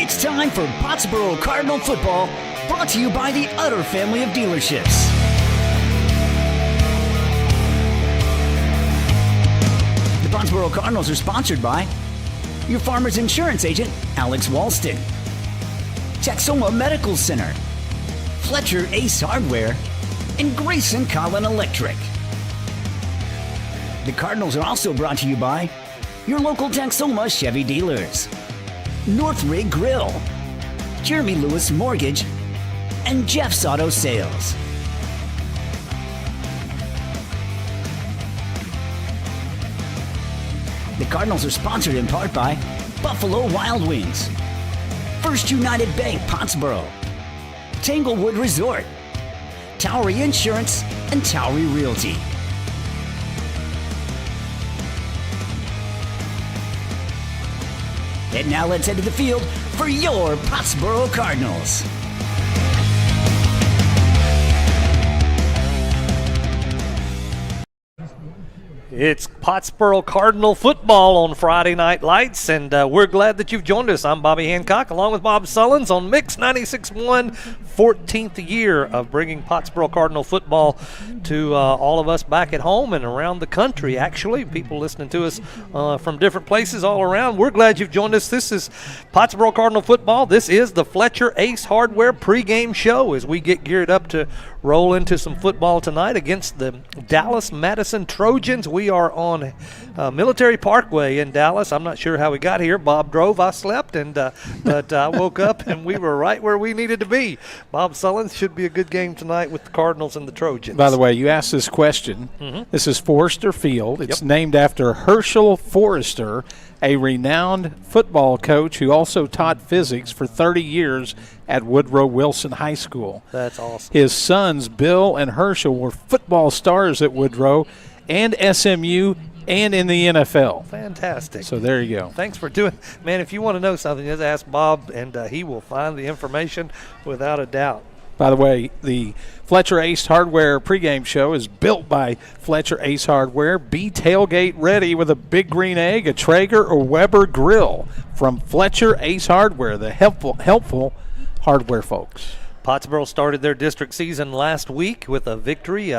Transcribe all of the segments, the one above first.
It's time for Pottsboro Cardinal football, brought to you by the Utter family of dealerships. The Pottsboro Cardinals are sponsored by your farmer's insurance agent, Alex Walston, Texoma Medical Center, Fletcher Ace Hardware, and Grayson Collin Electric. The Cardinals are also brought to you by your local Texoma Chevy dealers, North Rig Grill, Jeremy Lewis Mortgage, and Jeff's Auto Sales. The Cardinals are sponsored in part by Buffalo Wild Wings, First United Bank Pottsboro, Tanglewood Resort, Towery Insurance, and Towery Realty. And now let's head to the field for your Pottsboro Cardinals. It's Pottsboro Cardinal football on Friday Night Lights, and we're glad that you've joined us. I'm Bobby Hancock, along with Bob Sullins on Mix 96.1, 14th year of bringing Pottsboro Cardinal football to all of us back at home and around the country, actually. People listening to us from different places all around. We're glad you've joined us. This is Pottsboro Cardinal football. This is the Fletcher Ace Hardware pregame show as we get geared up to roll into some football tonight against the Dallas Madison Trojans. We are on Military Parkway in Dallas. I'm not sure how we got here. Bob drove, I slept, but I woke up and we were right where we needed to be. Bob Sullins, should be a good game tonight with the Cardinals and the Trojans. By the way, you asked this question. This is Forrester Field. It's named after Herschel Forrester, a renowned football coach who also taught physics for 30 years at Woodrow Wilson High School. That's awesome. His sons, Bill and Herschel, were football stars at Woodrow and SMU and in the NFL. Fantastic. So there you go. Thanks for doing. Man, if you want to know something, just ask Bob, and he will find the information without a doubt. By the way, the Fletcher Ace Hardware pregame show is built by Fletcher Ace Hardware. Be tailgate ready with a Big Green Egg, a Traeger, or Weber grill from Fletcher Ace Hardware, the helpful hardware folks. Pottsboro started their district season last week with a victory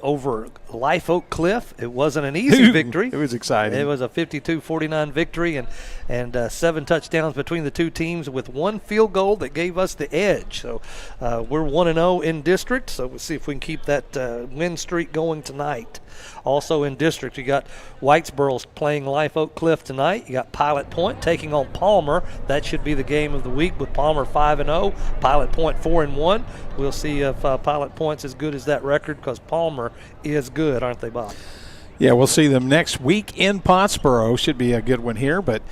over Life Oak Cliff. It wasn't an easy victory. It was exciting. It was a 52-49 victory and 7 touchdowns between the two teams with 1 field goal that gave us the edge. So we're 1-0 in district, so we'll see if we can keep that win streak going tonight. Also in district, you got Whitesboro playing Life Oak Cliff tonight. You got Pilot Point taking on Palmer. That should be the game of the week with Palmer 5-0, Pilot Point 4-1. We'll see if Pilot Point's as good as that record because Palmer is good, aren't they, Bob? Yeah, we'll see them next week in Pottsboro. Should be a good one here, but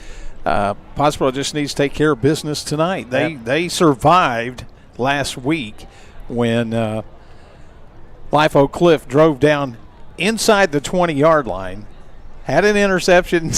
Pottsboro just needs to take care of business tonight. They survived last week when Life Oak Cliff drove down inside the 20-yard line, had an interception,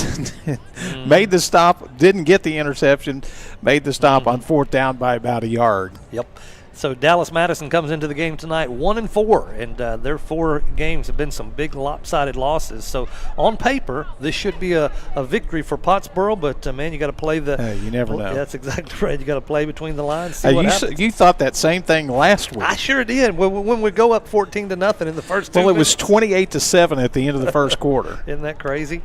made the stop, didn't get the interception, made the stop on 4th down by about a yard. Yep. So Dallas Madison comes into the game tonight 1-4, and their 4 games have been some big lopsided losses. So on paper, this should be a victory for Pottsboro, but man, you got to play the. You never know. That's exactly right. You got to play between the lines. See what happens. You thought that same thing last week. I sure did. When we go up 14-0 in the first 2 Well, it was minutes. 28-7 at the end of the first quarter. Isn't that crazy?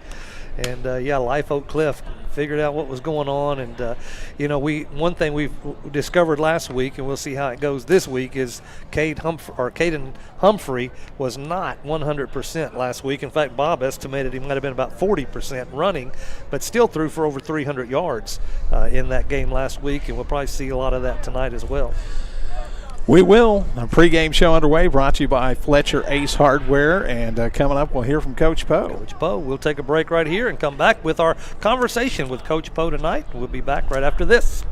And Life Oak Cliff figured out what was going on, and one thing we've discovered last week, and we'll see how it goes this week, is Caden Humphrey was not 100% last week. In fact, Bob estimated he might have been about 40% running, but still threw for over 300 yards in that game last week, and we'll probably see a lot of that tonight as well. We will. A pregame show underway, brought to you by Fletcher Ace Hardware. And coming up, we'll hear from Coach Poe. Coach Poe. We'll take a break right here and come back with our conversation with Coach Poe tonight. We'll be back right after this.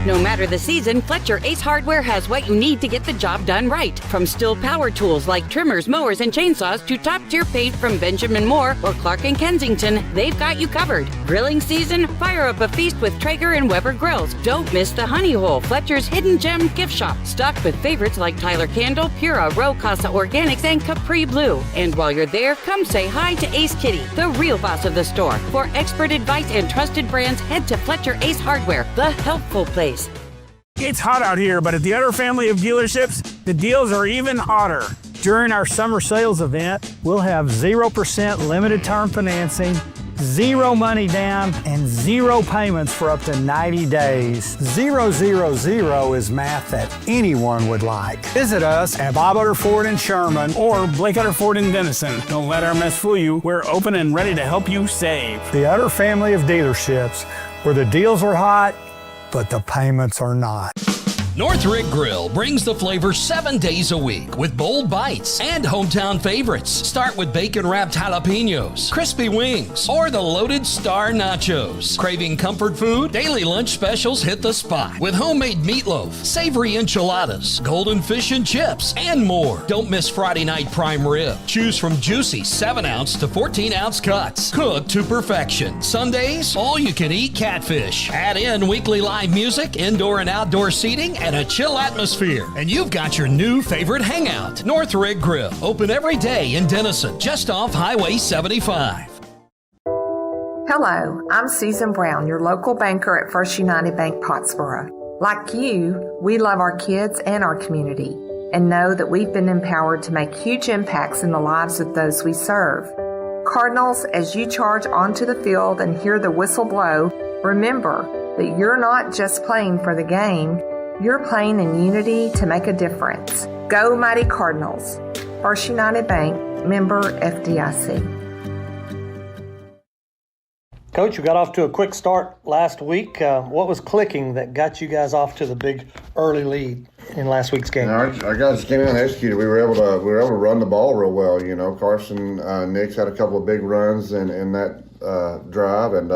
No matter the season, Fletcher Ace Hardware has what you need to get the job done right. From Stihl power tools like trimmers, mowers, and chainsaws to top-tier paint from Benjamin Moore or Clark & Kensington, they've got you covered. Grilling season? Fire up a feast with Traeger and Weber grills. Don't miss the Honey Hole, Fletcher's hidden gem gift shop, stocked with favorites like Tyler Candle, Pura, Row Casa Organics, and Capri Blue. And while you're there, come say hi to Ace Kitty, the real boss of the store. For expert advice and trusted brands, head to Fletcher Ace Hardware, the helpful place. It's hot out here, but at the Utter family of dealerships, the deals are even hotter. During our summer sales event, we'll have 0% limited term financing, 0 money down, and 0 payments for up to 90 days. 000 is math that anyone would like. Visit us at Bob Utter Ford in Sherman or Blake Utter Ford in Denison. Don't let our mess fool you. We're open and ready to help you save. The Utter family of dealerships, where the deals are hot, but the payments are not. Northrick Grill brings the flavor 7 days a week with bold bites and hometown favorites. Start with bacon-wrapped jalapenos, crispy wings, or the loaded star nachos. Craving comfort food? Daily lunch specials hit the spot with homemade meatloaf, savory enchiladas, golden fish and chips, and more. Don't miss Friday night prime rib. Choose from juicy 7-ounce to 14-ounce cuts, cooked to perfection. Sundays, all-you-can-eat catfish. Add in weekly live music, indoor and outdoor seating, and a chill atmosphere. And you've got your new favorite hangout, Northrick Grill. Open every day in Denison, just off Highway 75. Hello, I'm Susan Brown, your local banker at First United Bank Pottsboro. Like you, we love our kids and our community and know that we've been empowered to make huge impacts in the lives of those we serve. Cardinals, as you charge onto the field and hear the whistle blow, remember that you're not just playing for the game, you're playing in unity to make a difference. Go Mighty Cardinals. First United Bank, member FDIC. Coach, you got off to a quick start last week. What was clicking that got you guys off to the big early lead in last week's game? Our guys came in and executed. We were able to run the ball real well. You know, Carson Nix had a couple of big runs in that drive, and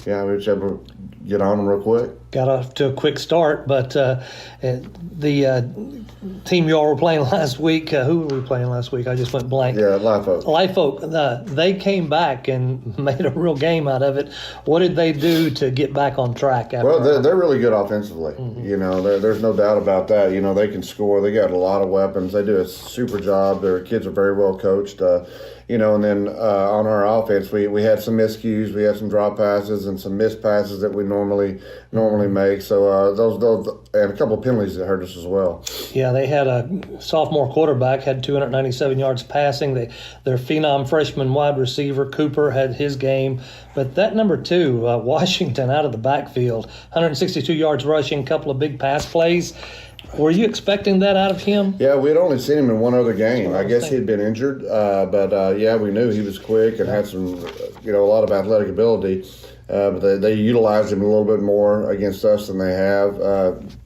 we were able to get on them real quick. Got off to a quick start, but the team you all were playing last week, who were we playing last week? I just went blank. Yeah, Live Oak. Live Oak, they came back and made a real game out of it. What did they do to get back on track? They're really good offensively. Mm-hmm. You know, there's no doubt about that. You know, they can score. They got a lot of weapons. They do a super job. Their kids are very well coached. You know, and then on our offense, we had some miscues, we had some drop passes and some missed passes that we normally make. So those and a couple of penalties that hurt us as well. Yeah, they had a sophomore quarterback had 297 yards passing. Their phenom freshman wide receiver Cooper had his game, but that number 2, Washington, out of the backfield, 162 yards rushing, couple of big pass plays. Were you expecting that out of him? Yeah, we had only seen him in one other game. I guess he'd been injured, but we knew he was quick and had some, a lot of athletic ability. But they utilized him a little bit more against us than they have.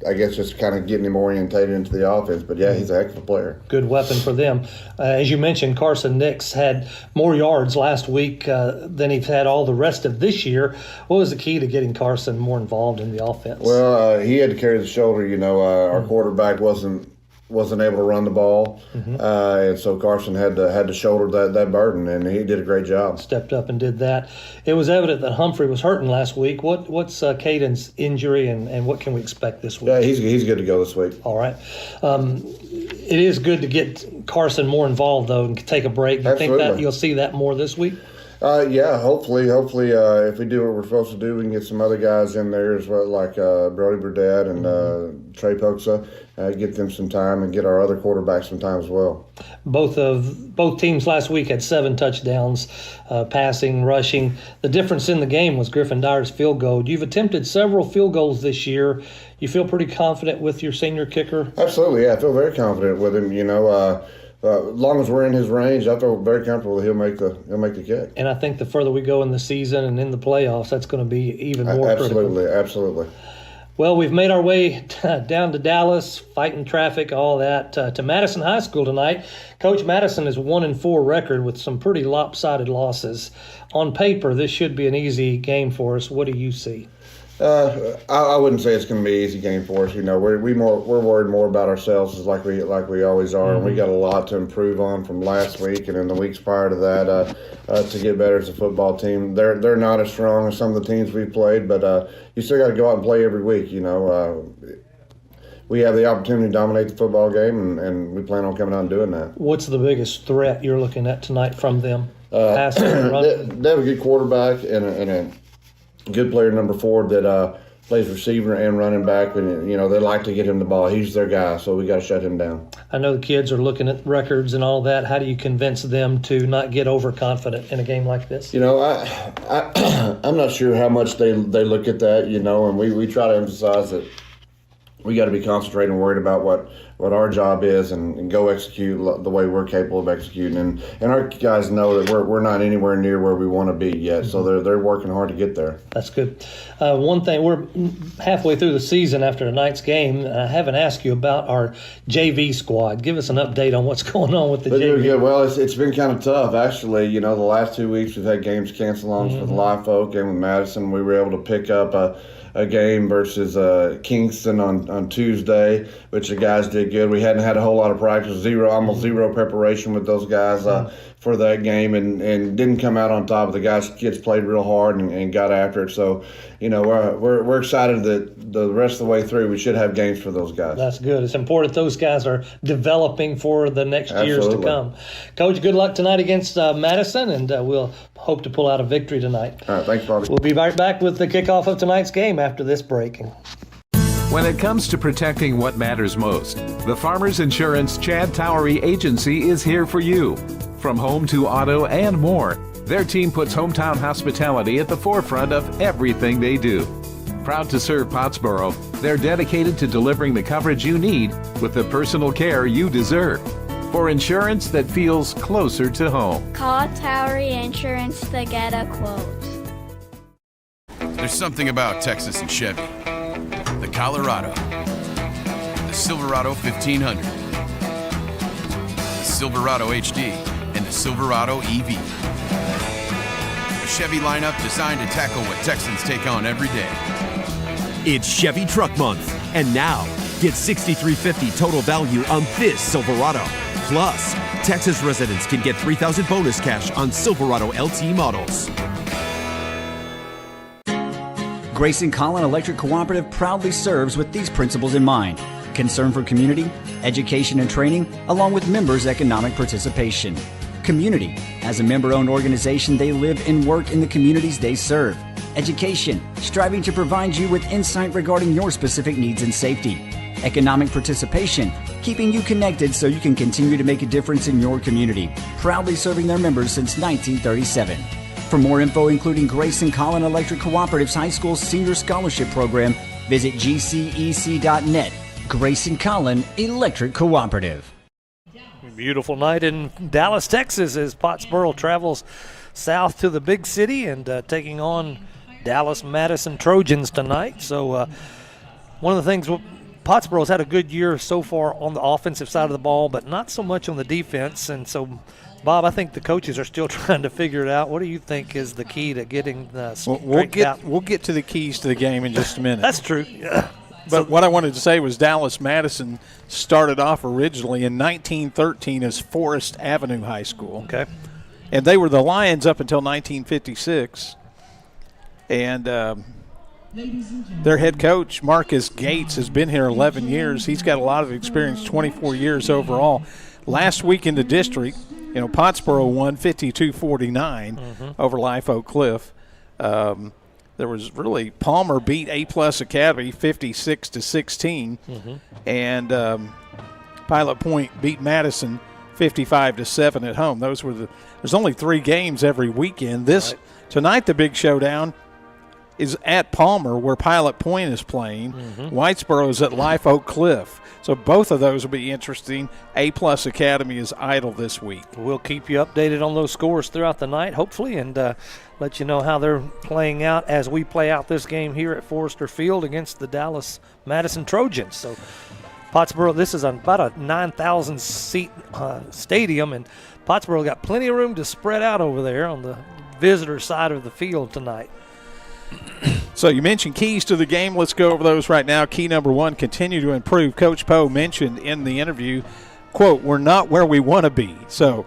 I guess just kind of getting him orientated into the offense. But, yeah, he's a heck of a player. Good weapon for them. As you mentioned, Carson Nix had more yards last week than he's had all the rest of this year. What was the key to getting Carson more involved in the offense? Well, he had to carry the shoulder. Our quarterback wasn't able to run the ball, and so Carson had to shoulder that burden, and he did a great job. Stepped up and did that. It was evident that Humphrey was hurting last week. What's Caden's injury, and what can we expect this week? Yeah, he's good to go this week. All right. It is good to get Carson more involved, though, and take a break. You think that you'll see that more this week? Yeah, hopefully, if we do what we're supposed to do, we can get some other guys in there as well, like Brody Burdett and Trey Poxa, get them some time and get our other quarterbacks some time as well. Both teams last week had 7 touchdowns, passing, rushing. The difference in the game was Griffin Dyer's field goal. You've attempted several field goals this year. You feel pretty confident with your senior kicker? Absolutely, yeah. I feel very confident with him. As long as we're in his range, I feel very comfortable that he'll make the kick. And I think the further we go in the season and in the playoffs, that's going to be even more critical. Absolutely. Well, we've made our way down to Dallas, fighting traffic, all that, to Madison High School tonight. Coach, Madison is 1-4 record with some pretty lopsided losses. On paper, this should be an easy game for us. What do you see? I wouldn't say it's going to be an easy game for us. You know, we're worried more about ourselves, like we always are, and we got a lot to improve on from last week and in the weeks prior to that to get better as a football team. They're not as strong as some of the teams we've played, but you still got to go out and play every week. You know, we have the opportunity to dominate the football game, and we plan on coming out and doing that. What's the biggest threat you're looking at tonight from them? They have a good quarterback and a good player, number 4, that plays receiver and running back, and you know they like to get him the ball. He's their guy, so we got to shut him down. I know the kids are looking at records and all that. How do you convince them to not get overconfident in a game like this? You know, I'm not sure how much they look at that. You know, and we try to emphasize that we got to be concentrating and worried about what our job is and go execute the way we're capable of executing. And our guys know that we're not anywhere near where we want to be yet, so they're working hard to get there. That's good. One thing, we're halfway through the season after tonight's game. I haven't asked you about our JV squad. Give us an update on what's going on with the JV. Yeah, well, it's been kind of tough, actually. You know, the last 2 weeks we've had games canceled on for the Live Oak game with Madison. We were able to pick up a game versus Kingston on Tuesday, which the guys did good. We hadn't had a whole lot of practice, almost zero preparation with those guys for that game, and didn't come out on top. The kids played real hard and got after it. So, you know, we're excited that the rest of the way through we should have games for those guys. That's good. It's important those guys are developing for the next years to come. Coach, good luck tonight against Madison, and we'll hope to pull out a victory tonight. All right, thanks, Bobby. We'll be right back with the kickoff of tonight's game after this break. When it comes to protecting what matters most, the Farmers Insurance Chad Towery Agency is here for you. From home to auto and more, their team puts hometown hospitality at the forefront of everything they do. Proud to serve Pottsboro, they're dedicated to delivering the coverage you need with the personal care you deserve. For insurance that feels closer to home, call Towery Insurance to get a quote. There's something about Texas and Chevy. The Colorado, the Silverado 1500, the Silverado HD, and the Silverado EV. A Chevy lineup designed to tackle what Texans take on every day. It's Chevy Truck Month, and now get $6,350 total value on this Silverado. Plus, Texas residents can get $3,000 bonus cash on Silverado LT models. Grayson Collin Electric Cooperative proudly serves with these principles in mind: concern for community, education and training, along with members' economic participation. Community. As a member-owned organization, they live and work in the communities they serve. Education. Striving to provide you with insight regarding your specific needs and safety. Economic participation. Keeping you connected so you can continue to make a difference in your community. Proudly serving their members since 1937. For more info, including Grayson Collin Electric Cooperative's High School Senior Scholarship Program, visit gcec.net. Grayson Collin Electric Cooperative. Beautiful night in Dallas, Texas, as Pottsboro travels south to the big city and taking on Dallas Madison Trojans tonight. So one of the things, Pottsboro's had a good year so far on the offensive side of the ball, but not so much on the defense. And so, Bob, I think the coaches are still trying to figure it out. What do you think is the key to getting we'll get to the keys to the game in just a minute. That's true. Yeah. But what I wanted to say was Dallas Madison started off originally in 1913 as Forest Avenue High School. Okay. And they were the Lions up until 1956. And their head coach, Marcus Gates, has been here 11 years. He's got a lot of experience, 24 years overall. Last week in the district, Pottsboro won 52-49 over Live Oak Cliff. There was really Palmer beat A-Plus Academy 56-16, and Pilot Point beat Madison 55-7 at home. There's only 3 games every weekend. Tonight the big showdown is at Palmer, where Pilot Point is playing. Whitesboro is at Live Oak Cliff. So both of those will be interesting. A-Plus Academy is idle this week. We'll keep you updated on those scores throughout the night, hopefully, and let you know how they're playing out as we play out this game here at Forrester Field against the Dallas Madison Trojans. So Pottsboro, this is about a 9,000-seat stadium, and Pottsboro got plenty of room to spread out over there on the visitor side of the field tonight. So you mentioned keys to the game. Let's go over those right now. Key number 1, continue to improve. Coach Poe mentioned in the interview, quote, we're not where we want to be. So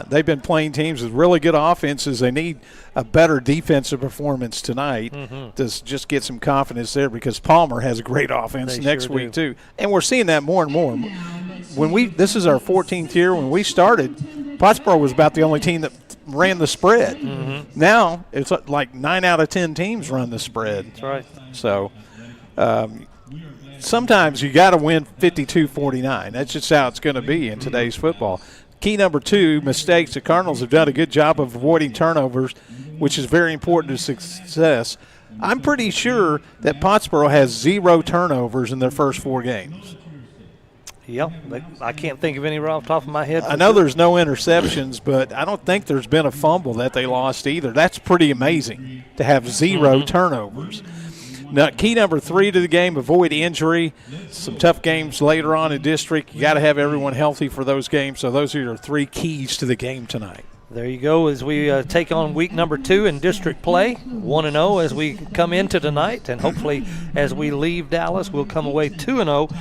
they've been playing teams with really good offenses. They need a better defensive performance tonight to just get some confidence there, because Palmer has a great offense next week too. And we're seeing that more and more. This is our 14th year. When we started, Pottsboro was about the only team that ran the spread. Now it's like 9 out of 10 teams run the spread. That's right. So sometimes you got to win 52-49. That's just how it's going to be in today's football. Key number 2, mistakes. The Cardinals have done a good job of avoiding turnovers, which is very important to success. I'm pretty sure that Pottsboro has 0 turnovers in their first 4 games. Yeah, I can't think of any right off the top of my head. I know there's no interceptions, but I don't think there's been a fumble that they lost either. That's pretty amazing to have 0 turnovers. Now, key number 3 to the game, avoid injury. Some tough games later on in district. You got to have everyone healthy for those games. So those are your 3 keys to the game tonight. There you go as we take on week number 2 in district play, 1-0 as we come into tonight, and hopefully as we leave Dallas, we'll come away 2-0.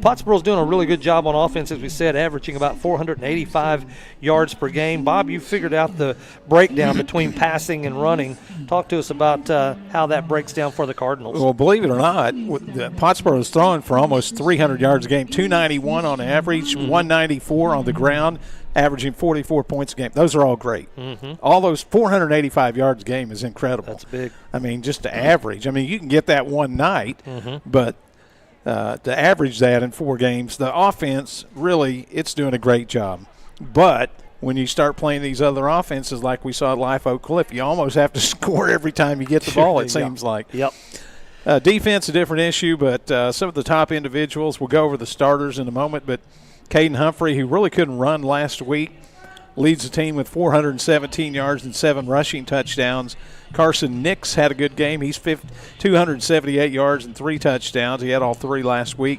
Pottsboro's doing a really good job on offense, as we said, averaging about 485 yards per game. Bob, you figured out the breakdown between passing and running. Talk to us about how that breaks down for the Cardinals. Well, believe it or not, Pottsboro is throwing for almost 300 yards a game, 291 on average, 194 on the ground, averaging 44 points a game. Those are all great. All those 485 yards a game is incredible. That's big. I mean, just to average. I mean, you can get that one night, but to average that in 4 games, the offense really, it's doing a great job. But when you start playing these other offenses like we saw at Life Oak Cliff, you almost have to score every time you get the ball, it seems like. Yep. Defense, a different issue, but some of the top individuals, we'll go over the starters in a moment, but Caden Humphrey, who really couldn't run last week, leads the team with 417 yards and 7 rushing touchdowns. Carson Nix had a good game. He's 278 yards and 3 touchdowns. He had all 3 last week.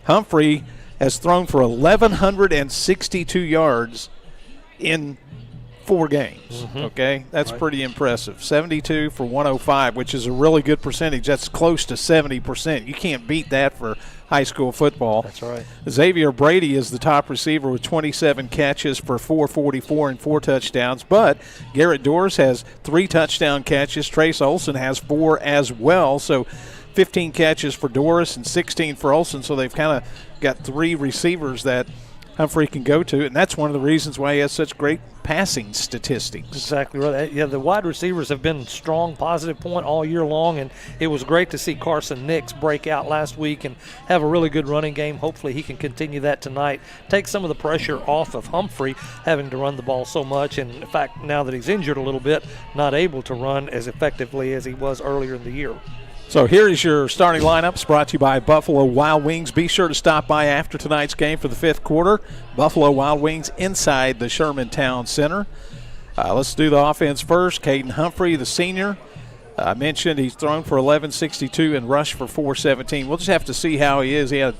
Humphrey has thrown for 1,162 yards in 4 games. Okay, that's pretty impressive. 72 for 105, which is a really good percentage. That's close to 70%. You can't beat that for high school football. That's right. Xavier Brady is the top receiver with 27 catches for 444 and 4 touchdowns. But Garrett Doris has 3 touchdown catches. Trace Olson has 4 as well. So 15 catches for Doris and 16 for Olson. So they've kind of got 3 receivers that Humphrey can go to, and that's one of the reasons why he has such great passing statistics. Exactly right. Yeah, the wide receivers have been strong, positive point all year long, and it was great to see Carson Nix break out last week and have a really good running game. Hopefully he can continue that tonight, take some of the pressure off of Humphrey having to run the ball so much, and in fact, now that he's injured a little bit, not able to run as effectively as he was earlier in the year. So here is your starting lineups, brought to you by Buffalo Wild Wings. Be sure to stop by after tonight's game for the 5th quarter. Buffalo Wild Wings inside the Sherman Town Center. Let's do the offense first. Caden Humphrey, the senior. I mentioned he's thrown for 1,162 and rushed for 417. We'll just have to see how he is. He had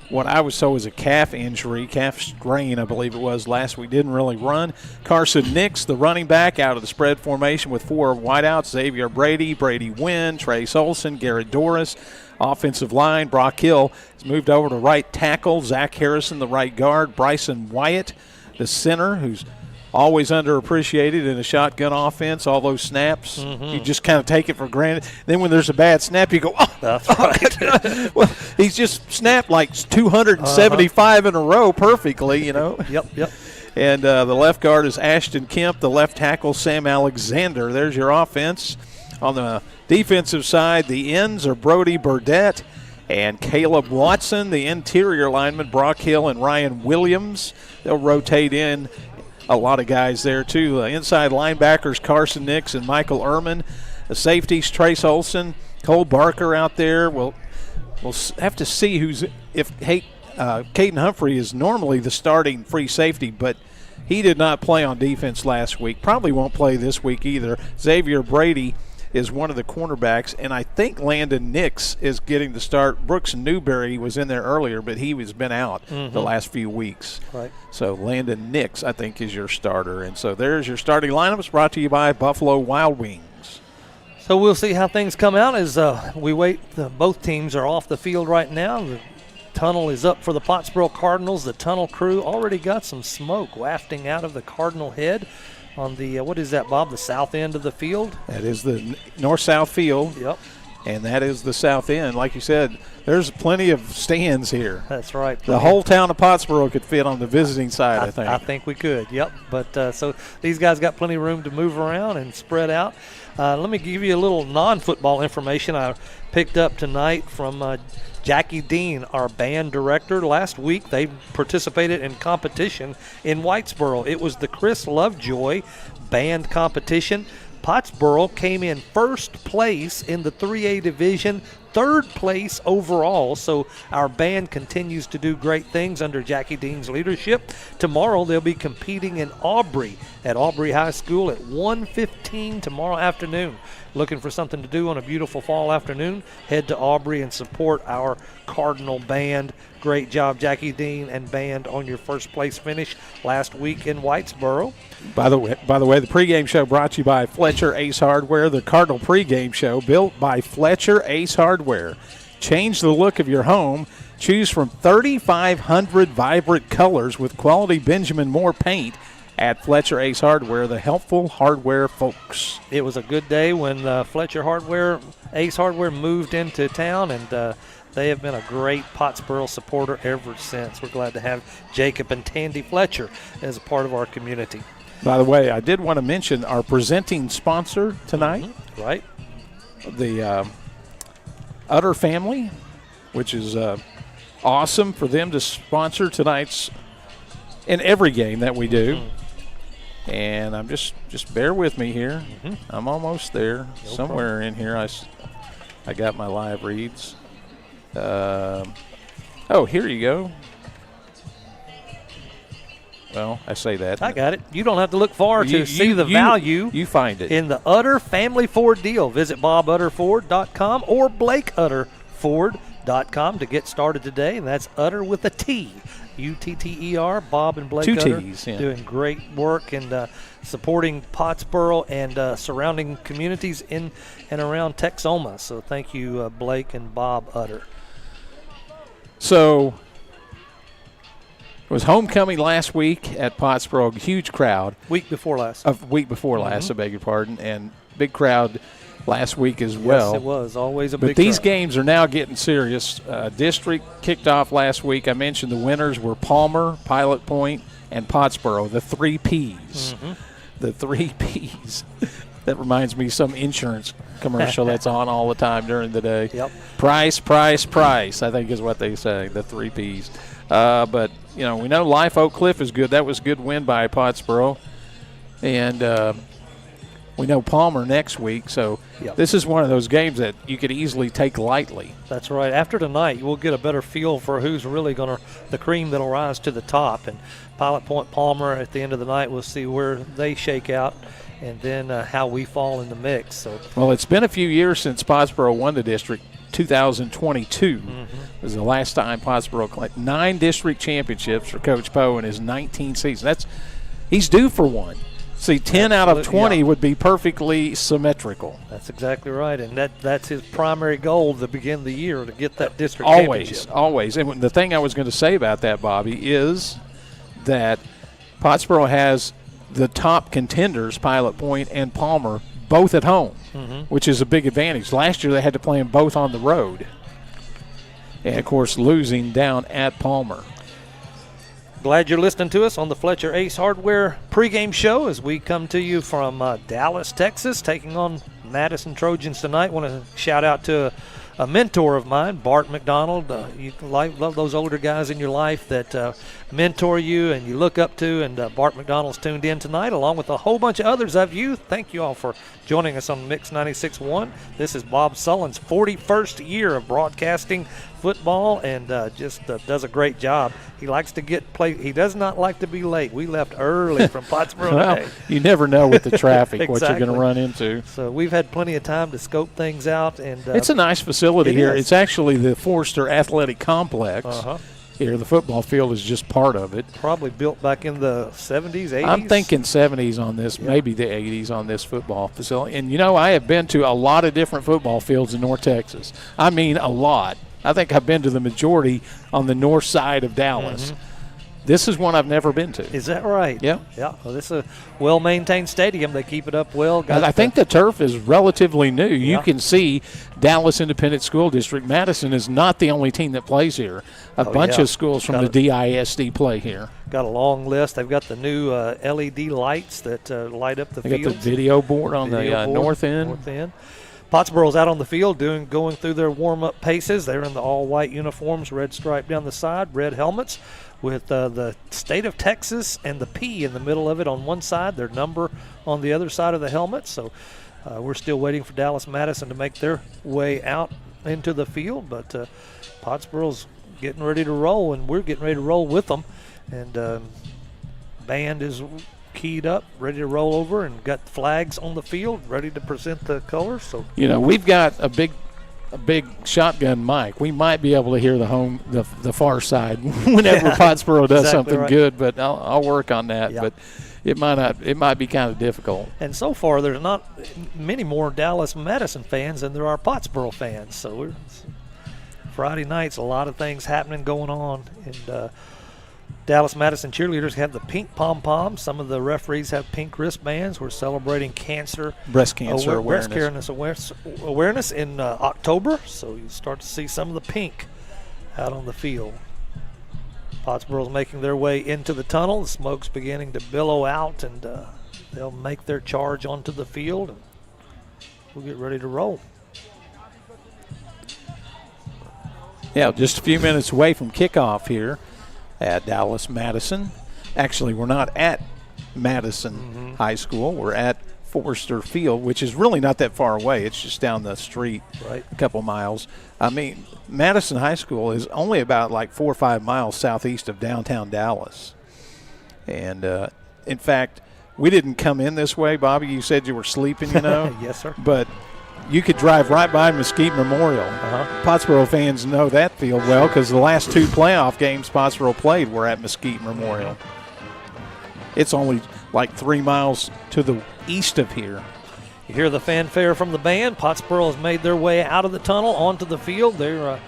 what I was told was a calf injury, calf strain, I believe it was last week. Didn't really run. Carson Nix, the running back, out of the spread formation with 4 wideouts. Xavier Brady, Brady Wynn, Trace Olson, Garrett Doris. Offensive line, Brock Hill has moved over to right tackle. Zach Harrison, the right guard. Bryson Wyatt, the center, who's always underappreciated in a shotgun offense. All those snaps, you just kind of take it for granted. Then when there's a bad snap, you go, oh, that's right. Well, he's just snapped like 275 in a row perfectly, you know. Yep. And the left guard is Ashton Kemp, the left tackle Sam Alexander. There's your offense. On the defensive side, the ends are Brody Burdett and Caleb Watson. The interior linemen, Brock Hill and Ryan Williams. They'll rotate in a lot of guys there, too. Inside linebackers, Carson Nix and Michael Ehrman. The safeties, Trace Olson, Cole Barker out there. We'll have to see Caden Humphrey is normally the starting free safety, but he did not play on defense last week. Probably won't play this week either. Xavier Brady is one of the cornerbacks, and I think Landon Nix is getting the start. Brooks Newberry was in there earlier, but he has been out the last few weeks. Right. So Landon Nix, I think, is your starter. And so there's your starting lineups, brought to you by Buffalo Wild Wings. So we'll see how things come out as we wait. Both teams are off the field right now. The tunnel is up for the Pottsboro Cardinals. The tunnel crew already got some smoke wafting out of the Cardinal head on the, what is that, Bob, the south end of the field? That is the north-south field. Yep. And that is the south end. Like you said, there's plenty of stands here. That's right. The whole town of Pottsboro could fit on the visiting side, I think. I think we could, yep. But so these guys got plenty of room to move around and spread out. Let me give you a little non-football information I picked up tonight from Jackie Dean, our band director. Last week they participated in competition in Whitesboro. It was the Chris Lovejoy band competition. Pottsboro came in first place in the 3A division, third place overall. So our band continues to do great things under Jackie Dean's leadership. Tomorrow they'll be competing in Aubrey at Aubrey High School at 1:15 tomorrow afternoon. Looking for something to do on a beautiful fall afternoon? Head to Aubrey and support our Cardinal band. Great job, Jackie Dean and band, on your first place finish last week in Whitesboro. By the way, the pregame show brought to you by Fletcher Ace Hardware. The Cardinal pregame show built by Fletcher Ace Hardware. Change the look of your home. Choose from 3,500 vibrant colors with quality Benjamin Moore paint at Fletcher Ace Hardware, the helpful hardware folks. It was a good day when Fletcher Ace Hardware moved into town, and they have been a great Pottsboro supporter ever since. We're glad to have Jacob and Tandy Fletcher as a part of our community. By the way, I did want to mention our presenting sponsor tonight. Mm-hmm. Right. The Utter family, which is awesome for them to sponsor tonight's in every game that we do. Mm-hmm. And I'm just bear with me here. Mm-hmm. I'm almost there. No Somewhere problem. in here I got my live reads. Here you go. Well, I say that. I got it. You don't have to look far to see the value. You find it. In the Utter Family Ford deal. Visit bobutterford.com or blakeutterford.com to get started today. And that's Utter with a T. UTTER, Bob and Blake Two Utter, T's, yeah. doing great work and supporting Pottsboro and surrounding communities in and around Texoma. So thank you, Blake and Bob Utter. So it was homecoming last week at Pottsboro. Huge crowd. Week before last, I beg your pardon. And big crowd last week as well. Yes, it was. Always a but big these crowd. games are now getting serious. District kicked off last week. I mentioned the winners were Palmer, Pilot Point, and Pottsboro, the 3 Ps. Mm-hmm. The 3 Ps. That reminds me of some insurance commercial that's on all the time during the day. Yep. Price, price, price, I think is what they say, the 3 Ps. But, we know Life Oak Cliff is good. That was a good win by Pottsboro. And we know Palmer next week, so Yep. This is one of those games that you could easily take lightly. That's right. After tonight, you will get a better feel for who's really the cream that'll rise to the top. And Pilot Point Palmer at the end of the night, we'll see where they shake out and then how we fall in the mix. So, well, it's been a few years since Pottsboro won the district. 2022 was the last time Pottsboro collected 9 district championships for Coach Poe in his 19 seasons. He's due for one. See, 10 out of 20 would be perfectly symmetrical. That's exactly right, and that's his primary goal to begin the year, to get that district Always. championship. And the thing I was going to say about that, Bobby, is that Pottsboro has the top contenders, Pilot Point and Palmer, both at home, which is a big advantage. Last year they had to play them both on the road. And, of course, losing down at Palmer. Glad you're listening to us on the Fletcher Ace Hardware pregame show as we come to you from Dallas, Texas, taking on Madison Trojans tonight. Want to shout out to a mentor of mine, Bart McDonald. You love those older guys in your life that mentor you and you look up to, and Bart McDonald's tuned in tonight along with a whole bunch of others of you. Thank you all for joining us on Mix 96.1. This is Bob Sullen's 41st year of broadcasting football and just does a great job. He likes to He does not like to be late. We left early from Pottsboro today. You never know with the traffic Exactly. what you're going to run into. So we've had plenty of time to scope things out. And it's a nice facility here. is. It's actually the Forster Athletic Complex here. The football field is just part of it. Probably built back in the 70s, 80s. I'm thinking 70s on this, maybe the 80s on this football facility. And, I have been to a lot of different football fields in North Texas. I mean, a lot. I think I've been to the majority on the north side of Dallas. Mm-hmm. This is one I've never been to. Is that right? Yeah. Yeah. Well, this is a well-maintained stadium. They keep it up well. I think the turf is relatively new. Yeah. You can see Dallas Independent School District. Madison is not the only team that plays here. A bunch of schools from the DISD play here. Got a long list. They've got the new LED lights that light up the field. They got the video board on the north end. Pottsboro's out on the field going through their warm-up paces. They're in the all-white uniforms, red stripe down the side, red helmets, with the state of Texas and the P in the middle of it on one side, their number on the other side of the helmet. So we're still waiting for Dallas Madison to make their way out into the field, but Pottsboro's getting ready to roll, and we're getting ready to roll with them. And band is keyed up, ready to roll over, and got flags on the field, ready to present the colors. So we've got a big shotgun mic. We might be able to hear the far side whenever Pottsboro does something good, but I'll work on that. Yeah. But it might be kind of difficult. And so far, there's not many more Dallas Madison fans than there are Pottsboro fans. So Friday nights, a lot of things happening going on, and Dallas Madison cheerleaders have the pink pom-poms. Some of the referees have pink wristbands. We're celebrating breast cancer awareness in October, so you start to see some of the pink out on the field. Pottsboro's making their way into the tunnel. The smoke's beginning to billow out, and they'll make their charge onto the field, and we'll get ready to roll. Yeah, just a few minutes away from kickoff here at Dallas Madison. Actually, we're not at Madison High School. We're at Forrester Field, which is really not that far away. It's just down the street, a couple miles. I mean, Madison High School is only about like 4 or 5 miles southeast of downtown Dallas. And, in fact, we didn't come in this way. Bobby, you said you were sleeping, Yes, sir. But you could drive right by Mesquite Memorial. Pottsboro fans know that field well because the last 2 playoff games Pottsboro played were at Mesquite Memorial. It's only like 3 miles to the east of here. You hear the fanfare from the band. Pottsboro has made their way out of the tunnel onto the field. They're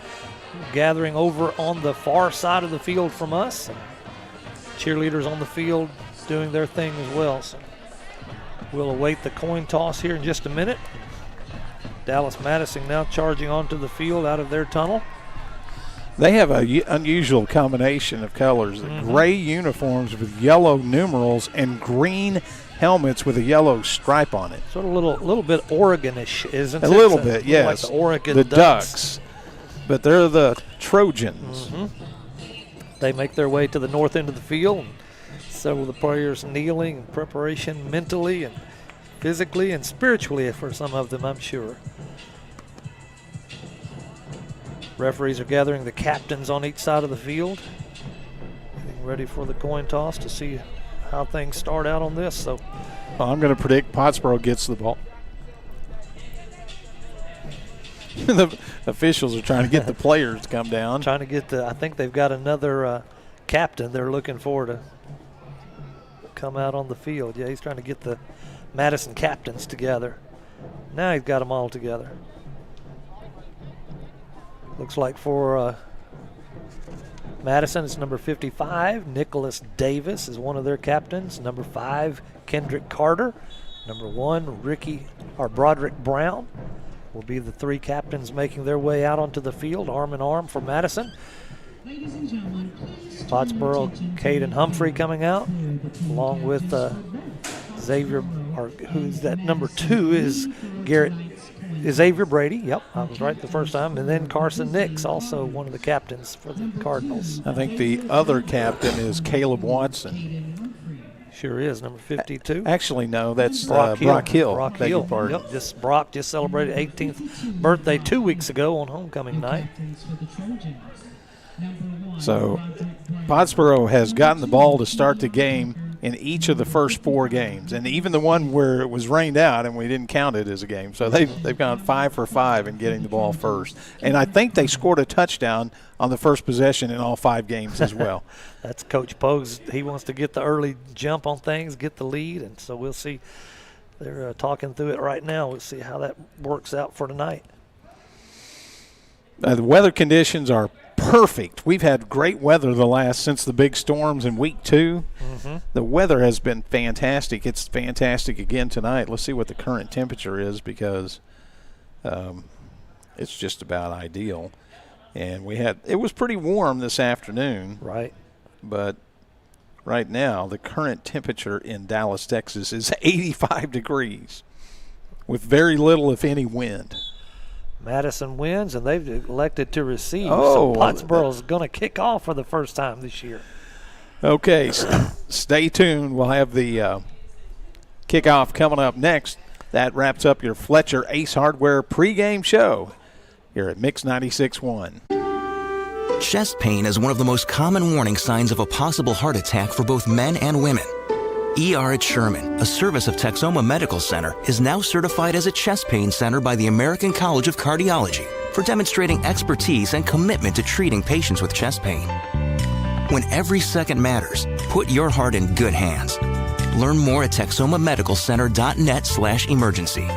gathering over on the far side of the field from us. And cheerleaders on the field doing their thing as well. So we'll await the coin toss here in just a minute. Dallas Madison now charging onto the field out of their tunnel. They have an unusual combination of colors. Gray uniforms with yellow numerals and green helmets with a yellow stripe on it. Sort of a little bit Oregon-ish, isn't it? A little bit, yes. Like the Oregon the Ducks. But they're the Trojans. They make their way to the north end of the field. And several of the players kneeling in preparation mentally and physically and spiritually for some of them, I'm sure. Referees are gathering the captains on each side of the field, getting ready for the coin toss to see how things start out on this. So, I'm going to predict Pottsboro gets the ball. The officials are trying to get the players to come down. Trying to get I think they've got another captain they're looking for to come out on the field. Yeah, he's trying to get the Madison captains together. Now he's got them all together. Looks like for Madison, it's number 55. Nicholas Davis is one of their captains. Number 5, Kendrick Carter. Number 1, Broderick Brown will be the 3 captains making their way out onto the field, arm in arm for Madison. Pottsboro, Caden Humphrey coming out, along with Xavier, or who's that? Number 2 is Xavier Brady. Yep, I was right the first time. And then Carson Nix, also one of the captains for the Cardinals. I think the other captain is Caleb Watson. Sure is, number 52. Actually, no, that's Brock Hill. Brock Hill. Yep, Brock just celebrated 18th birthday 2 weeks ago on homecoming night. So Pottsboro has gotten the ball to start the game in each of the first 4 games, and even the one where it was rained out and we didn't count it as a game. So they've gone 5 for 5 in getting the ball first. And I think they scored a touchdown on the first possession in all 5 games as well. That's Coach Pogue's. He wants to get the early jump on things, get the lead, and so we'll see. They're talking through it right now. We'll see how that works out for tonight. The weather conditions are perfect. We've had great weather since the big storms in week 2. Mm-hmm. The weather has been fantastic. It's fantastic again tonight. Let's see what the current temperature is, because it's just about ideal. And it was pretty warm this afternoon. Right. But right now the current temperature in Dallas, Texas is 85 degrees with very little, if any, wind. Madison wins, and they've elected to receive. Oh, so Pottsboro's going to kick off for the first time this year. Okay, stay tuned. We'll have the kickoff coming up next. That wraps up your Fletcher Ace Hardware pregame show here at Mix 96.1. Chest pain is one of the most common warning signs of a possible heart attack for both men and women. ER at Sherman, a service of Texoma Medical Center, is now certified as a chest pain center by the American College of Cardiology for demonstrating expertise and commitment to treating patients with chest pain. When every second matters, put your heart in good hands. Learn more at texomamedicalcenter.net/emergency.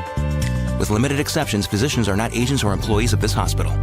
With limited exceptions, physicians are not agents or employees of this hospital.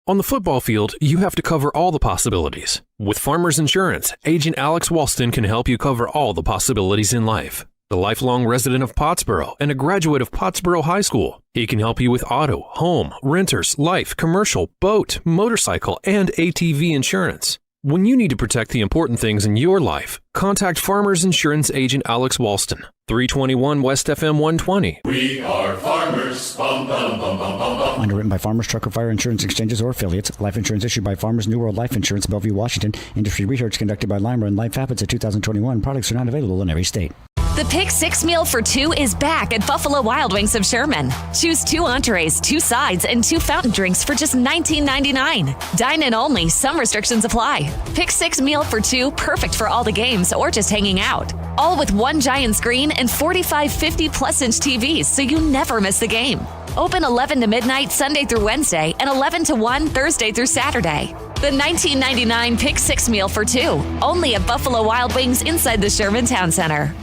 On the football field, you have to cover all the possibilities. With Farmers Insurance, Agent Alex Walston can help you cover all the possibilities in life. The lifelong resident of Pottsboro and a graduate of Pottsboro High School, he can help you with auto, home, renters, life, commercial, boat, motorcycle, and ATV insurance. When you need to protect the important things in your life, contact Farmers Insurance Agent Alex Walston, 321 West FM 120. We are farmers. Bum, bum, bum, bum, bum, bum. Underwritten by Farmers Trucker Fire Insurance Exchanges or affiliates. Life insurance issued by Farmers New World Life Insurance, Bellevue, Washington. Industry research conducted by Lima and Life Habits of 2021. Products are not available in every state. The Pick 6 meal for 2 is back at Buffalo Wild Wings of Sherman. Choose 2 entrees, 2 sides, and 2 fountain drinks for just $19.99. Dine in only. Some restrictions apply. Pick 6 meal for 2, perfect for all the games or just hanging out. All with 1 giant screen and 45 50-plus-inch TVs, so you never miss the game. Open 11 to midnight Sunday through Wednesday and 11 to 1 Thursday through Saturday. The $19.99 Pick 6 meal for 2, only at Buffalo Wild Wings inside the Sherman Town Center.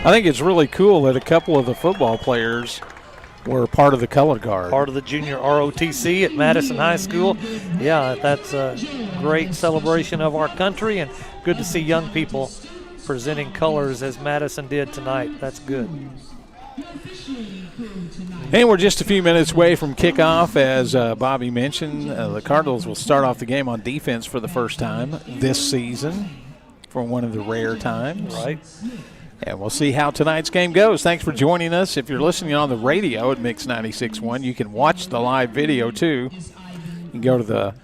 I think it's really cool that a couple of the football players were part of the color guard. Part of the junior ROTC at Madison High School. Yeah, that's a great celebration of our country, and good to see young people presenting colors as Madison did tonight. That's good. And we're just a few minutes away from kickoff. As Bobby mentioned, the Cardinals will start off the game on defense for the first time this season, for one of the rare times. Right. And we'll see how tonight's game goes. Thanks for joining us. If you're listening on the radio at Mix 96.1, you can watch the live video too. You can go to the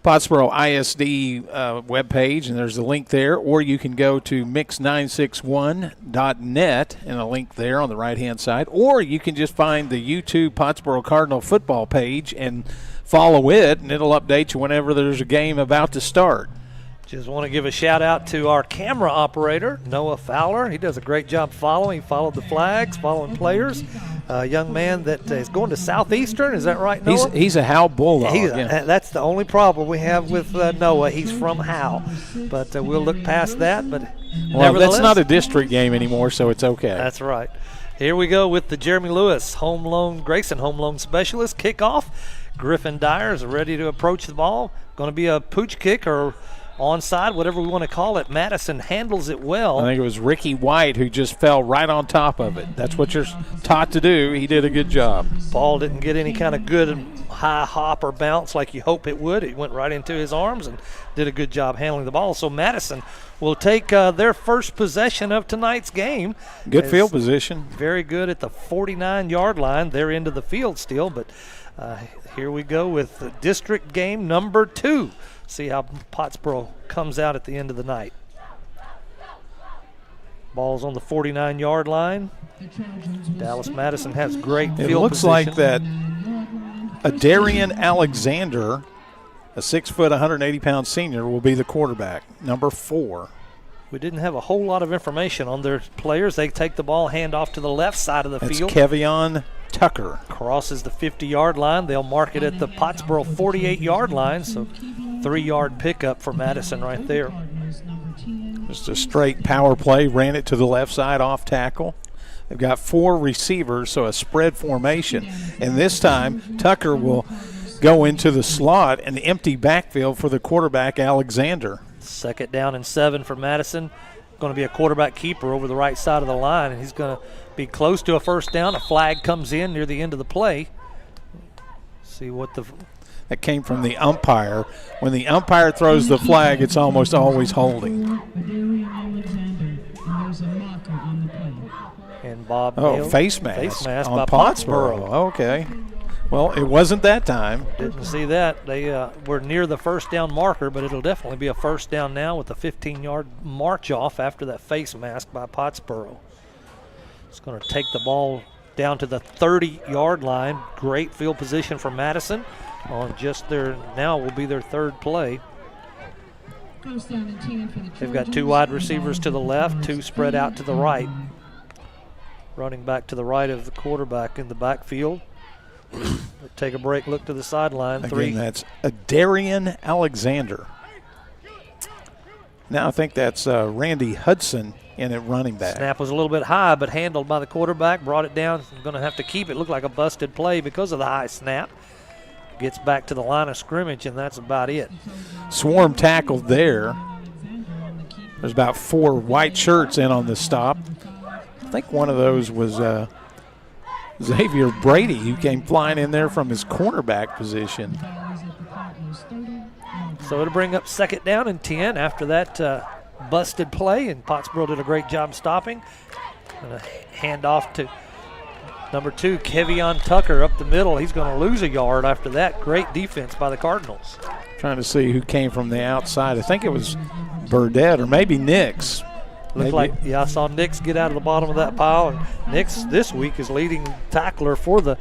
Pottsboro ISD webpage, and there's a link there, or you can go to mix961.net and a link there on the right-hand side, or you can just find the YouTube Pottsboro Cardinal football page and follow it, and it'll update you whenever there's a game about to start. Just want to give a shout out to our camera operator, Noah Fowler. He does a great job following. He followed the flags, following players. a young man that is going to Southeastern. Is that right, Noah? He's a Howe Bulldog. That's the only problem we have with Noah. He's from Howe. But we'll look past that. But well, that's not a district game anymore, so it's okay. That's right. Here we go with the Jeremy Lewis Grayson home loan specialist kickoff. Griffin Dyer is ready to approach the ball. Going to be a pooch kick or onside, whatever we want to call it. Madison handles it well. I think it was Ricky White who just fell right on top of it. That's what you're taught to do. He did a good job. Ball didn't get any kind of good high hop or bounce like you hope it would. It went right into his arms and did a good job handling the ball. So Madison will take their first possession of tonight's game. Good field position. Very good at the 49-yard line. They're into the field still, but here we go with the district game number 2. See how Pottsboro comes out at the end of the night. Ball's on the 49-yard line. Dallas Madison has great field position. It looks like that Darian Alexander, a 6', 180-pound senior, will be the quarterback, number 4. We didn't have a whole lot of information on their players. They take the ball, hand off to the left side of the field. That's Kevion Tucker. Crosses the 50-yard line. They'll mark it at the Pottsboro 48-yard line, so 3-yard pickup for Madison right there. Just a straight power play, ran it to the left side off tackle. They've got 4 receivers, so a spread formation. And this time, Tucker will go into the slot, an empty backfield for the quarterback, Alexander. 2nd down and 7 for Madison. Going to be a quarterback keeper over the right side of the line, and he's going to be close to a first down. A flag comes in near the end of the play. See what that came from the umpire. When the umpire throws the flag, it's almost always holding. And Bob face mask on by Pottsboro. Okay. Well, it wasn't that time. Didn't see that. They were near the first down marker, but it'll definitely be a first down now with a 15-yard march off after that face mask by Pottsboro. It's going to take the ball down to the 30-yard line. Great field position for Madison on just their, now will be their 3rd play. They've got 2 wide receivers to the left, 2 spread out to the right. Running back to the right of the quarterback in the backfield. Take a break, look to the sideline. Again, that's Darian Alexander. Now I think that's Randy Hudson in at running back. Snap was a little bit high, but handled by the quarterback, brought it down. Going to have to keep it. Looked like a busted play because of the high snap. Gets back to the line of scrimmage, and that's about it. Swarm tackled there. There's about 4 white shirts in on the stop. I think one of those was Xavier Brady, who came flying in there from his cornerback position. So it'll bring up 2nd down and 10 after that busted play, and Pottsboro did a great job stopping. Gonna hand off to number 2, Kevion Tucker up the middle. He's going to lose a yard after that. Great defense by the Cardinals. Trying to see who came from the outside. I think it was Burdett or maybe Nix. Looked like, yeah, I saw Nix get out of the bottom of that pile, and Nix this week is leading tackler for the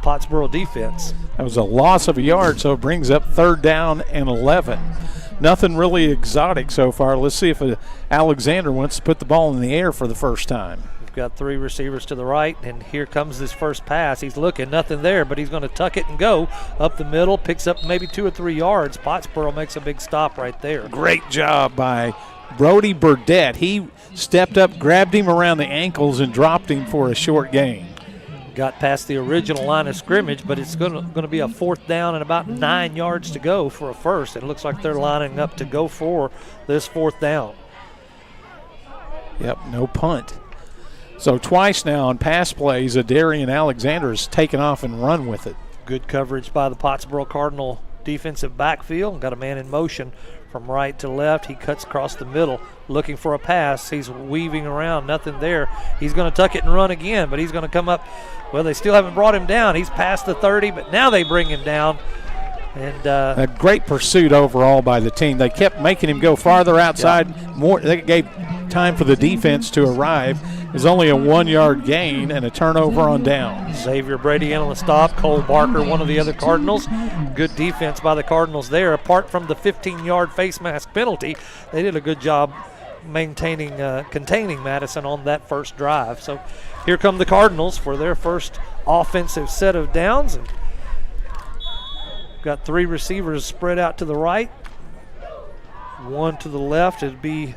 Pottsboro defense. That was a loss of a yard, so it brings up 3rd down and 11. Nothing really exotic so far. Let's see if Alexander wants to put the ball in the air for the first time. We've got 3 receivers to the right, and here comes this first pass. He's looking, nothing there, but he's going to tuck it and go up the middle, picks up maybe 2 or 3 yards. Pottsboro makes a big stop right there. Great job by Brody Burdett. He stepped up, grabbed him around the ankles, and dropped him for a short gain. Got past the original line of scrimmage, but it's going to be a 4th down and about 9 yards to go for a first. It looks like they're lining up to go for this 4th down. Yep, no punt. So twice now on pass plays, Darian Alexander has taken off and run with it. Good coverage by the Pottsboro Cardinal defensive backfield. Got a man in motion from right to left. He cuts across the middle looking for a pass. He's weaving around, nothing there. He's going to tuck it and run again, but he's going to come up. Well, they still haven't brought him down. He's past the 30, but now they bring him down. And a great pursuit overall by the team. They kept making him go farther outside. Yeah. More, they gave time for the defense to arrive. It was only a 1-yard gain and a turnover on down. Xavier Brady in on the stop. Cole Barker, one of the other Cardinals. Good defense by the Cardinals there. Apart from the 15-yard face mask penalty, they did a good job containing Madison on that first drive. So here come the Cardinals for their first offensive set of downs. And got 3 receivers spread out to the right. 1 to the left. It'd be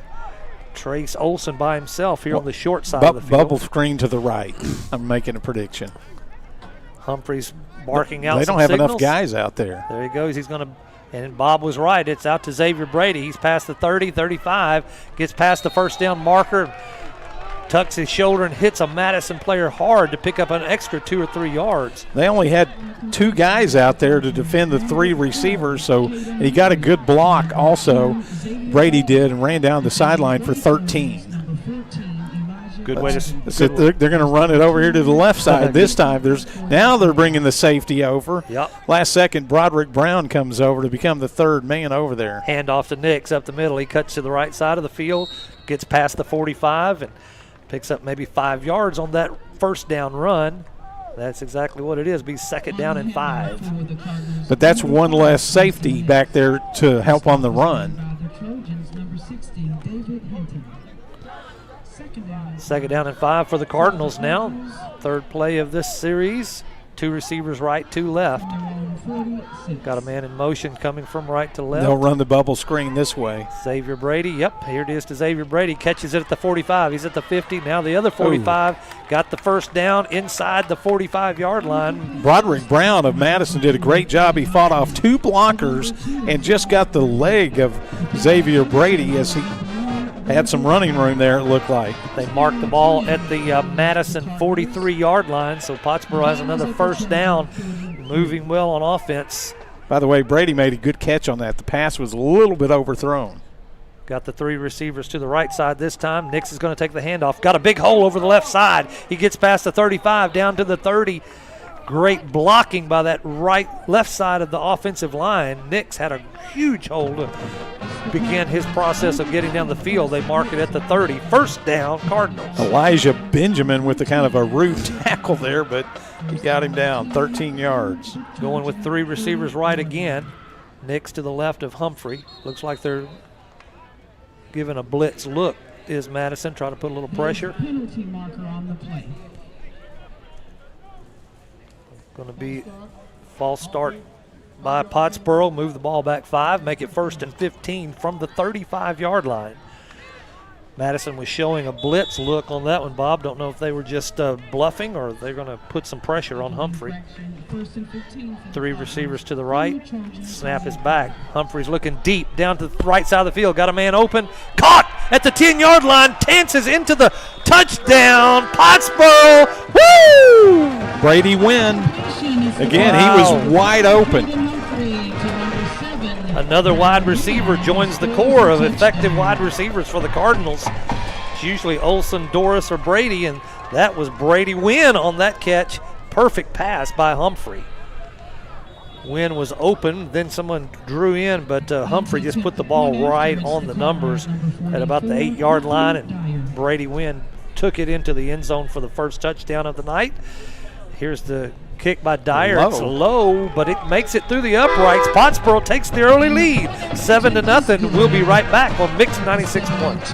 Trace Olson by himself here on the short side of the field. Bubble screen to the right. I'm making a prediction. Humphreys barking out. They don't have enough guys out there. There he goes. He's going to, and Bob was right. It's out to Xavier Brady. He's past the 30, 35, gets past the first down marker, tucks his shoulder and hits a Madison player hard to pick up an extra 2 or 3 yards. They only had 2 guys out there to defend the 3 receivers, so he got a good block also. Brady did, and ran down the sideline for 13. Good way to. They're going to run it over here to the left side this time. Now they're bringing the safety over. Yep. Last second, Broderick Brown comes over to become the 3rd man over there. Hand off to Nix up the middle. He cuts to the right side of the field, gets past the 45, and picks up maybe 5 yards on that first down run. That's exactly what it is. Be 2nd down and 5. But that's one less safety back there to help on the run. 2nd down and 5 for the Cardinals now. 3rd play of this series. 2 receivers right, 2 left. Got a man in motion coming from right to left. They'll run the bubble screen this way. Xavier Brady, yep, here it is to Xavier Brady. Catches it at the 45. He's at the 50. Now the other 45. Got the first down inside the 45-yard line. Broderick Brown of Madison did a great job. He fought off 2 blockers and just got the leg of Xavier Brady as he had some running room there, it looked like. They marked the ball at the Madison 43-yard line, so Pottsboro has another first down, moving well on offense. By the way, Brady made a good catch on that. The pass was a little bit overthrown. Got the 3 receivers to the right side this time. Nix is going to take the handoff. Got a big hole over the left side. He gets past the 35, down to the 30. Great blocking by that left side of the offensive line. Nix had a huge hole to begin his process of getting down the field. They mark it at the 30. First down, Cardinals. Elijah Benjamin with the kind of a rude tackle there, but he got him down 13 yards. Going with 3 receivers right again. Nix to the left of Humphrey. Looks like they're giving a blitz look. Is Madison trying to put a little pressure? Penalty marker on the play. Going to be false start by Pottsboro. Move the ball back 5, make it 1st and 15 from the 35-yard line. Madison was showing a blitz look on that one, Bob. Don't know if they were just bluffing or they're going to put some pressure on Humphrey. 3 receivers to the right. Snap is back. Humphrey's looking deep down to the right side of the field. Got a man open. Caught at the 10-yard line. Dances into the touchdown. Pottsboro. Woo! Brady Wynn. Again, he was wide open. Another wide receiver joins the core of effective wide receivers for the Cardinals. It's usually Olson, Doris, or Brady, and that was Brady Wynn on that catch. Perfect pass by Humphrey. Wynn was open, then someone drew in, but Humphrey just put the ball right on the numbers at about the 8-yard line, and Brady Wynn took it into the end zone for the first touchdown of the night. Here's the kick by Dyer. It's low, but it makes it through the uprights. Pottsboro takes the early lead, 7-0. We'll be right back on Mix 96.1.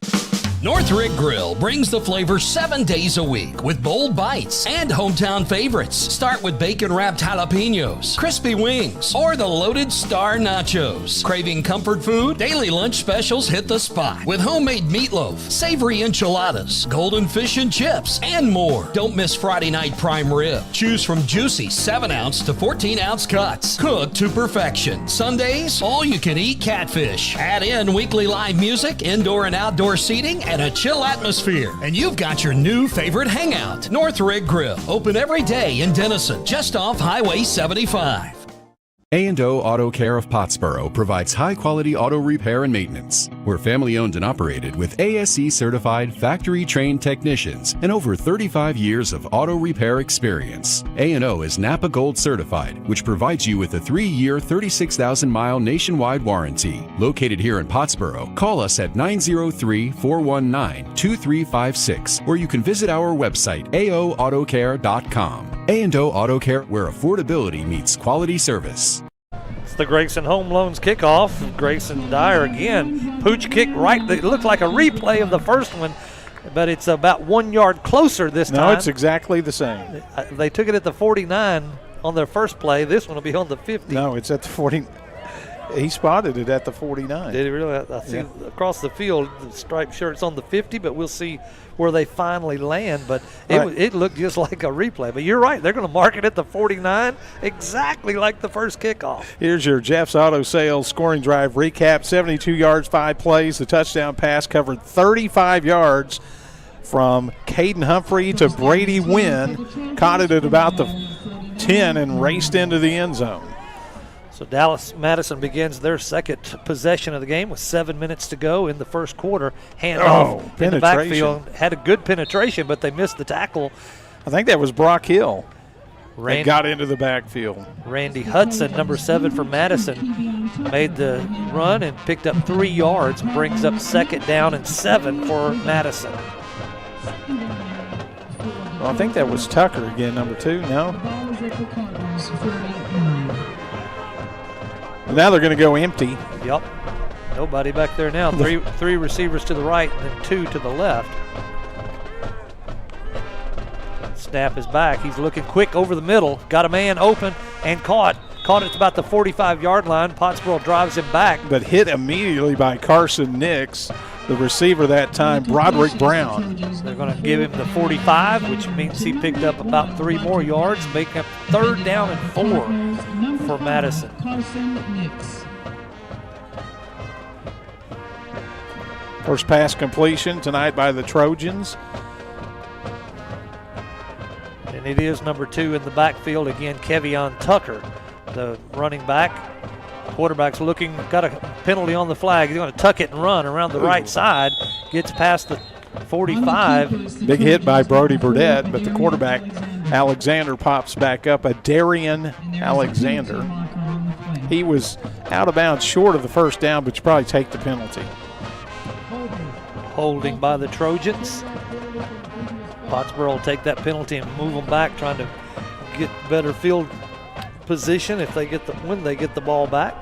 Northrick Grill brings the flavor 7 days a week with bold bites and hometown favorites. Start with bacon-wrapped jalapenos, crispy wings, or the loaded star nachos. Craving comfort food? Daily lunch specials hit the spot with homemade meatloaf, savory enchiladas, golden fish and chips, and more. Don't miss Friday night prime rib. Choose from juicy 7-ounce to 14-ounce cuts, cooked to perfection. Sundays, all-you-can-eat catfish. Add in weekly live music, indoor and outdoor seating, and a chill atmosphere, and you've got your new favorite hangout. Northrick Grill, open every day in Denison, just off Highway 75. A&O Auto Care of Pottsboro provides high-quality auto repair and maintenance. We're family-owned and operated with ASE-certified, factory-trained technicians and over 35 years of auto repair experience. A&O is Napa Gold certified, which provides you with a 3-year, 36,000-mile nationwide warranty. Located here in Pottsboro, call us at 903-419-2356, or you can visit our website, aoautocare.com. A&O Auto Care, where affordability meets quality service. the Grayson Home Loans kickoff. Grayson Dyer again. Pooch kick right. It looked like a replay of the first one, but it's about 1 yard closer this time. No, it's exactly the same. They took it at the 49 on their first play. This one will be on the 50. No, it's at the 40. He spotted it at the 49. Did he really? I see across the field, the striped shirt's on the 50, but we'll see where they finally land. But it looked just like a replay. But you're right. They're going to mark it at the 49 exactly like the first kickoff. Here's your Jeff's Auto Sales scoring drive recap. 72 yards, 5 plays. The touchdown pass covered 35 yards from Caden Humphrey to Brady Wynn. Caught it at about the 10 and raced into the end zone. So Dallas Madison begins their second possession of the game with 7 minutes to go in the first quarter. Handoff in the backfield. Had a good penetration, but they missed the tackle. I think that was Brock Hill. Randy got into the backfield. Randy Hudson, number 7 for Madison, made the run and picked up 3 yards, brings up 2nd down and 7 for Madison. Well, I think that was Tucker again, number 2, no? Now they're going to go empty. Yep. Nobody back there now. Three receivers to the right and then 2 to the left. Snap is back. He's looking quick over the middle. Got a man open and caught. Caught it about the 45-yard line. Pottsboro drives him back. But hit immediately by Carson Nix, the receiver that time, Broderick Brown. They're going to give him the 45, which means he picked up about 3 more yards, making up 3rd down and 4 for Madison. First pass completion tonight by the Trojans. And it is number 2 in the backfield again, Kevion Tucker, the running back. Quarterback's looking, got a penalty on the flag. He's going to tuck it and run around the right side. Gets past the 45. Big hit by Brody Burdett, but the quarterback, Alexander, pops back up. A Darian Alexander. He was out of bounds short of the first down, but you probably take the penalty. Holding by the Trojans. Pottsboro will take that penalty and move them back, trying to get better field position when they get the ball back.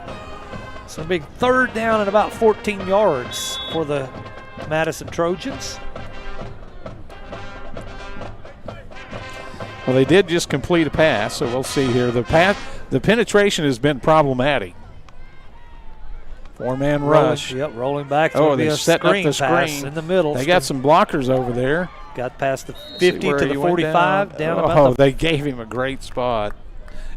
So a big 3rd down and about 14 yards for the Madison Trojans. Well, they did just complete a pass, so we'll see here. The penetration has been problematic. 4-man rush. Rolling back. They're setting up the screen in the middle. They got some blockers over there. Got past the 50 to the 45. Down about they gave him a great spot.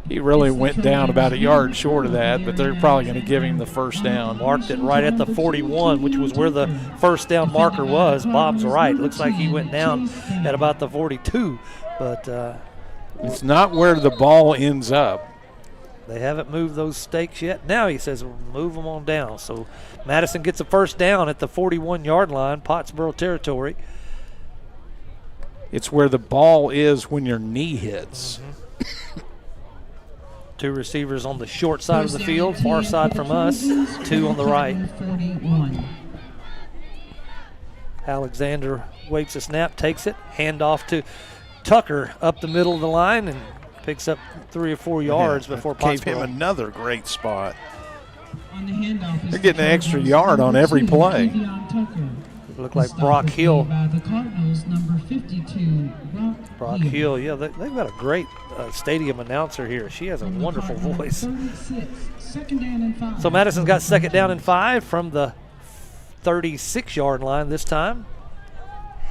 He really went down about a yard short of that, but they're probably going to give him the first down. Marked it right at the 41, which was where the first down marker was. Bob's right. Looks like he went down at about the 42, but it's not where the ball ends up. They haven't moved those stakes yet. Now he says move them on down. So Madison gets a first down at the 41-yard line, Pottsboro territory. It's where the ball is when your knee hits. Mm-hmm. 2 receivers on the short side of the field, far side from us, 2 on the right. Alexander waits a snap, takes it, handoff to Tucker up the middle of the line and picks up 3 or 4 yards before Pottsboro. Gave him another great spot. They're getting an extra yard on every play. Looked like Brock Hill. Brock Hill, yeah, they've got a great stadium announcer here. She has a wonderful voice. So Madison's got 2nd down and 5 from the 36-yard line this time.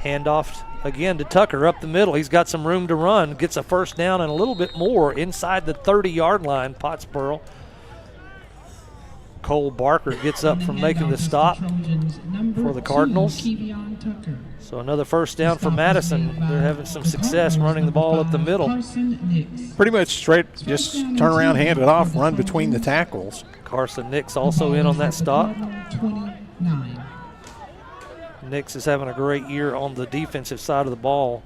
Handoff again to Tucker up the middle. He's got some room to run. Gets a first down and a little bit more inside the 30-yard line, Pottsboro. Cole Barker gets up from making the stop for the Cardinals. So another first down for Madison. They're having some success running the ball up the middle. Pretty much straight, just turn around, hand it off, run between the tackles. Carson Nix also in on that stop. Nix is having a great year on the defensive side of the ball,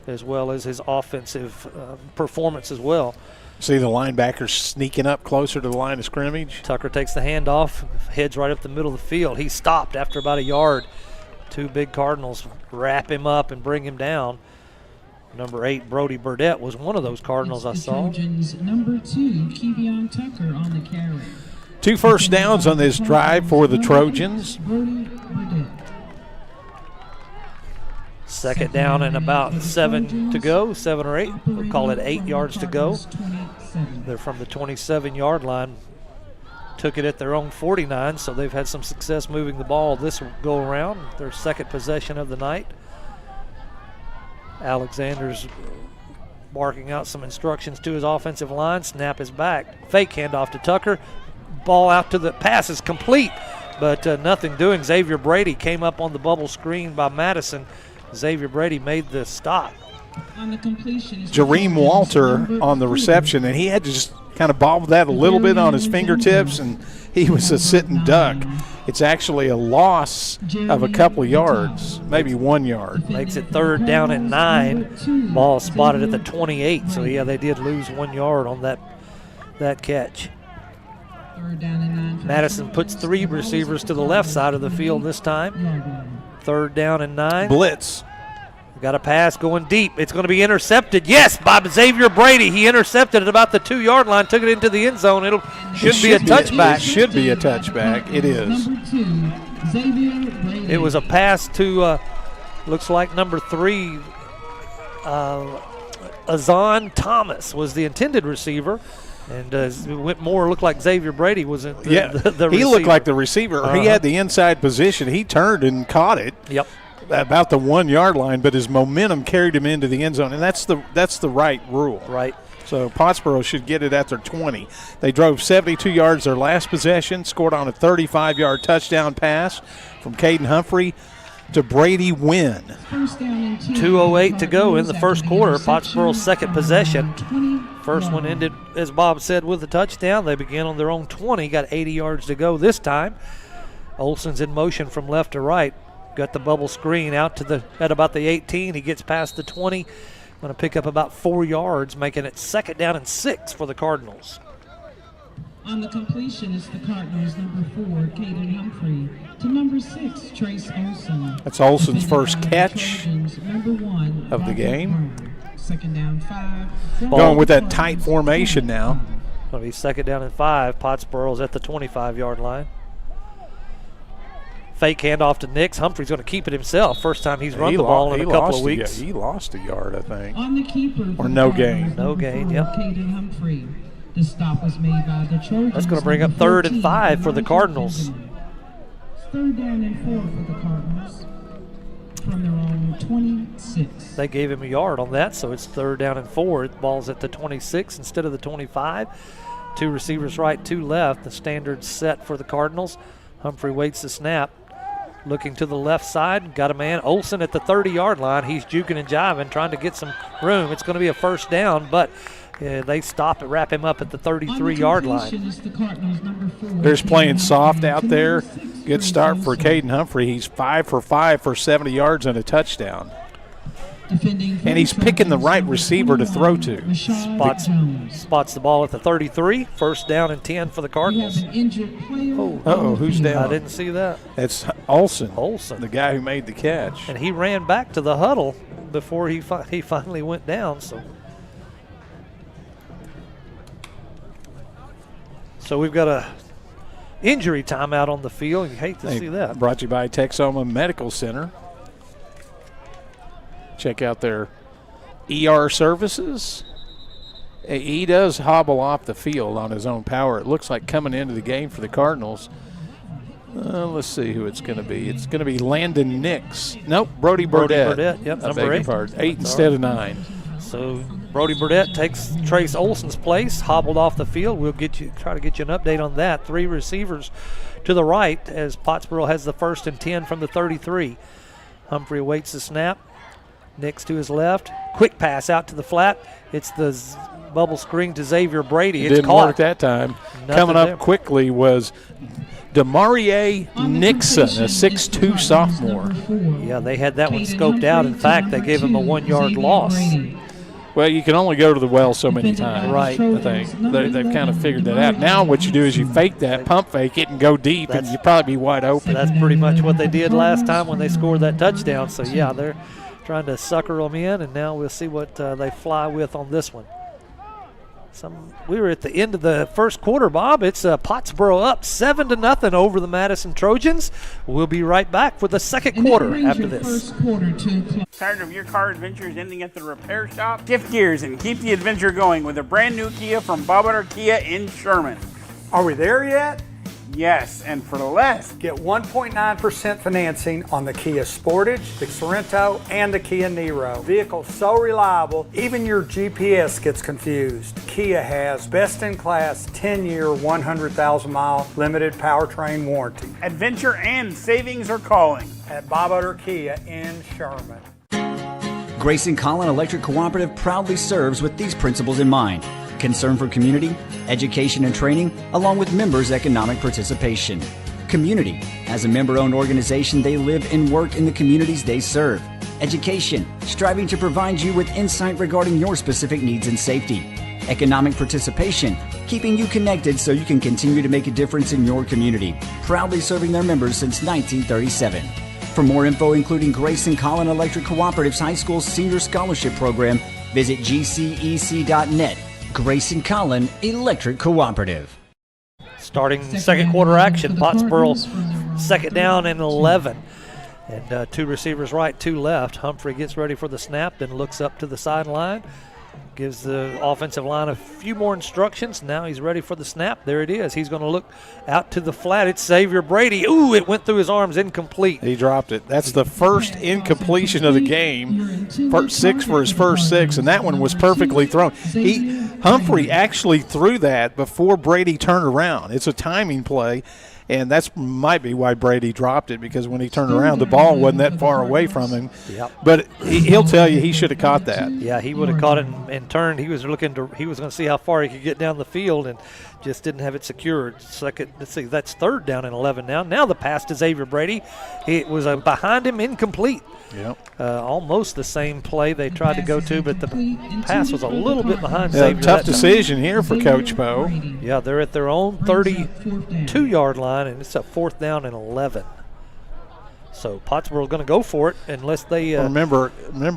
as well as his offensive performance as well. See the linebackers sneaking up closer to the line of scrimmage. Tucker takes the handoff, heads right up the middle of the field. He stopped after about a yard. 2 big Cardinals wrap him up and bring him down. Number 8, Brody Burdett, was one of those Cardinals I saw. Trojans, number 2, Kevion Tucker on the carry. 2 first downs on this drive for the Trojans. Second down and about 7 to go, 7 or 8. We'll call it 8 yards to go. They're from the 27-yard line. Took it at their own 49, so they've had some success moving the ball this go around. Their second possession of the night. Alexander's barking out some instructions to his offensive line. Snap is back. Fake handoff to Tucker. Ball out to the pass is complete, but nothing doing. Xavier Brady came up on the bubble screen by Madison. Xavier Brady made the stop. On the completion, Jareem Walter on the reception, and he had to just kind of bobble that a little bit on his fingertips, and he was a sitting duck. It's actually a loss of a couple of yards, maybe 1 yard. Makes it 3rd down and 9. Ball spotted at the 28, so yeah, they did lose 1 yard on that catch. Madison puts 3 receivers to the left side of the field this time. 3rd down and 9. Blitz. Got a pass going deep. It's going to be intercepted. Yes, by Xavier Brady. He intercepted at about the 2-yard line, took it into the end zone. It should be a touchback. It should be a touchback. It is. It was a pass to, looks like number 3, Azan Thomas was the intended receiver. And it went more, looked like Xavier Brady was the receiver. He looked like the receiver. He had the inside position. He turned and caught it. Yep. About the 1 yard line, but his momentum carried him into the end zone, and that's the right rule. Right. So Pottsboro should get it at their 20. They drove 72 yards their last possession, scored on a 35-yard touchdown pass from Caden Humphrey to Brady Wynn. 2:08 to go in the first quarter. Pottsboro's second possession. First one ended, as Bob said, with a touchdown. They began on their own 20, got 80 yards to go this time. Olsen's in motion from left to right. Got the bubble screen out at about the 18. He gets past the 20. Going to pick up about 4 yards, making it 2nd down and 6 for the Cardinals. On the completion, it's the Cardinals, number 4, Caden Humphrey, to number 6, Trace Olsen. That's Olsen's first catch number 1, of the game. 2nd down 5. Going with that tight formation now. Going to be 2nd down and 5. Pottsboro's at the 25-yard line. Fake handoff to Nix. Humphrey's going to keep it himself. First time he's run the ball in a couple of weeks. He lost a yard, I think. On the keeper. Or no gain. No gain, yep. Caden Humphrey. The stop was made by the Trojans. That's going to bring up 3rd and 5 for the Cardinals. 3rd down and 4 for the Cardinals. From their own 26. They gave him a yard on that, so it's 3rd down and 4. The ball's at the 26 instead of the 25. 2 receivers right, 2 left. The standard set for the Cardinals. Humphrey waits the snap. Looking to the left side, got a man. Olsen at the 30-yard line. He's juking and jiving, trying to get some room. It's going to be a 1st down, but they stop and wrap him up at the 33-yard line. They're just playing soft out there. Good start for Caden Humphrey. He's 5 for 5 for 70 yards and a touchdown. And he's picking the right receiver to throw to. Spots the ball at the 33. 1st down and 10 for the Cardinals. Who's down? I didn't see that. It's Olsen. Olsen. The guy who made the catch. And he ran back to the huddle before he finally went down. So we've got a injury timeout on the field. You hate to see that. Brought to you by Texoma Medical Center. Check out their ER services. He does hobble off the field on his own power. It looks like coming into the game for the Cardinals. Let's see who it's going to be. It's going to be Landon Nix. Nope, Brody Burdett. Yep, number 8. 8 instead of 9. So Brody Burdett takes Trace Olsen's place, hobbled off the field. We'll try to get you an update on that. 3 receivers to the right as Pottsboro has the 1st and 10 from the 33. Humphrey awaits the snap. Nix to his left. Quick pass out to the flat. It's the bubble screen to Xavier Brady. It's didn't caught. Work that time. Nothing Coming up there. Quickly was Demarie Nixon, a 6'2 sophomore. Yeah, they had that one scoped out. In fact, they gave him a 1-yard loss. Well, you can only go to the well so many times. Right. I think. They've kind of figured that out. Now what you do is you fake that, pump fake it, and go deep, and you'd probably be wide open. That's pretty much what they did last time when they scored that touchdown. So, yeah, they're trying to sucker them in, and now we'll see what they fly with on this one. We were at the end of the first quarter, Bob. It's Pottsboro up 7-0 over the Madison Trojans. We'll be right back for the second quarter after this. Tired of your car adventures ending at the repair shop? Shift gears and keep the adventure going with a brand new Kia from Bob Utter Kia in Sherman. Are we there yet? Yes, and for less. Get 1.9% financing on the Kia Sportage, the Sorento, and the Kia Niro. Vehicles so reliable, even your GPS gets confused. Kia has best-in-class 10-year, 100,000-mile limited powertrain warranty. Adventure and savings are calling at Bob Utter Kia in Sherman. Grayson Collin Electric Cooperative proudly serves with these principles in mind: concern for community, education and training, along with members' economic participation. Community. As a member-owned organization, they live and work in the communities they serve. Education. Striving to provide you with insight regarding your specific needs and safety. Economic participation. Keeping you connected so you can continue to make a difference in your community. Proudly serving their members since 1937. For more info, including Grayson Collin Electric Cooperative's High School Senior Scholarship Program, visit gcec.net. Grayson Collin Electric Cooperative. Starting second quarter action, Pottsboro second down and 11. And 2 receivers right, 2 left. Humphrey gets ready for the snap, then looks up to the sideline. Gives the offensive line a few more instructions. Now he's ready for the snap. There it is. He's going to look out to the flat. It's Xavier Brady. Ooh, it went through his arms, incomplete. He dropped it. That's the first incompletion of the game. 6 for his first 6, and that one was perfectly thrown. Humphrey actually threw that before Brady turned around. It's a timing play, and that's might be why Brady dropped it, because when he turned around, the ball wasn't that far away from him. Yep. But he'll tell you he should have caught that. Yeah, he would have caught it and turned. He was going to see how far he could get down the field, and just didn't have it secured. Let's see, that's third down and 11 now. Now the pass to Xavier Brady. It was behind him, incomplete. Yep. Almost the same play they tried to go to, but the pass was a little bit behind Xavier. Tough decision here for Coach Poe. Yeah, they're at their own 32-yard line, and it's a 4th down and 11. So Pottsboro is going to go for it unless they remember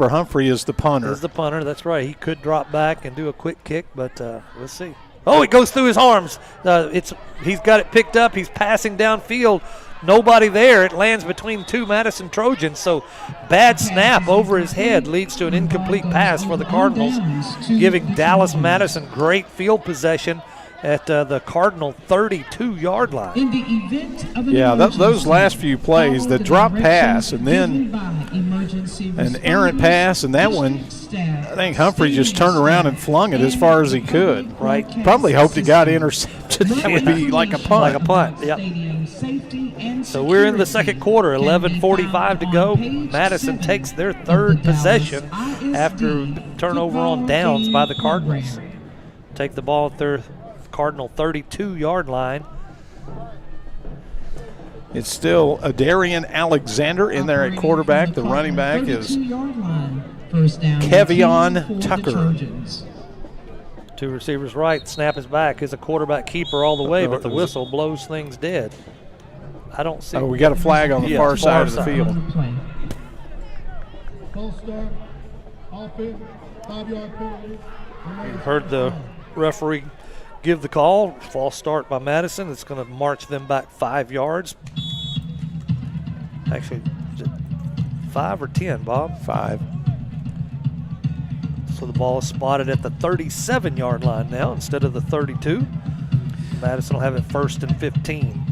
Humphrey is the punter. That's right. He could drop back and do a quick kick, but we'll see. Oh, it goes through his arms. He's got it picked up. He's passing downfield. Nobody there. It lands between 2 Madison Trojans. So bad snap over his head leads to an incomplete pass for the Cardinals, giving Dallas Madison great field possession at the Cardinal 32-yard line. In the event of those last few plays, the drop pass and then an errant pass, and that one, I think Humphrey just turned around and flung it as far as he could. Right. Probably hoped it got intercepted. That would be like a punt. Yep. So we're in the second quarter, 11:45 to go. Madison takes their 3rd possession after turnover on downs by the Cardinals. Take the ball at their Cardinal 32-yard line. It's still Darian Alexander in there at quarterback. The running back is Kevion Tucker. 2 receivers right. Snap is back. Is a quarterback keeper all the way, but the whistle blows things dead. I don't see. Oh, we got a flag on the far side of the field. You heard the referee give the call. False start by Madison. It's going to march them back 5 yards. Actually, is it 5 or 10, Bob? 5. So the ball is spotted at the 37-yard line now instead of the 32. Madison will have it 1st and 15.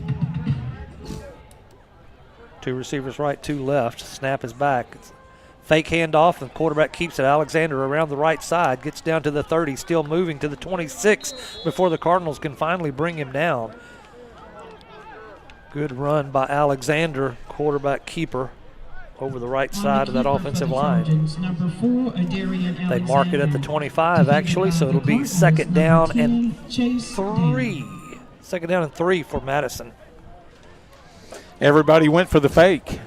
2 receivers right, 2 left. Snap is back. It's fake handoff, and the quarterback keeps it. Alexander around the right side, gets down to the 30, still moving to the 26 before the Cardinals can finally bring him down. Good run by Alexander, quarterback keeper, over the right side of that offensive line. They mark it at the 25, actually, so it'll be 2nd down and 3. 2nd down and 3 for Madison. Everybody went for the fake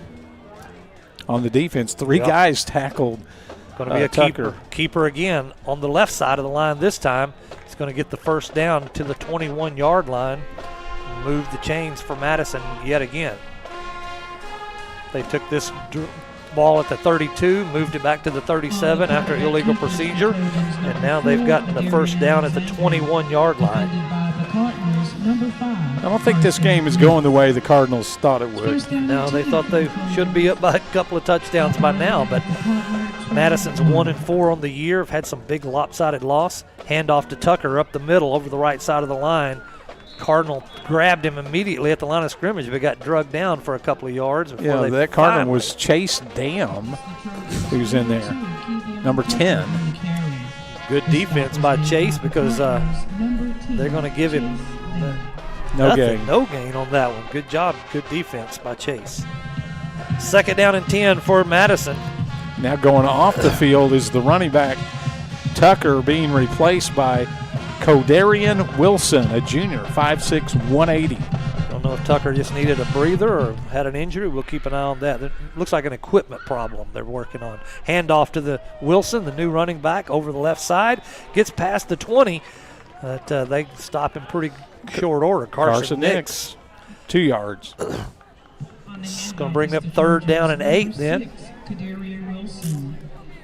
on the defense. 3 guys tackled. Going to be a keeper again on the left side of the line this time. He's going to get the 1st down to the 21-yard line. Move the chains for Madison yet again. They took this ball at the 32, moved it back to the 37 after illegal procedure, and now they've gotten the first down at the 21-yard line. I don't think this game is going the way the Cardinals thought it would. No, they thought they should be up by a couple of touchdowns by now, but Madison's 1-4 on the year. Have had some big lopsided loss. Handoff to Tucker up the middle over the right side of the line. Cardinal grabbed him immediately at the line of scrimmage, but got drugged down for a couple of yards. Yeah, that Cardinal was Chase Dam, who's in there, number 10. Good defense by Chase because they're going to give him no gain on that one. Good job, good defense by Chase. Second down and 10 for Madison. Now going off the field is the running back Tucker, being replaced by Codarian Wilson, a junior, 5'6", 180. Don't know if Tucker just needed a breather or had an injury. We'll keep an eye on that. It looks like an equipment problem they're working on. Handoff to the Wilson, the new running back, over the left side. Gets past the 20, but they stop in pretty short order. Carson Nix. 2 yards. It's going to bring up third down and 8 then.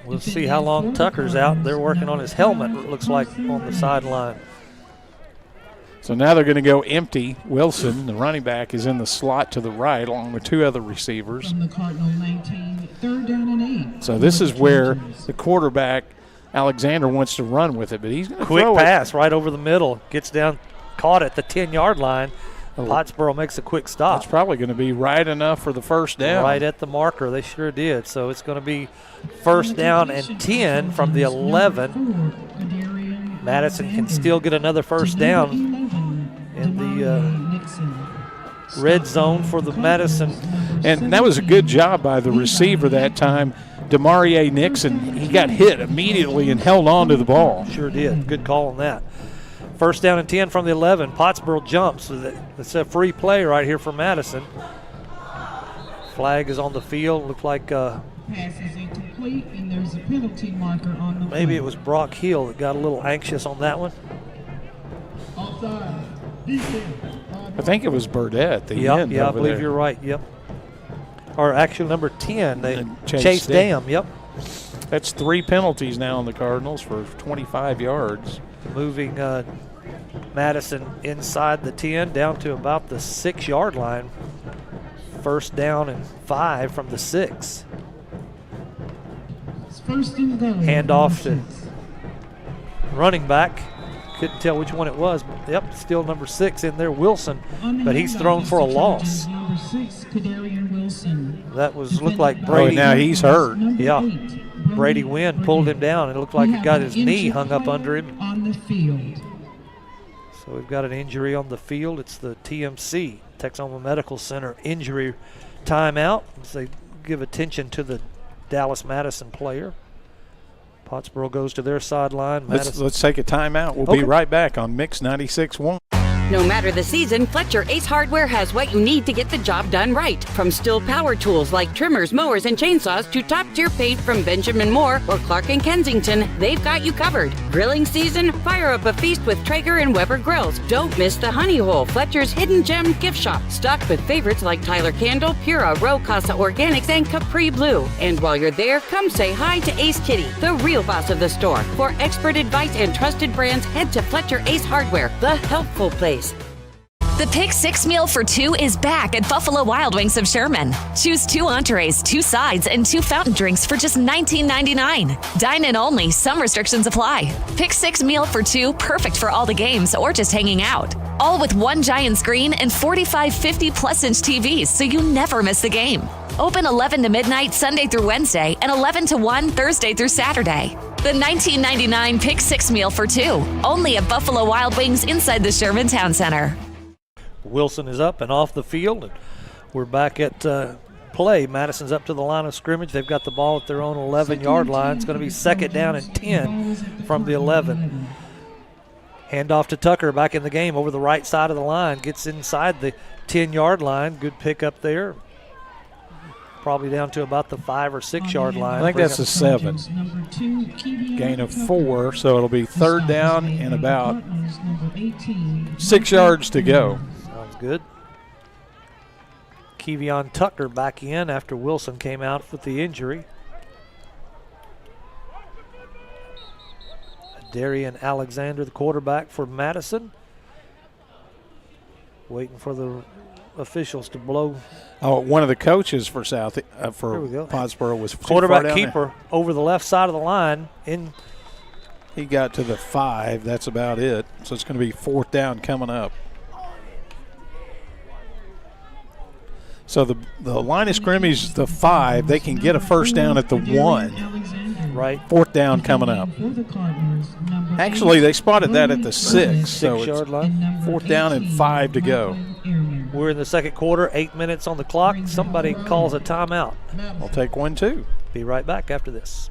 We'll see how long Tucker's out. They're working on his helmet, it looks like, on the sideline. So now they're going to go empty. Wilson, the running back, is in the slot to the right along with 2 other receivers. From the Cardinal 19, third down and 8. So this is where the quarterback, Alexander, wants to run with it, but he's going to quick throw pass right over the middle. Gets down, caught at the 10-yard line. Pottsboro makes a quick stop. It's probably going to be right enough for the first down. Right at the marker. They sure did. So it's going to be first down and 10 from the 11. Madison can still get another first down in the red zone for the Madison. And that was a good job by the receiver that time, Demarie Nixon. He got hit immediately and held on to the ball. Sure did. Good call on that. First down and 10 from the 11. Pottsboro jumps. It's a free play right here for Madison. Flag is on the field. Looked like pass is incomplete, and there's a penalty marker on the maybe it was Brock Hill that got a little anxious on that one. I think it was Burdett at the end. Yeah, I believe there. you're right. Yep. Or actually number 10, Chase Dam. Yep. That's 3 penalties now on the Cardinals for 25 yards. Moving Madison inside the 10 down to about the 6-yard line. First down and 5 from the 6. First and goal. Handoff to running back. Couldn't tell which one it was. But yep, still number 6 in there, Wilson. But he's thrown for a loss. Number 6, Codarian Wilson. That looked like Brady. Oh, now he's hurt. Yeah. Brady Wynn pulled him down. It looked like he got his knee hung up under him. On the field. So we've got an injury on the field. It's the TMC, Texoma Medical Center injury timeout as they give attention to the Dallas Madison player. Pottsboro goes to their sideline. Let's take a timeout. We'll be right back on Mix 96.1. No matter the season, Fletcher Ace Hardware has what you need to get the job done right. From Stihl power tools like trimmers, mowers, and chainsaws to top-tier paint from Benjamin Moore or Clark & Kensington, they've got you covered. Grilling season? Fire up a feast with Traeger and Weber grills. Don't miss the Honey Hole, Fletcher's hidden gem gift shop, stocked with favorites like Tyler Candle, Pura, Row Casa Organics, and Capri Blue. And while you're there, come say hi to Ace Kitty, the real boss of the store. For expert advice and trusted brands, head to Fletcher Ace Hardware, the helpful place. The Pick 6 meal for 2 is back at Buffalo Wild Wings of Sherman. Choose 2 entrees, 2 sides, and 2 fountain drinks for just $19.99. Dine in only. Some restrictions apply. Pick 6 meal for 2, perfect for all the games or just hanging out. All with 1 giant screen and 45 50-plus-inch TVs, so you never miss the game. Open 11 to midnight Sunday through Wednesday and 11 to 1 Thursday through Saturday. The $19.99 Pick 6 meal for 2, only at Buffalo Wild Wings inside the Sherman Town Center. Wilson is up and off the field, and we're back at play. Madison's up to the line of scrimmage. They've got the ball at their own 11-yard line. It's going to be second down and 10 from the 11. Handoff to Tucker back in the game over the right side of the line. Gets inside the 10-yard line. Good pick up there. Probably down to about the 5 or 6 yard line. I think that's a 7. Gain of 4, so it'll be third down and about 6 yards to go. Sounds good. Kevion Tucker back in after Wilson came out with the injury. Darian Alexander, the quarterback for Madison. Waiting for the officials to blow. Oh, one of the coaches for Pottsboro was quarterback keeper over the left side of the line. He got to the 5. That's about it. So it's going to be 4th down coming up. So the line of scrimmage is the 5. They can get a first down at the 1. Right. 4th down coming up. Actually, they spotted that at the 6. So it's 6-yard line. 4th down and 5 to go. We're in the second quarter, 8 minutes on the clock. Somebody calls a timeout. I'll take one, too. Be right back after this.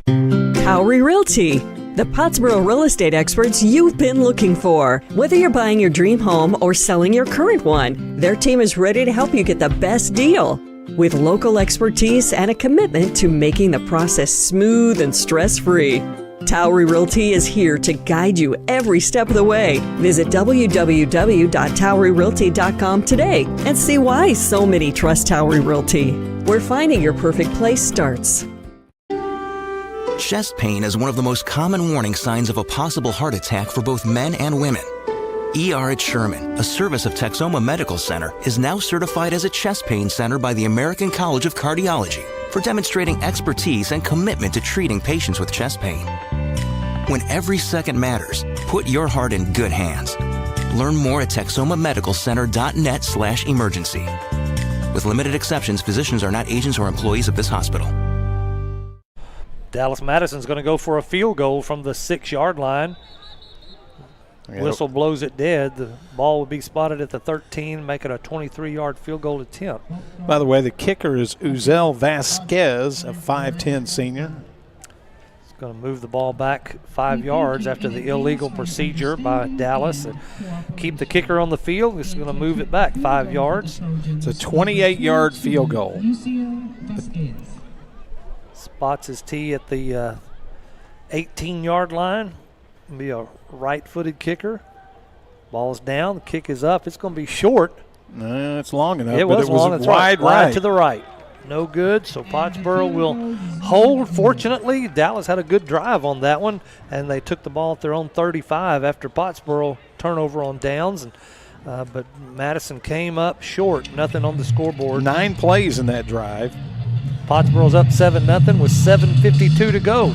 Towery Realty, the Pottsboro real estate experts you've been looking for. Whether you're buying your dream home or selling your current one, their team is ready to help you get the best deal. With local expertise and a commitment to making the process smooth and stress-free. Towery Realty is here to guide you every step of the way. Visit www.toweryrealty.com today and see why so many trust Towery Realty, where finding your perfect place starts. Chest pain is one of the most common warning signs of a possible heart attack for both men and women. ER at Sherman, a service of Texoma Medical Center, is now certified as a chest pain center by the American College of Cardiology for demonstrating expertise and commitment to treating patients with chest pain. When every second matters, put your heart in good hands. Learn more at texomamedicalcenter.net/emergency. With limited exceptions, physicians are not agents or employees of this hospital. Dallas Madison's going to go for a field goal from the 6-yard line. Whistle blows it dead. The ball will be spotted at the 13, making a 23-yard field goal attempt. By the way, the kicker is Uzel Vasquez, a 5'10 senior. He's going to move the ball back 5 yards after the illegal procedure by Dallas. And keep the kicker on the field. He's going to move it back 5 yards. It's a 28-yard field goal. Spots his tee at the 18-yard line. Be a right-footed kicker. Ball's down. The kick is up. It's going to be short. No, it's long enough. It was long. It's wide right to the right. No good. So Pottsboro will hold. Fortunately, Dallas had a good drive on that one, and they took the ball at their own 35 after Pottsboro turnover on downs. And but Madison came up short. Nothing on the scoreboard. 9 plays in that drive. Pottsboro's up 7-0 with 7:52 to go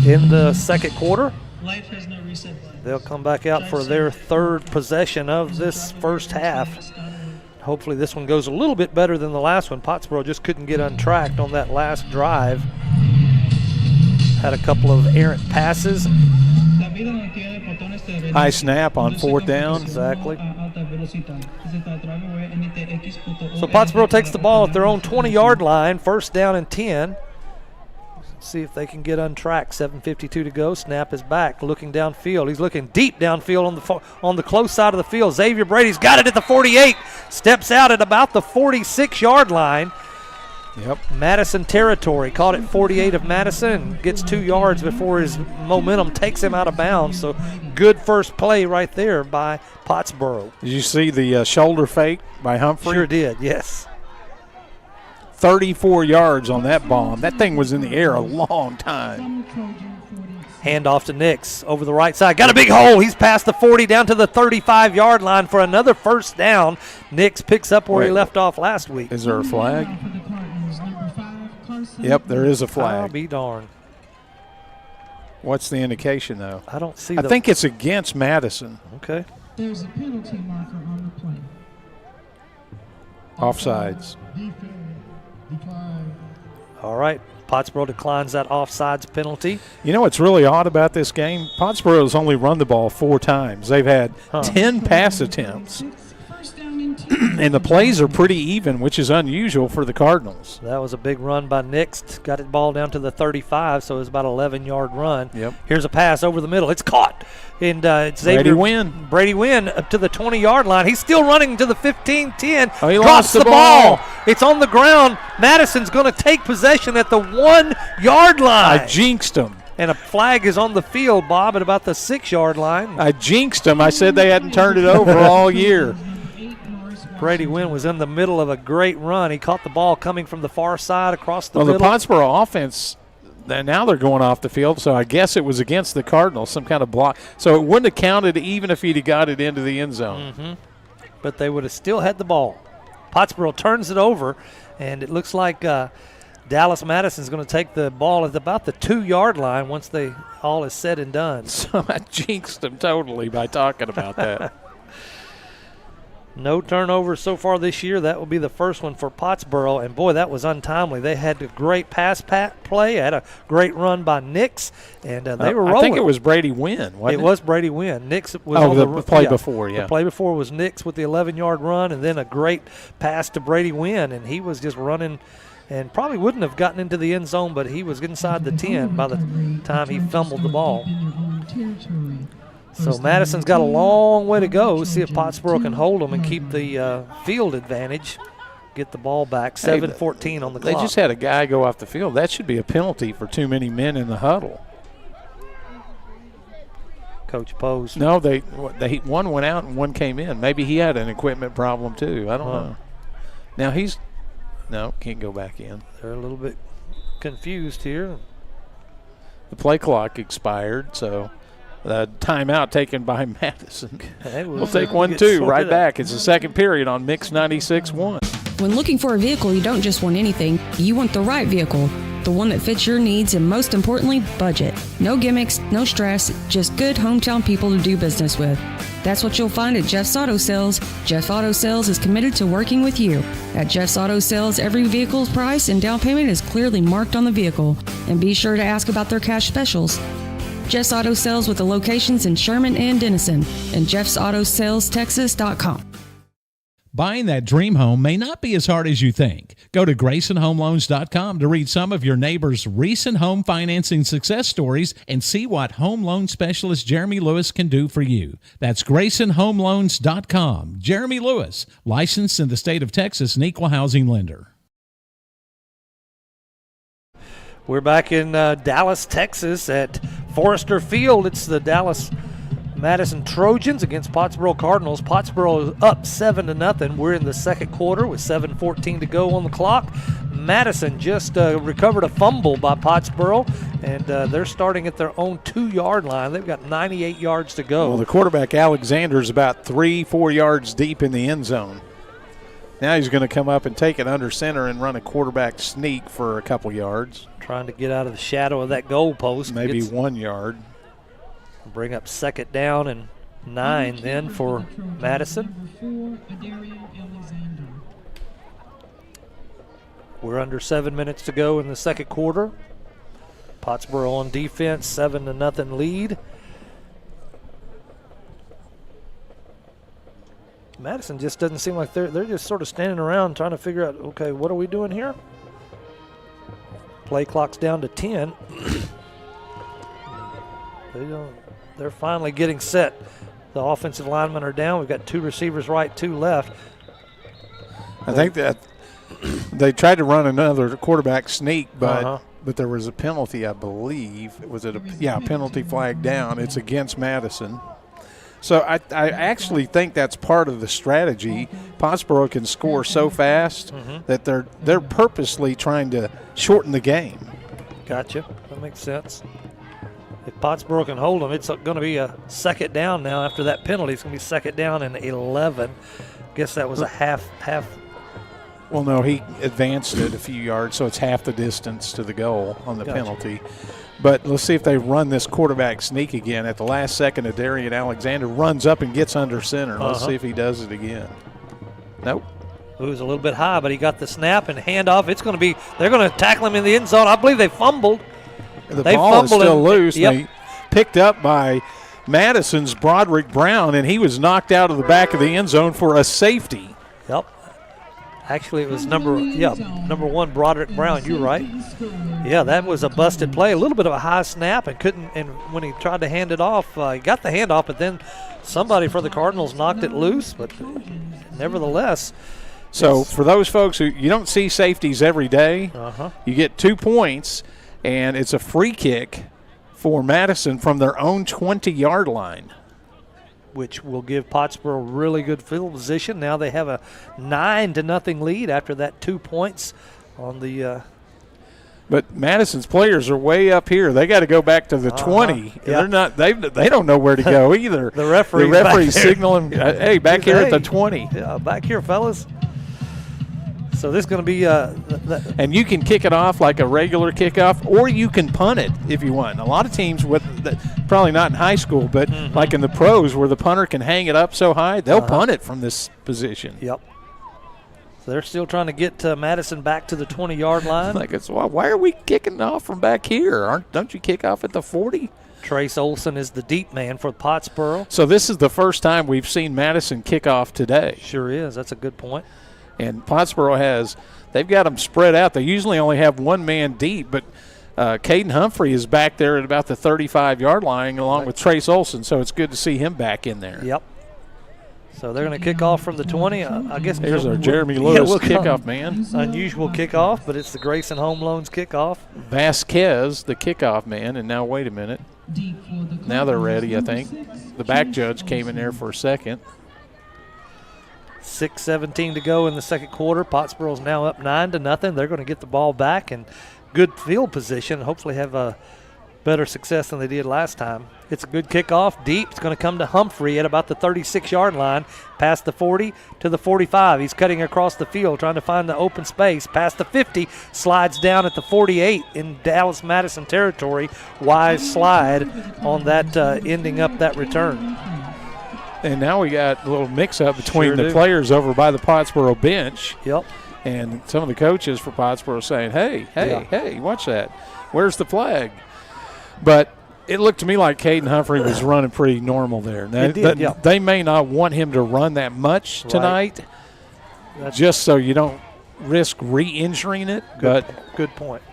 in the second quarter. Life has no reset button. They'll come back out for their third possession of this first half. Hopefully this one goes a little bit better than the last one. Pottsboro just couldn't get untracked on that last drive. Had a couple of errant passes. High snap on 4th down. Exactly. So Pottsboro takes the ball at their own 20-yard line, first down and 10. See if they can get untracked. 7:52 to go. Snap is back, looking downfield. He's looking deep downfield on the close side of the field. Xavier Brady's got it at the 48. Steps out at about the 46-yard line. Yep. Madison territory. Caught at 48 of Madison. Gets 2 yards before his momentum takes him out of bounds. So good first play right there by Pottsboro. Did you see the shoulder fake by Humphrey? Sure did, yes. 34 yards on that bomb. That thing was in the air a long time. Handoff to Nix over the right side. Got a big hole. He's past the 40 down to the 35-yard line for another first down. Nix picks up where he left off last week. Is there a flag? Yep, there is a flag. I'll be darned. What's the indication, though? I don't see I think it's against Madison. Okay. There's a penalty marker on the play. Offsides. All right. Pottsboro declines that offsides penalty. You know what's really odd about this game? Pottsboro's only run the ball 4 times. They've had 10 pass attempts. And the plays are pretty even, which is unusual for the Cardinals. That was a big run by Nix. Got it ball down to the 35, so it was about an 11-yard run. Yep. Here's a pass over the middle. It's caught. And it's Brady Wynn. Brady Wynn up to the 20-yard line. He's still running to the 15-10. Oh, he drops lost the ball. It's on the ground. Madison's going to take possession at the 1-yard line. I jinxed him. And a flag is on the field, Bob, at about the 6-yard line. I jinxed them. I said they hadn't turned it over all year. Brady Wynn was in the middle of a great run. He caught the ball coming from the far side across the middle. The Pottsboro offense, now they're going off the field, so I guess it was against the Cardinals, some kind of block. So it wouldn't have counted even if he'd have got it into the end zone. Mm-hmm. But they would have still had the ball. Pottsboro turns it over, and it looks like Dallas Madison's going to take the ball at about the 2-yard line once all is said and done. So I jinxed them totally by talking about that. No turnovers so far this year. That will be the first one for Pottsboro. And, boy, that was untimely. They had a great pass play, had a great run by Nix, and they were rolling. I think it was Brady Wynn, wasn't it? It was Brady Wynn. Nix was on the play before, yeah. The play before was Nix with the 11-yard run, and then a great pass to Brady Wynn, and he was just running and probably wouldn't have gotten into the end zone, but he was inside the 10 by the time he fumbled the ball. So Madison's got a long way to go. See if Pottsboro can hold them and keep the field advantage. Get the ball back. 7:14 on the clock. They just had a guy go off the field. That should be a penalty for too many men in the huddle. Coach Pose. No, one went out and one came in. Maybe he had an equipment problem too. I don't know. Now can't go back in. They're a little bit confused here. The play clock expired, so the timeout taken by Madison. We'll take one, too, right back. It's the second period on Mix 96.1. When looking for a vehicle, you don't just want anything. You want the right vehicle, the one that fits your needs and, most importantly, budget. No gimmicks, no stress, just good hometown people to do business with. That's what you'll find at Jeff's Auto Sales. Jeff Auto Sales is committed to working with you. At Jeff's Auto Sales, every vehicle's price and down payment is clearly marked on the vehicle. And be sure to ask about their cash specials. Jeff's Auto Sales with the locations in Sherman and Denison, and jeffsautosalestexas.com. Buying that dream home may not be as hard as you think. Go to GraysonHomeLoans.com to read some of your neighbors' recent home financing success stories and see what home loan specialist Jeremy Lewis can do for you. That's GraysonHomeLoans.com. Jeremy Lewis, licensed in the state of Texas, an equal housing lender. We're back in Dallas, Texas at Forrester Field. It's the Dallas Madison Trojans against Pottsboro Cardinals. Pottsboro is up 7-0. We're in the second quarter with 7:14 to go on the clock. Madison just recovered a fumble by Pottsboro, and they're starting at their own 2-yard line. They've got 98 yards to go. Well, the quarterback, Alexander, is about 3-4 yards deep in the end zone. Now he's going to come up and take it under center and run a quarterback sneak for a couple yards. Trying to get out of the shadow of that goal post. Maybe 1 yard. Bring up second down and 9 then for Madison. We're under 7 minutes to go in the second quarter. Pottsboro on defense, 7-0 lead. Madison just doesn't seem like they're just sort of standing around trying to figure out, okay, what are we doing here? Play clock's down to 10. They're finally getting set. The offensive linemen are down. We've got 2 receivers right, 2 left. I think that they tried to run another quarterback sneak, but there was a penalty, I believe. Was it a penalty flag down? It's against Madison. So I actually think that's part of the strategy. Pottsboro can score so fast that they're purposely trying to shorten the game. Gotcha. That makes sense. If Pottsboro can hold them, it's going to be a second down now after that penalty. It's going to be second down and 11. Guess that was a half. Well, no, he advanced it a few yards, so it's half the distance to the goal on the penalty. But let's see if they run this quarterback sneak again. At the last second, Adarian Alexander runs up and gets under center. Let's see if he does it again. Nope. It was a little bit high, but he got the snap and handoff. They're going to tackle him in the end zone. I believe they fumbled. The ball is still loose. Yep. They picked up by Madison's Broderick Brown, and he was knocked out of the back of the end zone for a safety. Yep. Actually, it was number 1 Broderick Brown. You're right. Yeah, that was a busted play. A little bit of a high snap and couldn't. And when he tried to hand it off, he got the handoff, but then somebody for the Cardinals knocked it loose. But nevertheless. So for those folks who you don't see safeties every day, you get 2 points, and it's a free kick for Madison from their own 20-yard line. Which will give Pottsboro really good field position. Now they have a 9-0 lead after that 2 points on the But Madison's players are way up here. They got to go back to the 20. Yeah. They're not. They don't know where to go either. The referee's signaling, "Hey, back here at the 20." Yeah, back here, fellas. So this is going to be and you can kick it off like a regular kickoff, or you can punt it if you want. A lot of teams probably not in high school, but like in the pros where the punter can hang it up so high, they'll punt it from this position. Yep. They're still trying to get Madison back to the 20-yard line. Why are we kicking off from back here? Don't you kick off at the 40? Trace Olson is the deep man for Pottsboro. So this is the first time we've seen Madison kick off today. Sure is. That's a good point. And Pottsboro they've got them spread out. They usually only have one man deep, but Caden Humphrey is back there at about the 35-yard line along with Trace Olson, so it's good to see him back in there. Yep. So they're going to kick off from the 20. I guess there's our Jeremy Lewis kickoff man. Unusual kickoff, but it's the Grayson Home Loans kickoff. Vasquez, the kickoff man, and now wait a minute. Now they're ready, I think. The back judge came in there for a second. 6:17 to go in the second quarter. Pottsboro's now up 9-0. They're going to get the ball back in good field position. Hopefully have a better success than they did last time. It's a good kickoff deep. It's going to come to Humphrey at about the 36-yard line, past the 40 to the 45. He's cutting across the field trying to find the open space. Past the 50, slides down at the 48 in Dallas-Madison territory. Wise slide on that, ending up that return. And now we got a little mix-up between the players over by the Pottsboro bench. Yep. And some of the coaches for Pottsboro saying, hey, watch that. Where's the flag? But it looked to me like Caden Humphrey was running pretty normal there. Now, they may not want him to run that much tonight, just so you don't risk re-injuring it. Good point.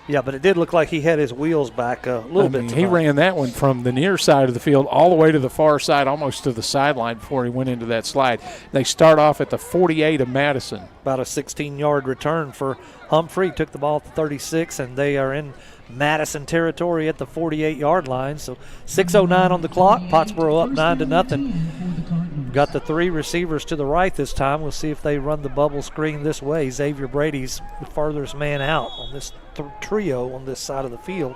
Yeah, but it did look like he had his wheels back a little bit tonight. He ran that one from the near side of the field all the way to the far side, almost to the sideline before he went into that slide. They start off at the 48 of Madison. About a 16-yard return for Humphrey. Took the ball at the 36, and they are in Madison territory at the 48-yard line. So 6:09 on the clock. Pottsboro up 9-0. Got the three receivers to the right this time. We'll see if they run the bubble screen this way. Xavier Brady's the farthest man out on this trio on this side of the field.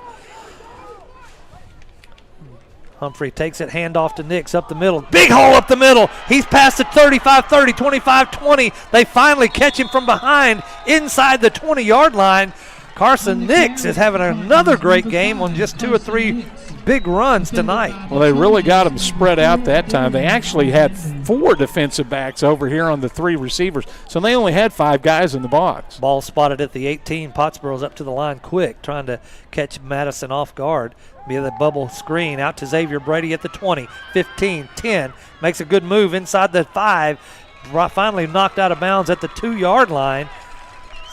Humphrey takes it, handoff to Nix up the middle. Big hole up the middle. He's past the 35-30, 25-20. They finally catch him from behind inside the 20-yard line. Carson Nix is having another great game on just 2 or 3 big runs tonight. Well, they really got them spread out that time. They actually had 4 defensive backs over here on the 3 receivers, so they only had 5 guys in the box. Ball spotted at the 18. Pottsboro's up to the line quick, trying to catch Madison off guard via the bubble screen. Out to Xavier Brady at the 20, 15, 10. Makes a good move inside the 5. Finally knocked out of bounds at the 2-yard line.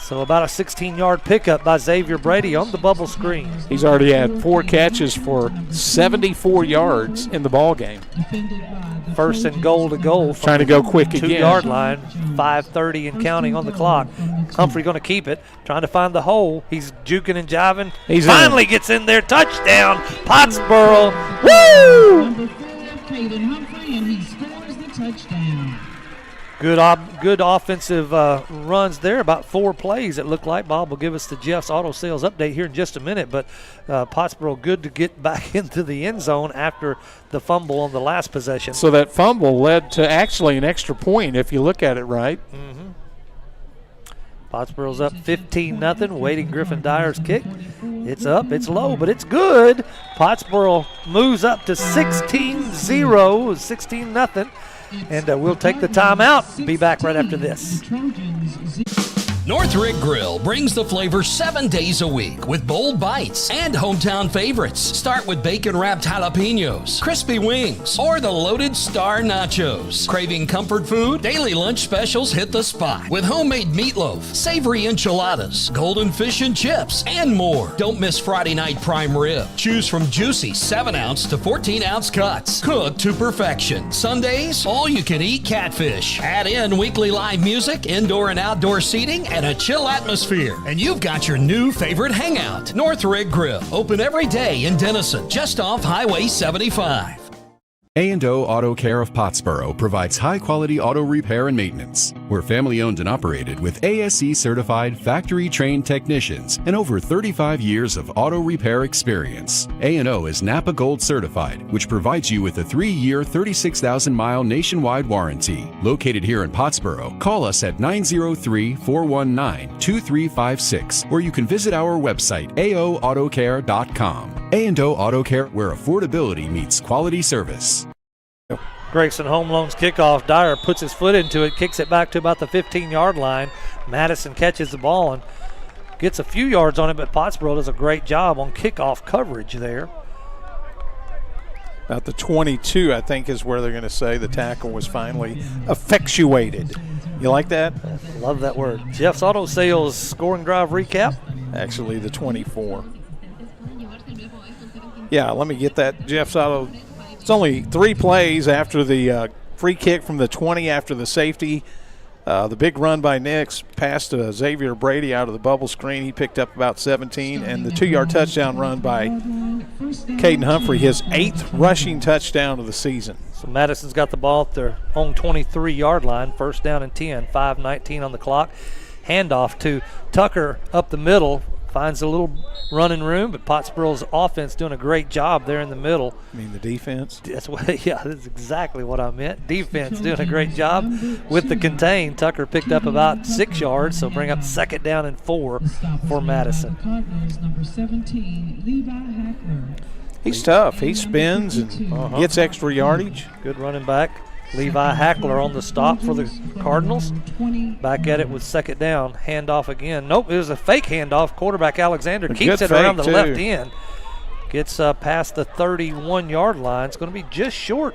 So about a 16-yard pickup by Xavier Brady on the bubble screen. He's already had 4 catches for 74 yards in the ball game. First and goal to goal. Trying to go quick again. 2-yard line, 5:30 and counting on the clock. Humphrey going to keep it, trying to find the hole. He's juking and jiving. He's finally gets in there. Touchdown, Pottsboro. Woo! Number 4, Caden Humphrey, and he scores the touchdown. Good offensive runs there, about 4 plays it looked like. Bob will give us the Jeff's Auto Sales update here in just a minute, but Pottsboro good to get back into the end zone after the fumble on the last possession. So that fumble led to actually an extra point if you look at it right. Mm-hmm. Pottsboro's up 15-0, waiting Griffin Dyer's kick. It's up, it's low, but it's good. Pottsboro moves up to 16-0, 16-0. And we'll take the timeout. Be back right after this. Northrick Grill brings the flavor 7 days a week with bold bites and hometown favorites. Start with bacon-wrapped jalapenos, crispy wings, or the loaded star nachos. Craving comfort food? Daily lunch specials hit the spot with homemade meatloaf, savory enchiladas, golden fish and chips, and more. Don't miss Friday night prime rib. Choose from juicy 7-ounce to 14-ounce cuts, cooked to perfection. Sundays, all-you-can-eat catfish. Add in weekly live music, indoor and outdoor seating, and a chill atmosphere. And you've got your new favorite hangout, North Rig Grill. Open every day in Denison, just off Highway 75. A&O Auto Care of Pottsboro provides high-quality auto repair and maintenance. We're family-owned and operated with ASE-certified, factory-trained technicians and over 35 years of auto repair experience. A&O is Napa Gold certified, which provides you with a 3-year, 36,000-mile nationwide warranty. Located here in Pottsboro, call us at 903-419-2356, or you can visit our website, aoautocare.com. A&O Auto Care, where affordability meets quality service. Grayson Home Loans kickoff. Dyer puts his foot into it, kicks it back to about the 15-yard line. Madison catches the ball and gets a few yards on it, but Pottsboro does a great job on kickoff coverage there. About the 22, I think, is where they're going to say the tackle was finally effectuated. You like that? Love that word. Jeff's Auto Sales scoring drive recap. Actually, the 24. Yeah, let me get that. Jeff's Auto. It's only 3 plays after the free kick from the 20 after the safety. The big run by Nix, pass to Xavier Brady out of the bubble screen. He picked up about 17. And the 2-yard touchdown run by Caden Humphrey, his 8th rushing touchdown of the season. So Madison's got the ball at their own 23-yard line, first down and 10, 5:19 on the clock. Handoff to Tucker up the middle. Finds a little running room, but Pottsboro's offense doing a great job there in the middle. You mean the defense? That's that's exactly what I meant. Defense doing a great job with the contain. Tucker picked up about 6 yards, so bring up 2nd down and 4 for Madison. He's tough. He spins and gets extra yardage. Good running back. Levi Hackler on the stop for the Cardinals. Back at it with 2nd down. Handoff again. Nope, it was a fake handoff. Quarterback Alexander keeps it around the left end. Gets past the 31-yard line. It's going to be just short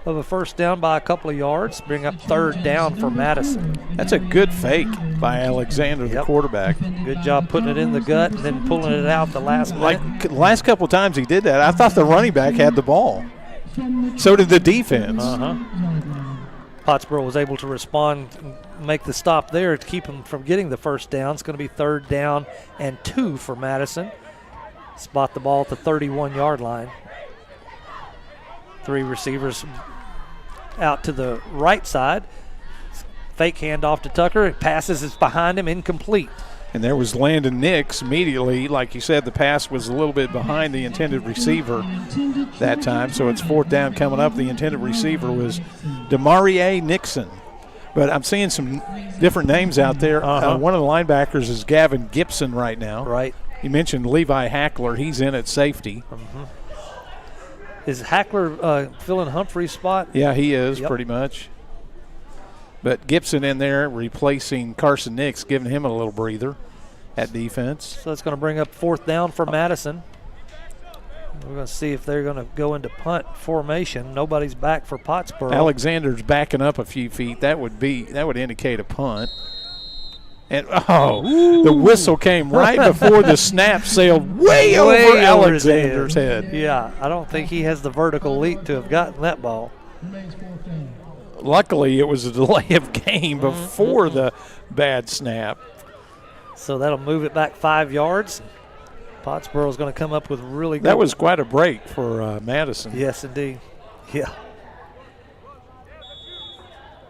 of a first down by a couple of yards. Bring up 3rd down for Madison. That's a good fake by Alexander, the quarterback. Good job putting it in the gut and then pulling it out the last minute. Like the last couple of times he did that, I thought the running back had the ball. So did the defense. Pottsboro was able to respond, make the stop there to keep him from getting the first down. It's going to be 3rd down and 2 for Madison. Spot the ball at the 31-yard line. 3 receivers out to the right side. Fake handoff to Tucker. Passes is behind him, incomplete. And there was Landon Nix immediately. Like you said, the pass was a little bit behind the intended receiver that time. So it's 4th down coming up. The intended receiver was Demarie Nixon. But I'm seeing some different names out there. One of the linebackers is Gavin Gibson right now. Right. You mentioned Levi Hackler. He's in at safety. Is Hackler filling Humphrey's spot? Yeah, he is pretty much. But Gibson in there replacing Carson Nix, giving him a little breather at defense. So it's going to bring up 4th down for Madison. We're going to see if they're going to go into punt formation. Nobody's back for Pottsboro. Alexander's backing up a few feet. That would indicate a punt. And the whistle came right before the snap sailed way over Alexander's head. Yeah, I don't think he has the vertical leap to have gotten that ball. Luckily, it was a delay of game before the bad snap. So that'll move it back 5 yards. Pottsboro's going to come up with really good. That was quite a break for Madison. Yes, indeed. Yeah.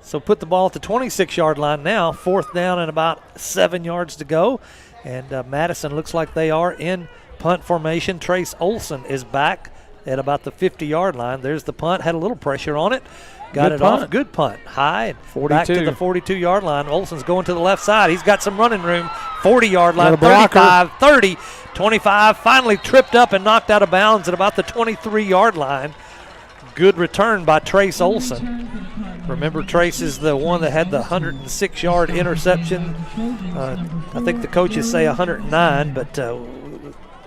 So put the ball at the 26-yard line now. 4th down and about 7 yards to go. And Madison looks like they are in punt formation. Trace Olson is back at about the 50-yard line. There's the punt. Had a little pressure on it. Got it off. Good punt. High. 42. Back to the 42-yard line. Olson's going to the left side. He's got some running room. 40-yard line. 35, 30, 25. Finally tripped up and knocked out of bounds at about the 23-yard line. Good return by Trace Olson. Remember, Trace is the one that had the 106-yard interception. I think the coaches say 109, but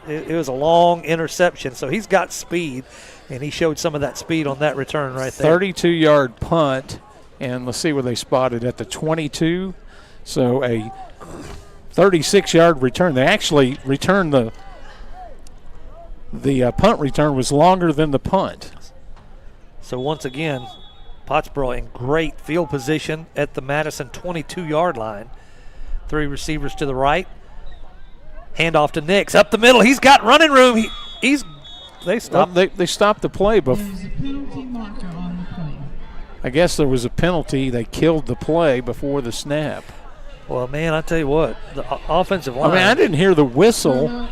it was a long interception. So he's got speed. And he showed some of that speed on that return right there. 32-yard punt, and let's see where they spotted at the 22. So a 36-yard return. They actually returned the punt return was longer than the punt. So once again, Pottsboro in great field position at the Madison 22-yard line. Three receivers to the right. Handoff to Nix. Up the middle. He's got running room. They stopped. Well, they stopped the play before. There's a penalty marker on the play. I guess there was a penalty. They killed the play before the snap. Well, man, I tell you what, the offensive line. I mean, I didn't hear the whistle.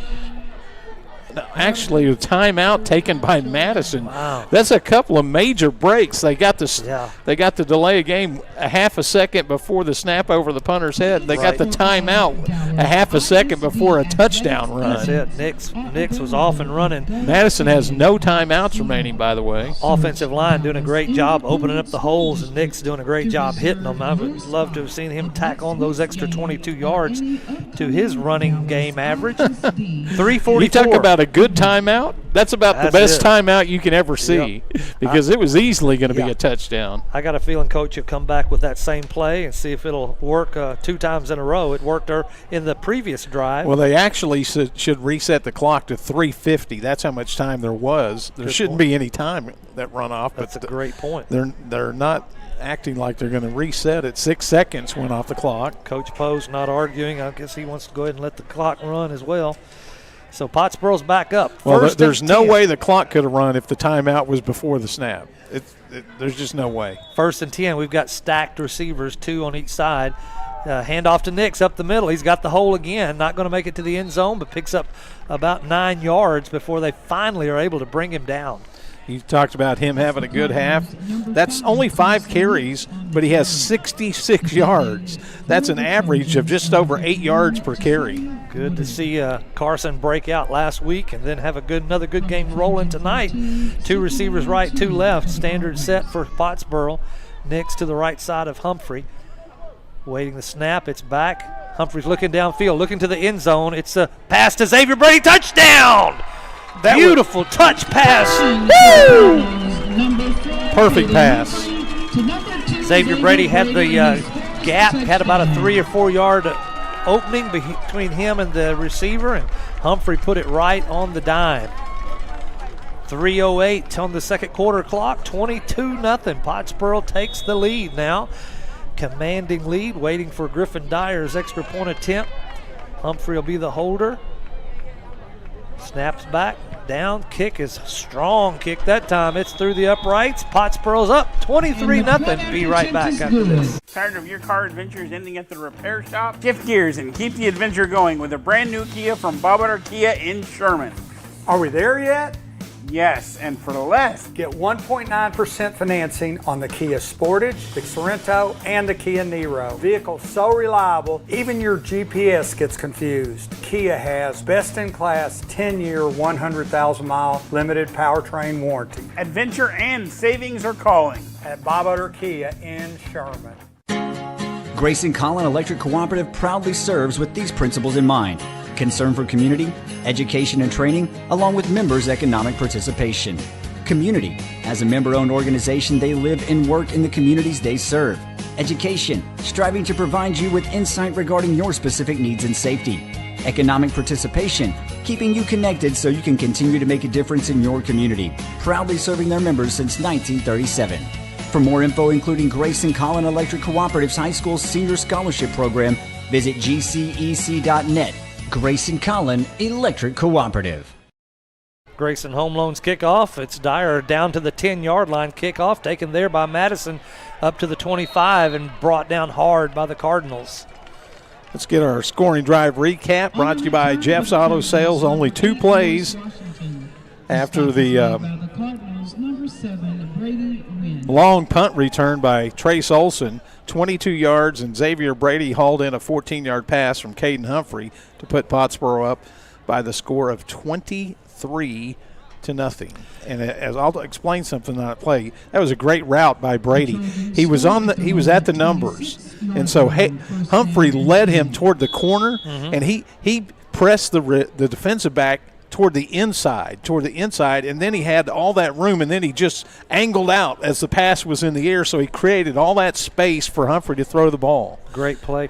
No, actually, a timeout taken by Madison. Wow. That's a couple of major breaks. They got the delay of game a half a second before the snap over the punter's head. They got the timeout a half a second before a touchdown run. That's it. Nix was off and running. Madison has no timeouts remaining, by the way. Offensive line doing a great job opening up the holes, and Nix doing a great job hitting them. I would love to have seen him tack on those extra 22 yards to his running game average. 344. You talk about a good timeout. That's about the best timeout you can ever see, because it was easily going to be a touchdown. I got a feeling Coach will come back with that same play and see if it'll work 2 times in a row. It worked in the previous drive. Well, they actually should reset the clock to 3:50. That's how much time there was. There shouldn't be any time that run off. That's a great point. They're not acting like they're going to reset it. 6 seconds went off the clock. Coach Poe's not arguing. I guess he wants to go ahead and let the clock run as well. So Pottsboro's back up. Well, there's no way the clock could have run if the timeout was before the snap. There's just no way. 1st and 10. We've got stacked receivers, 2 on each side. Handoff to Nix up the middle. He's got the hole again. Not going to make it to the end zone, but picks up about 9 yards before they finally are able to bring him down. You talked about him having a good half. That's only 5 carries, but he has 66 yards. That's an average of just over 8 yards per carry. Good to see Carson break out last week and then have another good game rolling tonight. 2 receivers right, 2 left. Standard set for Pottsboro. Nix to the right side of Humphrey. Waiting the snap. It's back. Humphrey's looking downfield, looking to the end zone. It's a pass to Xavier Brady. Touchdown! Beautiful touch pass. Woo! Perfect pass. Xavier Brady had the gap, had about a 3 or 4 yard opening between him and the receiver, and Humphrey put it right on the dime. 3:08 on the second quarter clock, 22-0. Pottsboro takes the lead now. Commanding lead, waiting for Griffin Dyer's extra point attempt. Humphrey will be the holder. Snaps back, down, kick is a strong kick that time. It's through the uprights. Pottsboro's up 23-0. Be right back after this. Tired of your car adventures ending at the repair shop? Shift gears and keep the adventure going with a brand new Kia from Bob Kia in Sherman. Are we there yet? Yes, and for less. Get 1.9% financing on the Kia Sportage, the Sorento, and the Kia Niro. Vehicles so reliable, even your GPS gets confused. Kia has best-in-class 10-year, 100,000-mile limited powertrain warranty. Adventure and savings are calling at Bob Kia in Sherman. Grayson Collin Electric Cooperative proudly serves with these principles in mind: concern for community, education and training, along with members' economic participation. Community. As a member-owned organization, they live and work in the communities they serve. Education. Striving to provide you with insight regarding your specific needs and safety. Economic participation. Keeping you connected so you can continue to make a difference in your community. Proudly serving their members since 1937. For more info, including Grayson Collin Electric Cooperative's High School Senior Scholarship Program, visit gcec.net. Grayson Collin Electric Cooperative. Grayson Home Loans kickoff. It's Dyer down to the 10-yard line. Kickoff taken there by Madison up to the 25 and brought down hard by the Cardinals. Let's get our scoring drive recap, brought to you by Jeff's Auto Sales. Only 2 plays after the long punt return by Trace Olson, 22 yards, and Xavier Brady hauled in a 14-yard pass from Caden Humphrey to put Pottsboro up by the score of 23-0. And as I'll explain something on that play, that was a great route by Brady. He was at the numbers, and so Humphrey led him toward the corner, and he pressed the defensive back toward the inside, and then he had all that room, and then he just angled out as the pass was in the air, so he created all that space for Humphrey to throw the ball. Great play.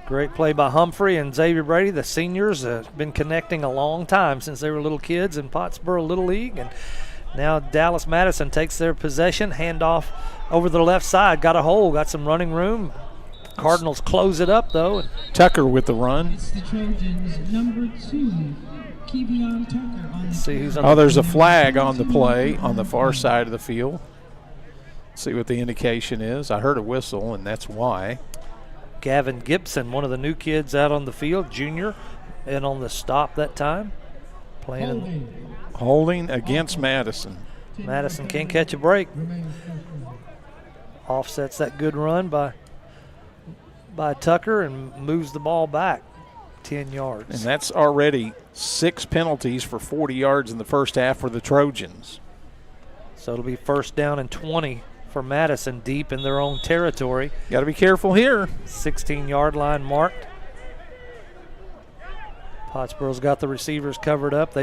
Great play by Humphrey and Xavier Brady. The seniors have been connecting a long time since they were little kids in Pottsboro Little League, and now Dallas Madison takes their possession, handoff over the left side, got a hole, got some running room, Cardinals close it up, though. Tucker with the run. It's the Trojans, number 2, Kevion Tucker. On see who's on Oh, there's a flag on the play on the far side of the field. See what the indication is. I heard a whistle, and that's why. Gavin Gibson, one of the new kids out on the field, junior, and on the stop that time. Holding against Madison. Madison can't catch a break. Offsets that good run by Tucker and moves the ball back 10 yards. And that's already 6 penalties for 40 yards in the first half for the Trojans. So it'll be first down and 20 for Madison, deep in their own territory. Got to be careful here. 16-yard line marked. Pottsboro's got the receivers covered up.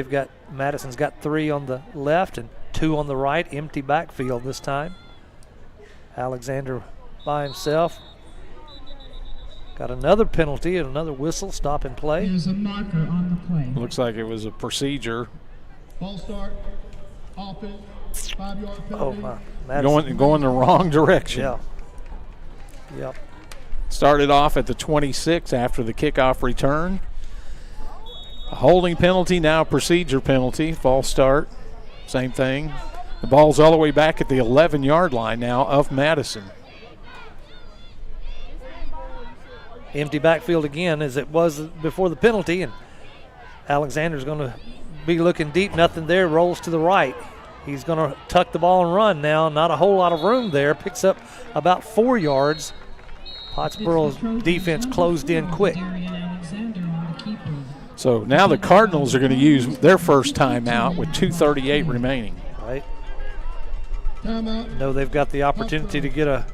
Madison's got 3 on the left and 2 on the right. Empty backfield this time. Alexander by himself. Got another penalty and another whistle, stop and play. There's a marker on the play. Looks like it was a procedure. Ball start, offense, 5-yard penalty. Oh, my. Madison. Going the wrong direction. Yeah. Yep. Started off at the 26 after the kickoff return. A holding penalty, now a procedure penalty. False start, same thing. The ball's all the way back at the 11-yard line now of Madison. Empty backfield again as it was before the penalty, and Alexander's going to be looking deep. Nothing there, rolls to the right. He's going to tuck the ball and run now. Not a whole lot of room there. Picks up about 4 yards. Pottsboro's defense closed in quick. So now the Cardinals are going to use their first timeout with 2:38 remaining. Right. Know they've got the opportunity to get a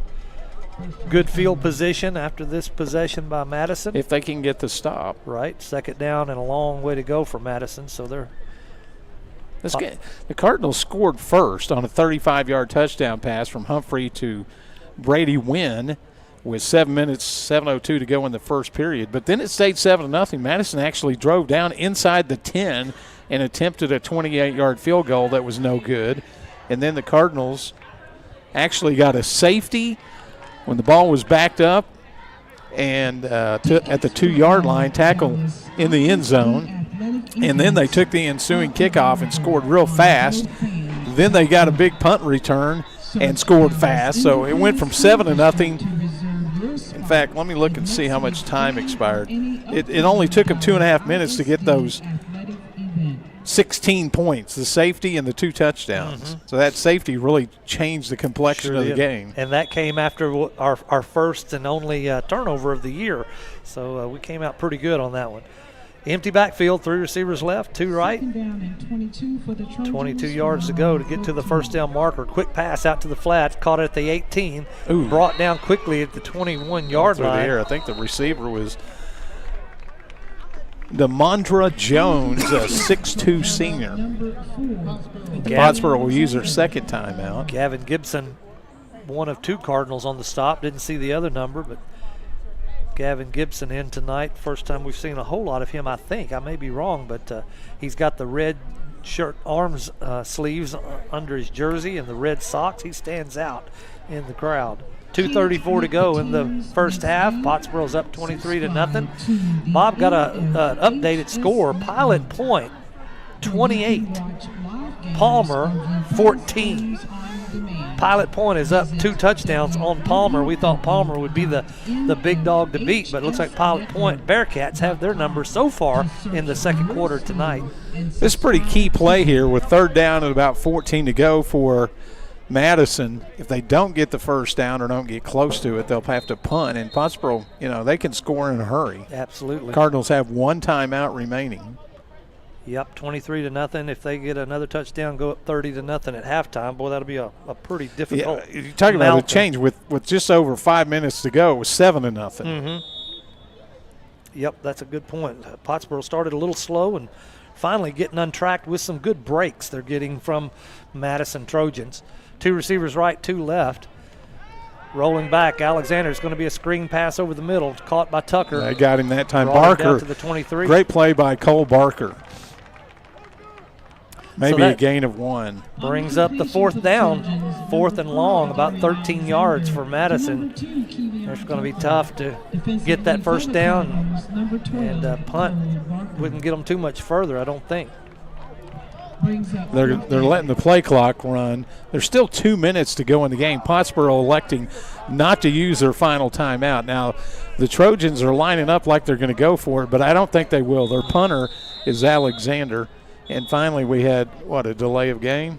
good field position after this possession by Madison. If they can get the stop. Right. Second down and a long way to go for Madison. So they're. The Cardinals scored first on a 35-yard touchdown pass from Humphrey to Brady Wynn with 7:02 to go in the first period. But then it stayed 7-0. Madison actually drove down inside the 10 and attempted a 28-yard field goal that was no good. And then the Cardinals actually got a safety when the ball was backed up and at the 2-yard line, tackle in the end zone. And then they took the ensuing kickoff and scored real fast. Then they got a big punt return and scored fast. So it went from 7-0. In fact, let me look and see how much time expired. It only took them 2.5 minutes to get those 16 points, the safety and the 2 touchdowns. Mm-hmm. So that safety really changed the complexion of the game. And that came after our first and only turnover of the year. So we came out pretty good on that one. Empty backfield, 3 receivers left, 2 right. 22 yards to go to get to the first down marker. Quick pass out to the flat, caught at the 18. Ooh. Brought down quickly at the 21-yard line. I think the receiver was DeMondra Jones, a 6'2 senior. Pottsboro will use their second timeout. Gavin Gibson, one of 2 Cardinals on the stop. Didn't see the other number, but Gavin Gibson in tonight. First time we've seen a whole lot of him, I think. I may be wrong, but he's got the red shirt arms sleeves under his jersey and the red socks. He stands out in the crowd. 2:34 to go in the first half. Pottsboro's up 23-0. Bob got an updated score. Pilot Point 28, Palmer 14. Pilot Point is up 2 touchdowns on Palmer. We thought Palmer would be the big dog to beat, but it looks like Pilot Point Bearcats have their number so far in the second quarter tonight. This is a pretty key play here with 3rd down and about 14 to go for Madison. If they don't get the first down or don't get close to it, they'll have to punt. And Pottsboro, they can score in a hurry. Absolutely. Cardinals have 1 timeout remaining. Yep, 23-0. If they get another touchdown, go up 30-0 at halftime. Boy, that'll be a pretty difficult. Yeah, you're talking about a change with just over 5 minutes to go. It was 7-0. Mm-hmm. Yep, that's a good point. Pottsboro started a little slow and finally getting untracked with some good breaks they're getting from Madison Trojans. 2 receivers right, 2 left. Rolling back, Alexander's going to be a screen pass over the middle, caught by Tucker. They got him that time. Brought him Barker, down to the 23. Great play by Cole Barker. Maybe a gain of 1. Brings up the 4th down, 4th and long, about 13 yards for Madison. It's going to be tough to get that first down, and punt wouldn't get them too much further, I don't think. They're letting the play clock run. There's still 2 minutes to go in the game. Pottsboro electing not to use their final timeout. Now, the Trojans are lining up like they're going to go for it, but I don't think they will. Their punter is Alexander. And finally, we had, a delay of game?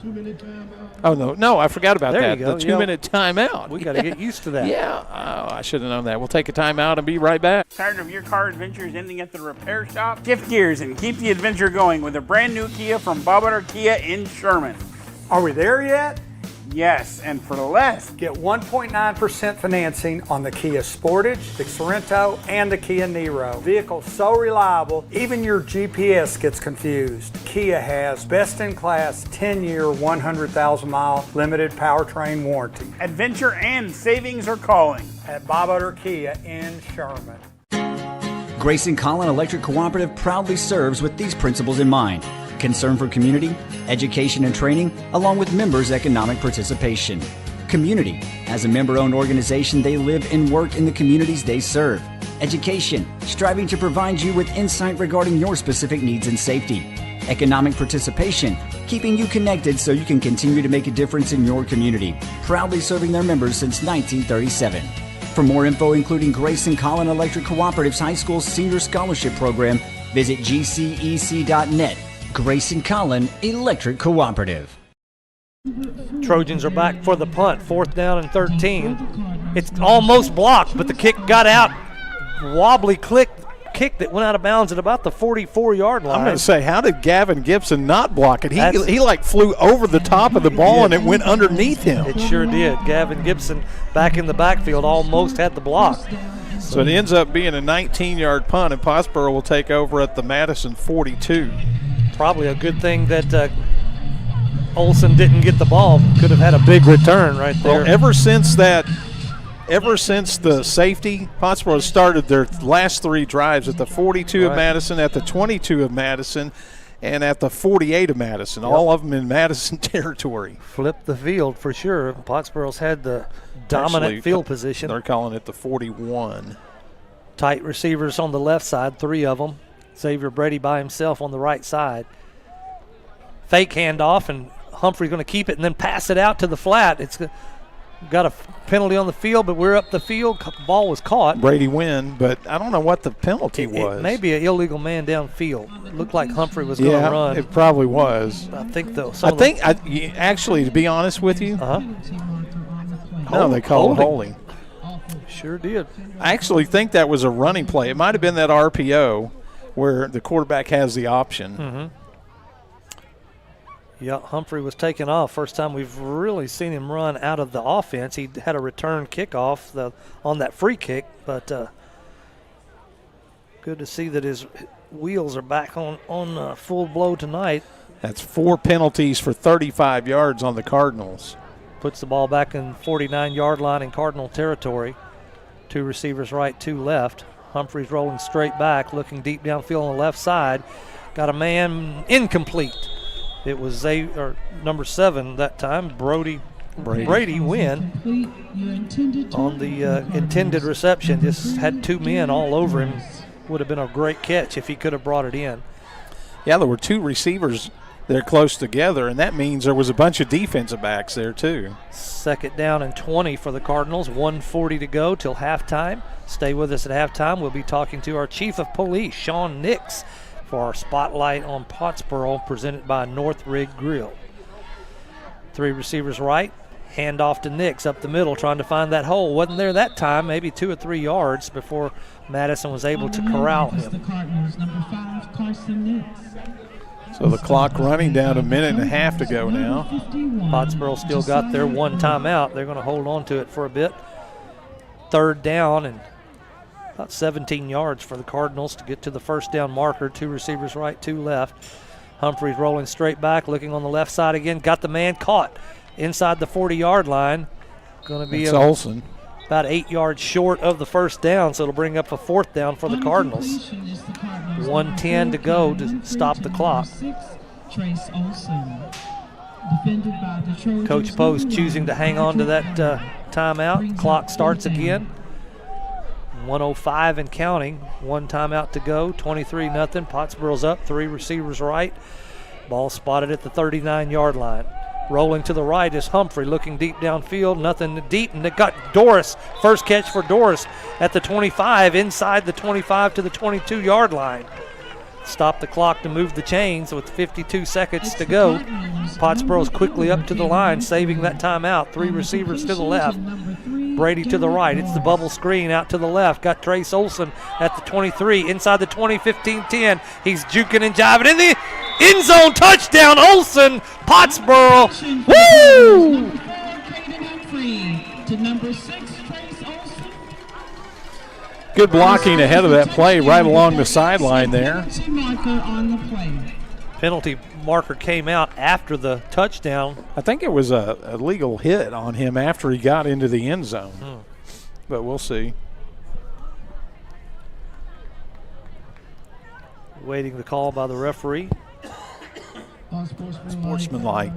2-minute timeout. Oh, no, I forgot about there that. You go. The 2-minute timeout. We got to get used to that. Yeah, I should have known that. We'll take a timeout and be right back. Tired of your car adventures ending at the repair shop? Shift gears and keep the adventure going with a brand new Kia from Bob Butter Kia in Sherman. Are we there yet? Yes, and for less. Get 1.9% financing on the Kia Sportage, the Sorento, and the Kia Niro. Vehicles so reliable, even your GPS gets confused. Kia has best-in-class 10-year, 100,000-mile limited powertrain warranty. Adventure and savings are calling at Bob Butter Kia in Sherman. Grayson Collin Electric Cooperative proudly serves with these principles in mind: concern for community, education and training, along with members' economic participation. Community. As a member-owned organization, they live and work in the communities they serve. Education. Striving to provide you with insight regarding your specific needs and safety. Economic participation. Keeping you connected so you can continue to make a difference in your community. Proudly serving their members since 1937. For more info, including Grayson Collin Electric Cooperative's High School Senior Scholarship Program, visit gcec.net. Grayson Collin Electric Cooperative. Trojans are back for the punt, 4th down and 13. It's almost blocked, but the kick got out. Wobbly kick that went out of bounds at about the 44-yard line. I'm going to say, how did Gavin Gibson not block it? He flew over the top of the ball and it went underneath him. It sure did. Gavin Gibson back in the backfield almost had the block. So it ends up being a 19-yard punt, and Pottsboro will take over at the Madison 42. Probably a good thing that Olsen didn't get the ball. Could have had a big return right there. Well, ever since the safety, Pottsboro started their last 3 drives at the 42 of Madison, at the 22 of Madison, and at the 48 of Madison, all of them in Madison territory. Flipped the field for sure. Pottsboro's had the dominant field position. They're calling it the 41. Tight receivers on the left side, 3 of them. Xavier Brady by himself on the right side. Fake handoff, and Humphrey's going to keep it and then pass it out to the flat. It's got a penalty on the field, but we're up the field. The ball was caught. Brady win, but I don't know what the penalty was. It may be an illegal man downfield. It looked like Humphrey was going to run. It probably was. I think, though. Actually, to be honest with you, no, they called holding. Sure did. I actually think that was a running play. It might have been that RPO where the quarterback has the option. Mm-hmm. Yeah, Humphrey was taken off. First time we've really seen him run out of the offense. He had a return kickoff on that free kick, but good to see that his wheels are back on full blow tonight. That's 4 penalties for 35 yards on the Cardinals. Puts the ball back in 49-yard line in Cardinal territory. 2 receivers right, 2 left. Humphrey's rolling straight back, looking deep downfield on the left side. Got a man incomplete. It was number 7 that time, Brady win on the intended reception. Just had 2 men all over him. Would have been a great catch if he could have brought it in. Yeah, there were 2 receivers there close together, and that means there was a bunch of defensive backs there too. 2nd down and 20 for the Cardinals. 1:40 to go till halftime. Stay with us at halftime. We'll be talking to our Chief of Police, Sean Nix, for our Spotlight on Pottsboro, presented by North Rig Grill. 3 receivers right, hand off to Nix up the middle, trying to find that hole. Wasn't there that time, maybe 2 or 3 yards before Madison was able to corral him. So the clock running down, a minute and a half to go now. Pottsboro still got their 1 timeout. They're going to hold on to it for a bit. 3rd down and about 17 yards for the Cardinals to get to the 1st down marker. 2 receivers right, 2 left. Humphrey's rolling straight back, looking on the left side again. Got the man caught inside the 40-yard line. Going to be Olsen. About 8 yards short of the 1st down, so it'll bring up a 4th down for the Cardinals. 1:10 to go to stop the clock. Trace Olson. Defended by the Trojans. Coach Post choosing to hang on to that timeout. Clock starts again. 1:05 and counting. One timeout to go. 23-0. Pottsboro's up. 3 receivers right. Ball spotted at the 39-yard line. Rolling to the right is Humphrey, looking deep downfield. Nothing deep, and it got Doris. First catch for Doris at the 25, inside the 25 to the 22-yard line. Stop the clock to move the chains with 52 seconds to go. Pottsboro's quickly up to the line, saving that timeout. 3 receivers to the left. Brady to the right. It's the bubble screen out to the left. Got Trace Olson at the 23, inside the 20, 15, 10. He's juking and jiving in the end zone. Touchdown, Olson. Pottsboro. Woo! To number 6, Trace Olson. Good blocking ahead of that play right along the sideline there. On the play. Penalty marker came out after the touchdown. I think it was a legal hit on him after he got into the end zone. But we'll see. Waiting the call by the referee. Sportsmanlike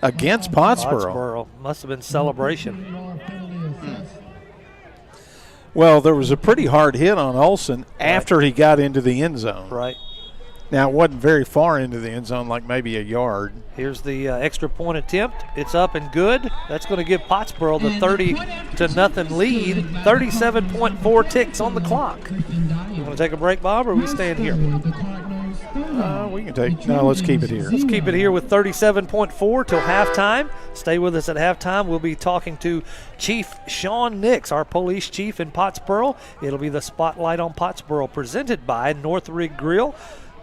against Pottsboro. Pottsboro. Must have been celebration. Well, there was a pretty hard hit on Olson after he got into the end zone. Right. Now, it wasn't very far into the end zone, like maybe a yard. Here's the extra point attempt. It's up and good. That's going to give Pottsboro the 30-0 lead. 37.4 ticks on the clock. You want to take a break, Bob, or are we staying here? We can take. No, let's keep it here. Let's keep it here with 37.4 till halftime. Stay with us at halftime. We'll be talking to Chief Sean Nix, our police chief in Pottsboro. It'll be the Spotlight on Pottsboro presented by North Rig Grill.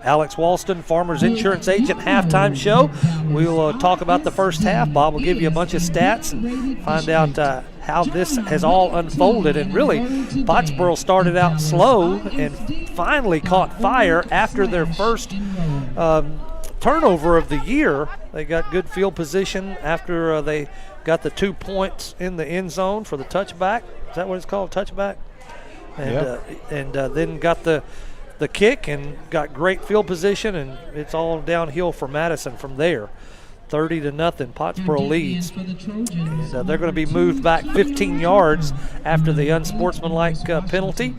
Alex Walston, Farmers Insurance Agent, halftime show. We'll talk about the first half. Bob will give you a bunch of stats and find out how this has all unfolded. And really, Pottsboro started out slow and finally caught fire after their first turnover of the year. They got good field position after they got the 2 points in the end zone for the touchback. Is that what it's called, touchback? And then got the kick and got great field position, and it's all downhill for Madison from there. 30-0, Pottsboro leads. And they're going to be moved back 15 yards after the unsportsmanlike penalty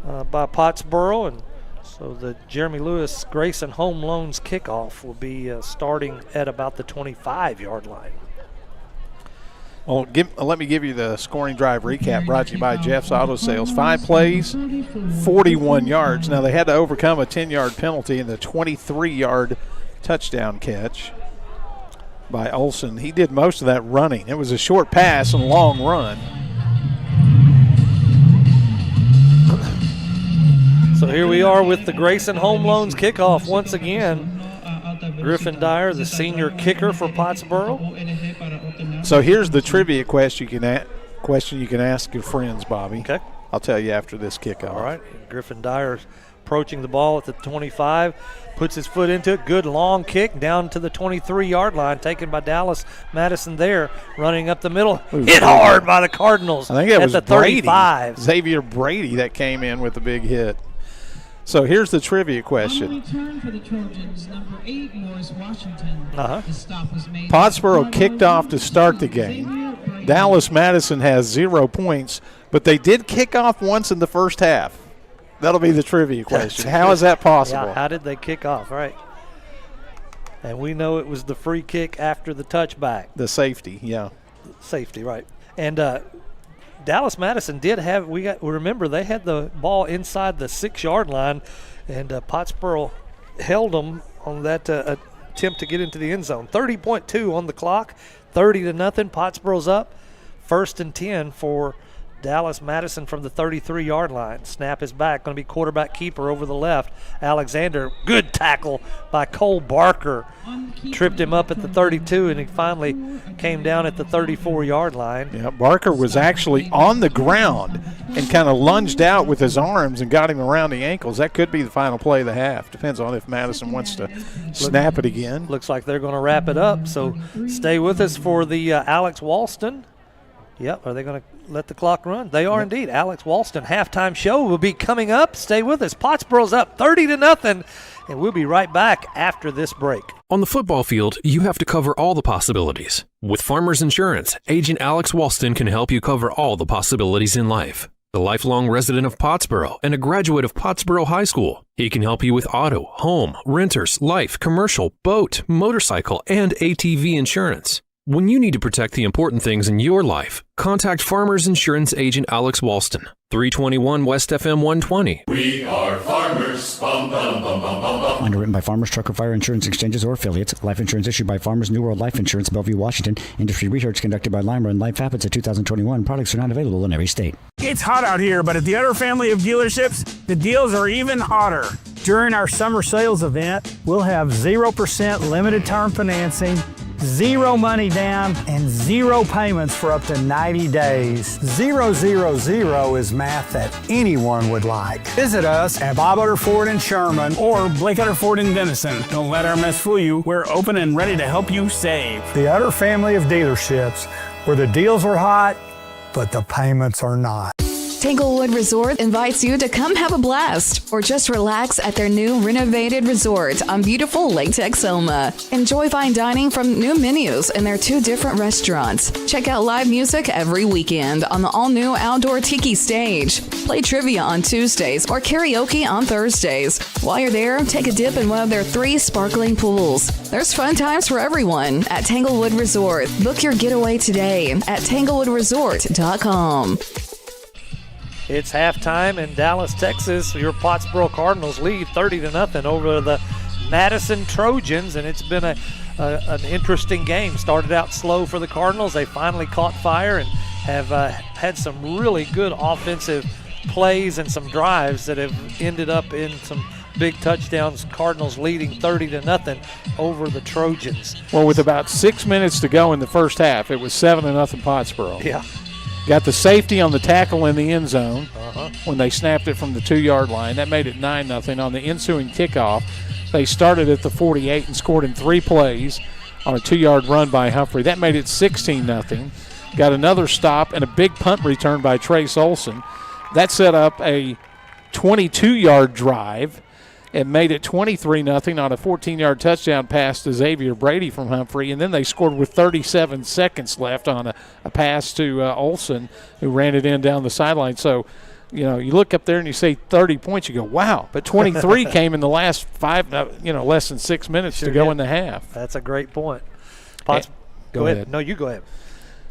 by Pottsboro, and so the Jeremy Lewis Grayson Home Loans kickoff will be starting at about the 25-yard line. Well, let me give you the scoring drive recap brought to you by Jeff's Auto Sales. 5 plays, 41 yards. Now, they had to overcome a 10-yard penalty and the 23-yard touchdown catch by Olson. He did most of that running. It was a short pass and a long run. So here we are with the Grayson Home Loans kickoff once again. Griffin Dyer, the senior kicker for Pottsboro. So here's the trivia question you can ask your friends, Bobby. Okay. I'll tell you after this kickoff. All right. Griffin Dyer approaching the ball at the 25, puts his foot into it. Good long kick down to the 23-yard line, taken by Dallas Madison there, running up the middle. Hit hard by the Cardinals. I think it was the 35. Xavier Brady that came in with a big hit. So here's the trivia question. Return for the Trojans, number 8, Morris Washington. The stop was made. Pottsboro kicked off to start the game. Dallas Madison has 0 points, but they did kick off once in the first half. That'll be the trivia question. How is that possible? Yeah, how did they kick off? Right. And we know it was the free kick after the touchback. The safety, yeah. Safety, right. And Dallas Madison did have, remember, they had the ball inside the 6-yard line, and Pottsboro held them on that attempt to get into the end zone. 30.2 on the clock, 30-0. Pottsboro's up. 1st and 10 for Dallas Madison from the 33-yard line. Snap is back. Going to be quarterback keeper over the left. Alexander, good tackle by Cole Barker. Tripped him up at the 32, and he finally came down at the 34-yard line. Yeah, Barker was actually on the ground and kind of lunged out with his arms and got him around the ankles. That could be the final play of the half. Depends on if Madison wants to snap it again. Looks like they're going to wrap it up, so stay with us for the Alex Walston. Yep, are they going to let the clock run? They are indeed. Alex Walston halftime show will be coming up. Stay with us. Pottsboro's up 30-0, and we'll be right back after this break. On the football field, you have to cover all the possibilities. With Farmers Insurance, Agent Alex Walston can help you cover all the possibilities in life. The lifelong resident of Pottsboro and a graduate of Pottsboro High School, he can help you with auto, home, renters, life, commercial, boat, motorcycle, and ATV insurance. When you need to protect the important things in your life, contact Farmers Insurance Agent Alex Walston, 321 West FM 120. We are farmers. Bum, bum, bum, bum, bum, bum. Underwritten by Farmers Trucker Fire Insurance Exchanges or affiliates. Life insurance issued by Farmers New World Life Insurance, Bellevue, Washington. Industry research conducted by Lima and Life Habits of 2021. Products are not available in every state. It's hot out here, but at the Utter family of dealerships, the deals are even hotter. During our summer sales event, we'll have 0% limited term financing, 0 money down, and 0 payments for up to 90 days. 000 is math that anyone would like. Visit us at Bob Utter Ford in Sherman or Blake Utter Ford in Denison. Don't let our mess fool you. We're open and ready to help you save. The Utter family of dealerships, where the deals are hot, but the payments are not. Tanglewood Resort invites you to come have a blast or just relax at their new renovated resort on beautiful Lake Texoma. Enjoy fine dining from new menus in their 2 different restaurants. Check out live music every weekend on the all-new outdoor tiki stage. Play trivia on Tuesdays or karaoke on Thursdays. While you're there, take a dip in one of their 3 sparkling pools. There's fun times for everyone at Tanglewood Resort. Book your getaway today at tanglewoodresort.com. It's halftime in Dallas, Texas. Your Pottsboro Cardinals lead 30-0 over the Madison Trojans, and it's been an interesting game. Started out slow for the Cardinals. They finally caught fire and have had some really good offensive plays and some drives that have ended up in some big touchdowns. Cardinals leading 30-0 over the Trojans. Well, with about 6 minutes to go in the first half, it was 7-0 Pottsboro. Yeah. Got the safety on the tackle in the end zone when they snapped it from the 2-yard line. That made it 9-0. On the ensuing kickoff, they started at the 48 and scored in 3 plays on a 2-yard run by Humphrey. That made it 16-0. Got another stop and a big punt return by Trace Olson. That set up a 22-yard drive and made it 23-0 on a 14-yard touchdown pass to Xavier Brady from Humphrey. And then they scored with 37 seconds left on a pass to Olson, who ran it in down the sideline. So, you know, you look up there and you say 30 points, you go, wow. But 23 came in the last less than 6 minutes to go in the half. That's a great point. Go ahead. No, you go ahead.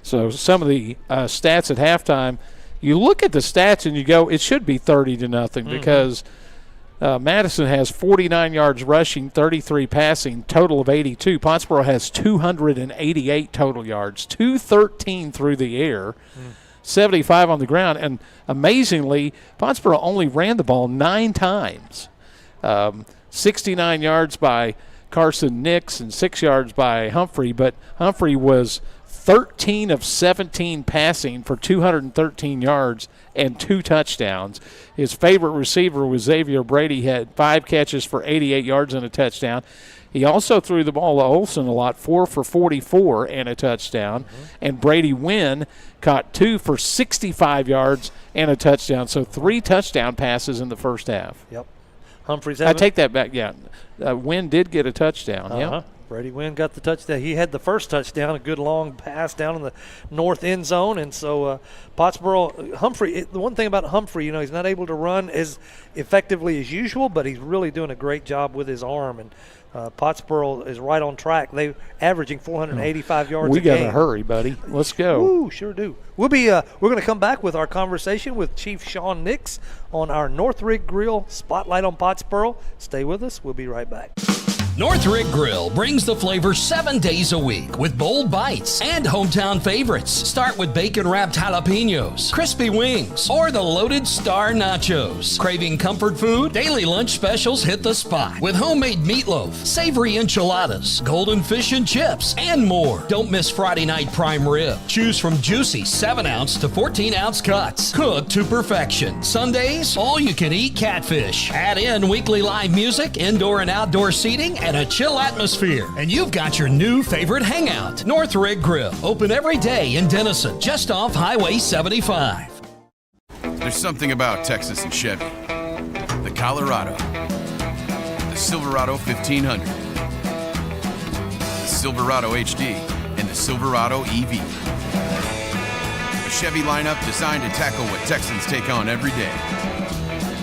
So some of the stats at halftime, you look at the stats and you go, it should be 30-0 because Madison has 49 yards rushing, 33 passing, total of 82. Pottsboro has 288 total yards, 213 through the air, 75 on the ground. And amazingly, Pottsboro only ran the ball 9 times. 69 yards by Carson Nix and 6 yards by Humphrey, but Humphrey was 13 of 17 passing for 213 yards and 2 touchdowns. His favorite receiver was Xavier Brady, had 5 catches for 88 yards and a touchdown. He also threw the ball to Olson a lot, 4 for 44 and a touchdown. And Brady Wynn caught 2 for 65 yards and a touchdown. So 3 touchdown passes in the first half. Yep. Humphreys. I take that back. Yeah, Wynn did get a touchdown. Yeah. Brady Wynn got the touchdown. He had the first touchdown, a good long pass down in the north end zone. And so Pottsboro, Humphrey, the one thing about Humphrey, you know, he's not able to run as effectively as usual, but he's really doing a great job with his arm. And Pottsboro is right on track. They're averaging 485 yards a game. We got to hurry, buddy. Let's go. Ooh, sure do. We'll be we're going to come back with our conversation with Chief Sean Nix on our North Rig Grill Spotlight on Pottsboro. Stay with us. We'll be right back. North Rig Grill brings the flavor 7 days a week with bold bites and hometown favorites. Start with bacon-wrapped jalapenos, crispy wings, or the loaded star nachos. Craving comfort food? Daily lunch specials hit the spot with homemade meatloaf, savory enchiladas, golden fish and chips, and more. Don't miss Friday night prime rib. Choose from juicy 7-ounce to 14-ounce cuts, cooked to perfection. Sundays, all-you-can-eat catfish. Add in weekly live music, indoor and outdoor seating, and a chill atmosphere. And you've got your new favorite hangout, North Rig Grill. Open every day in Denison, just off Highway 75. There's something about Texas and Chevy. The Colorado. The Silverado 1500. Silverado HD, and the Silverado EV. A Chevy lineup designed to tackle what Texans take on every day.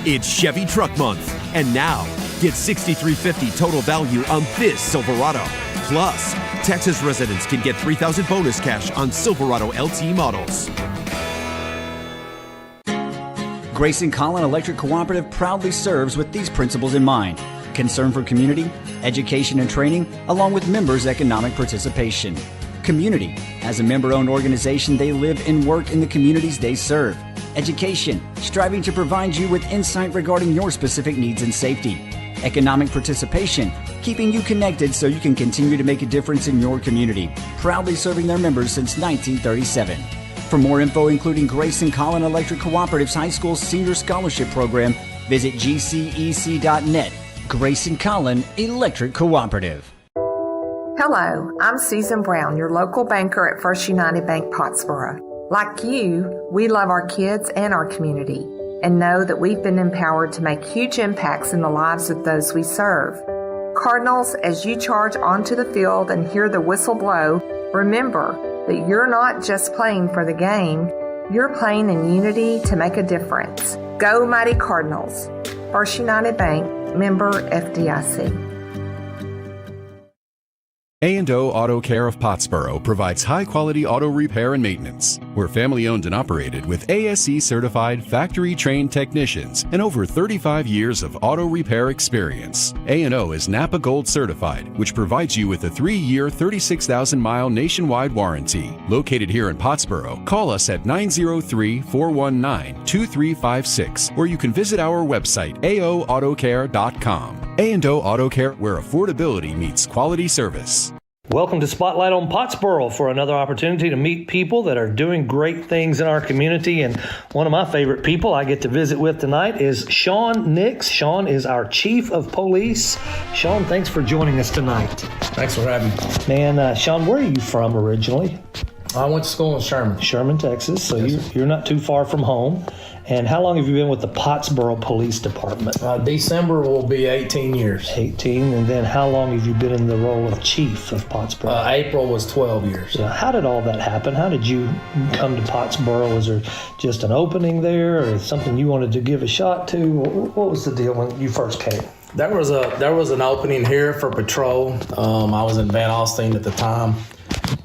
It's Chevy Truck Month, and now get $6,350 total value on this Silverado. Plus, Texas residents can get $3,000 bonus cash on Silverado LT models. Grayson Collin Electric Cooperative proudly serves with these principles in mind: concern for community, education and training, along with members' economic participation. Community. As a member-owned organization, they live and work in the communities they serve. Education, striving to provide you with insight regarding your specific needs and safety. Economic participation, keeping you connected so you can continue to make a difference in your community. Proudly serving their members since 1937. For more info, including Grayson Collin Electric Cooperative's High School Senior Scholarship Program, visit gcec.net. Grayson Collin Electric Cooperative. Hello, I'm Susan Brown, your local banker at First United Bank Pottsboro. Like you, we love our kids and our community and know that we've been empowered to make huge impacts in the lives of those we serve. Cardinals, as you charge onto the field and hear the whistle blow, remember that you're not just playing for the game, you're playing in unity to make a difference. Go Mighty Cardinals. First United Bank, member FDIC. A&O Auto Care of Pottsboro provides high-quality auto repair and maintenance. We're family-owned and operated with ASE-certified, factory-trained technicians and over 35 years of auto repair experience. A&O is Napa Gold certified, which provides you with a 3-year, 36,000-mile nationwide warranty. Located here in Pottsboro, call us at 903-419-2356, or you can visit our website, aoautocare.com. A&O Auto Care, where affordability meets quality service. Welcome to Spotlight on Pottsboro for another opportunity to meet people that are doing great things in our community. And one of my favorite people I get to visit with tonight is Sean Nix. Sean is our Chief of Police. Sean, thanks for joining us tonight. Thanks for having me. Man, Sean, where are you from originally? I went to school in Sherman. Sherman, Texas. So you're not too far from home. And how long have you been with the Pottsboro Police Department? December will be 18 years. 18. And then how long have you been in the role of Chief of Pottsboro? April was 12 years. Yeah. How did all that happen? How did you come to Pottsboro? Was there just an opening there or something you wanted to give a shot to? What was the deal when you first came? There was an opening here for patrol. I was in Van Alstyne at the time,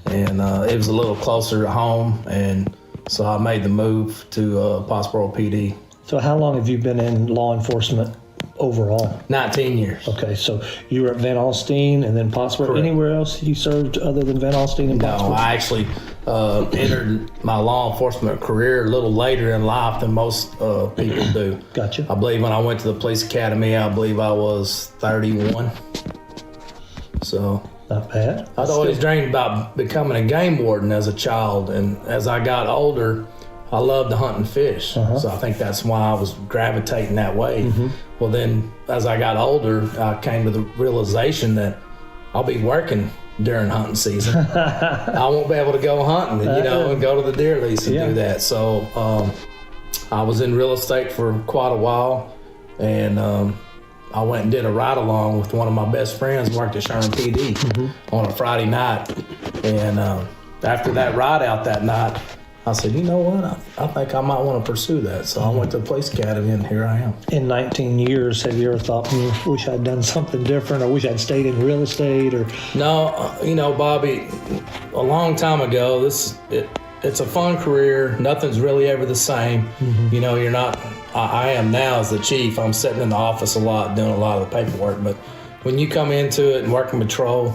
and it was a little closer to home, and so I made the move to Pottsboro PD. So how long have you been in law enforcement overall? 19 years. Okay, so you were at Van Alstyne and then Pottsboro. Correct. Anywhere else you served other than Van Alstyne and Pottsboro? No, I actually entered my law enforcement career a little later in life than most people do. Gotcha. I believe when I went to the police academy, I believe I was 31. So not bad. I'd always dreamed about becoming a game warden as a child, and as I got older, I loved to hunt and fish. So I think that's why I was gravitating that way. Well, then as I got older, I came to the realization that I'll be working during hunting season. I won't be able to go hunting, and go to the deer lease and do that. So I was in real estate for quite a while, and I went and did a ride-along with one of my best friends who worked at Sherman PD on a Friday night. And after that ride out that night, I said, you know what, I think I might want to pursue that. So I went to the police academy, and here I am. In 19 years, have you ever thought, wish I'd done something different, or wish I'd stayed in real estate? Or No, Bobby, a long time ago, it's a fun career. Nothing's really ever the same. You're not... I am now as the chief. I'm sitting in the office a lot, doing a lot of the paperwork. But when you come into it and work in patrol,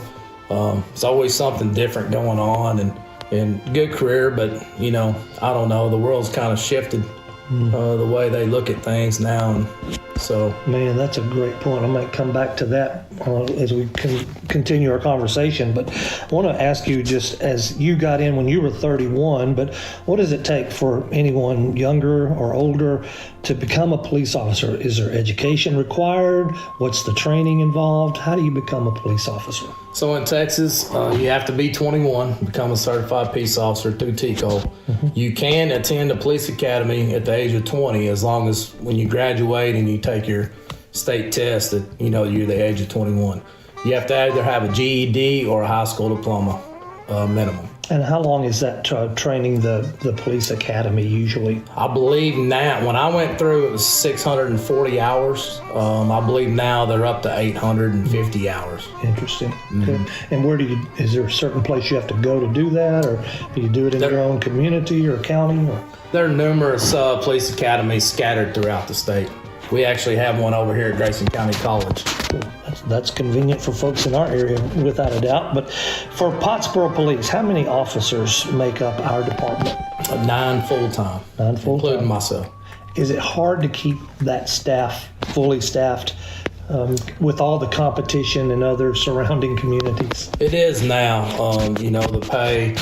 it's always something different going on, and good career. But I don't know. The world's kind of shifted the way they look at things now, and so. Man, that's a great point. I might come back to that as we continue our conversation. But I want to ask you, just as you got in when you were 31, but what does it take for anyone younger or older to become a police officer? Is there education required? What's the training involved? How do you become a police officer? So in Texas, you have to be 21, become a certified peace officer through TCO. You can attend a police academy at the age of 20, as long as when you graduate and you take your state test that you're the age of 21. You have to either have a GED or a high school diploma minimum. And how long is that training the police academy usually? I believe now, when I went through, it was 640 hours. I believe now they're up to 850 hours. Interesting. Okay. And is there a certain place you have to go to do that, or do you do it in your own community or county? Or? There are numerous police academies scattered throughout the state. We actually have one over here at Grayson County College. Cool. That's convenient for folks in our area, without a doubt. But for Pottsboro Police, how many officers make up our department? 9 full-time. 9 full-time. Including myself. Is it hard to keep that staff fully staffed with all the competition in other surrounding communities? It is now. The pay,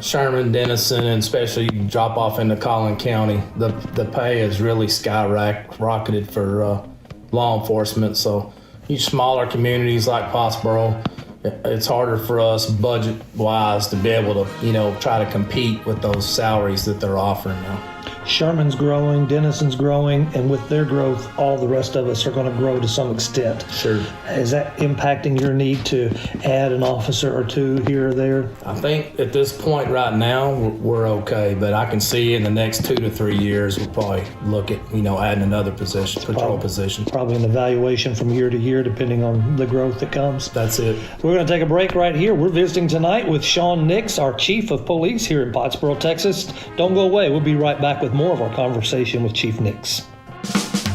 Sherman, Denison, and especially you drop off into Collin County, the pay has really skyrocketed for law enforcement. So each smaller communities like Pottsboro, it's harder for us budget-wise to be able to, try to compete with those salaries that they're offering now. Sherman's growing, Denison's growing, and with their growth, all the rest of us are going to grow to some extent. Sure. Is that impacting your need to add an officer or two here or there? I think at this point right now, we're okay, but I can see in the next 2 to 3 years, we'll probably look at, adding another position, patrol position. Probably an evaluation from year to year, depending on the growth that comes. That's it. We're going to take a break right here. We're visiting tonight with Sean Nix, our Chief of Police here in Pottsboro, Texas. Don't go away. We'll be right back with more of our conversation with Chief Nix.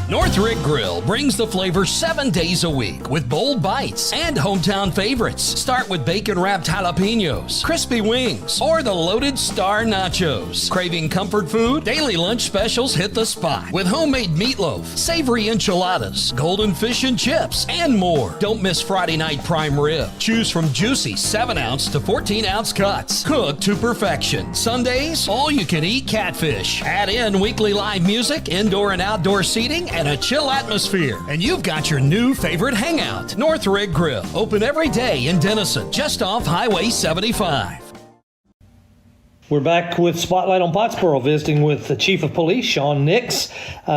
Northrick Grill brings the flavor 7 days a week with bold bites and hometown favorites. Start with bacon-wrapped jalapenos, crispy wings, or the loaded star nachos. Craving comfort food? Daily lunch specials hit the spot with homemade meatloaf, savory enchiladas, golden fish and chips, and more. Don't miss Friday night prime rib. Choose from juicy 7-ounce to 14-ounce cuts, cooked to perfection. Sundays, all-you-can-eat catfish. Add in weekly live music, indoor and outdoor seating, and a chill atmosphere, and you've got your new favorite hangout. Northrick Grill, open every day in Denison, just off Highway 75. We're back with Spotlight on Pottsboro, visiting with the Chief of Police, Sean Nix.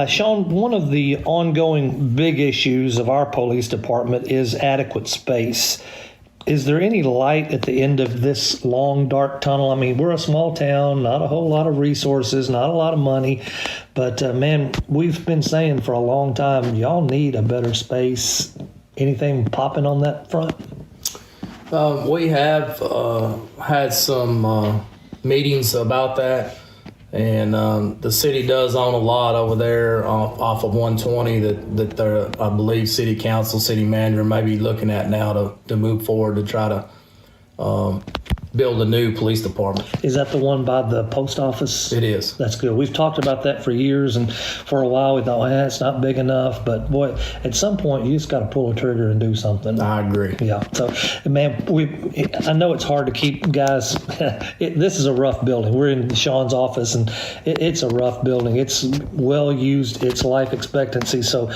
Sean, one of the ongoing big issues of our police department is adequate space. Is there any light at the end of this long, dark tunnel? I mean, we're a small town, not a whole lot of resources, not a lot of money. But, man, we've been saying for a long time, y'all need a better space. Anything popping on that front? We have had some meetings about that. And the city does own a lot over there off of 120 that they're, I believe, city council, city manager may be looking at now to move forward to try to build a new police department. Is that the one by the post office? It is. That's good. We've talked about that for years, and for a while we thought, it's not big enough. But boy, at some point you just got to pull a trigger and do something. I agree. Yeah. So, man, I know it's hard to keep guys. This is a rough building. We're in Sean's office, and it's a rough building. It's well used. It's life expectancy. So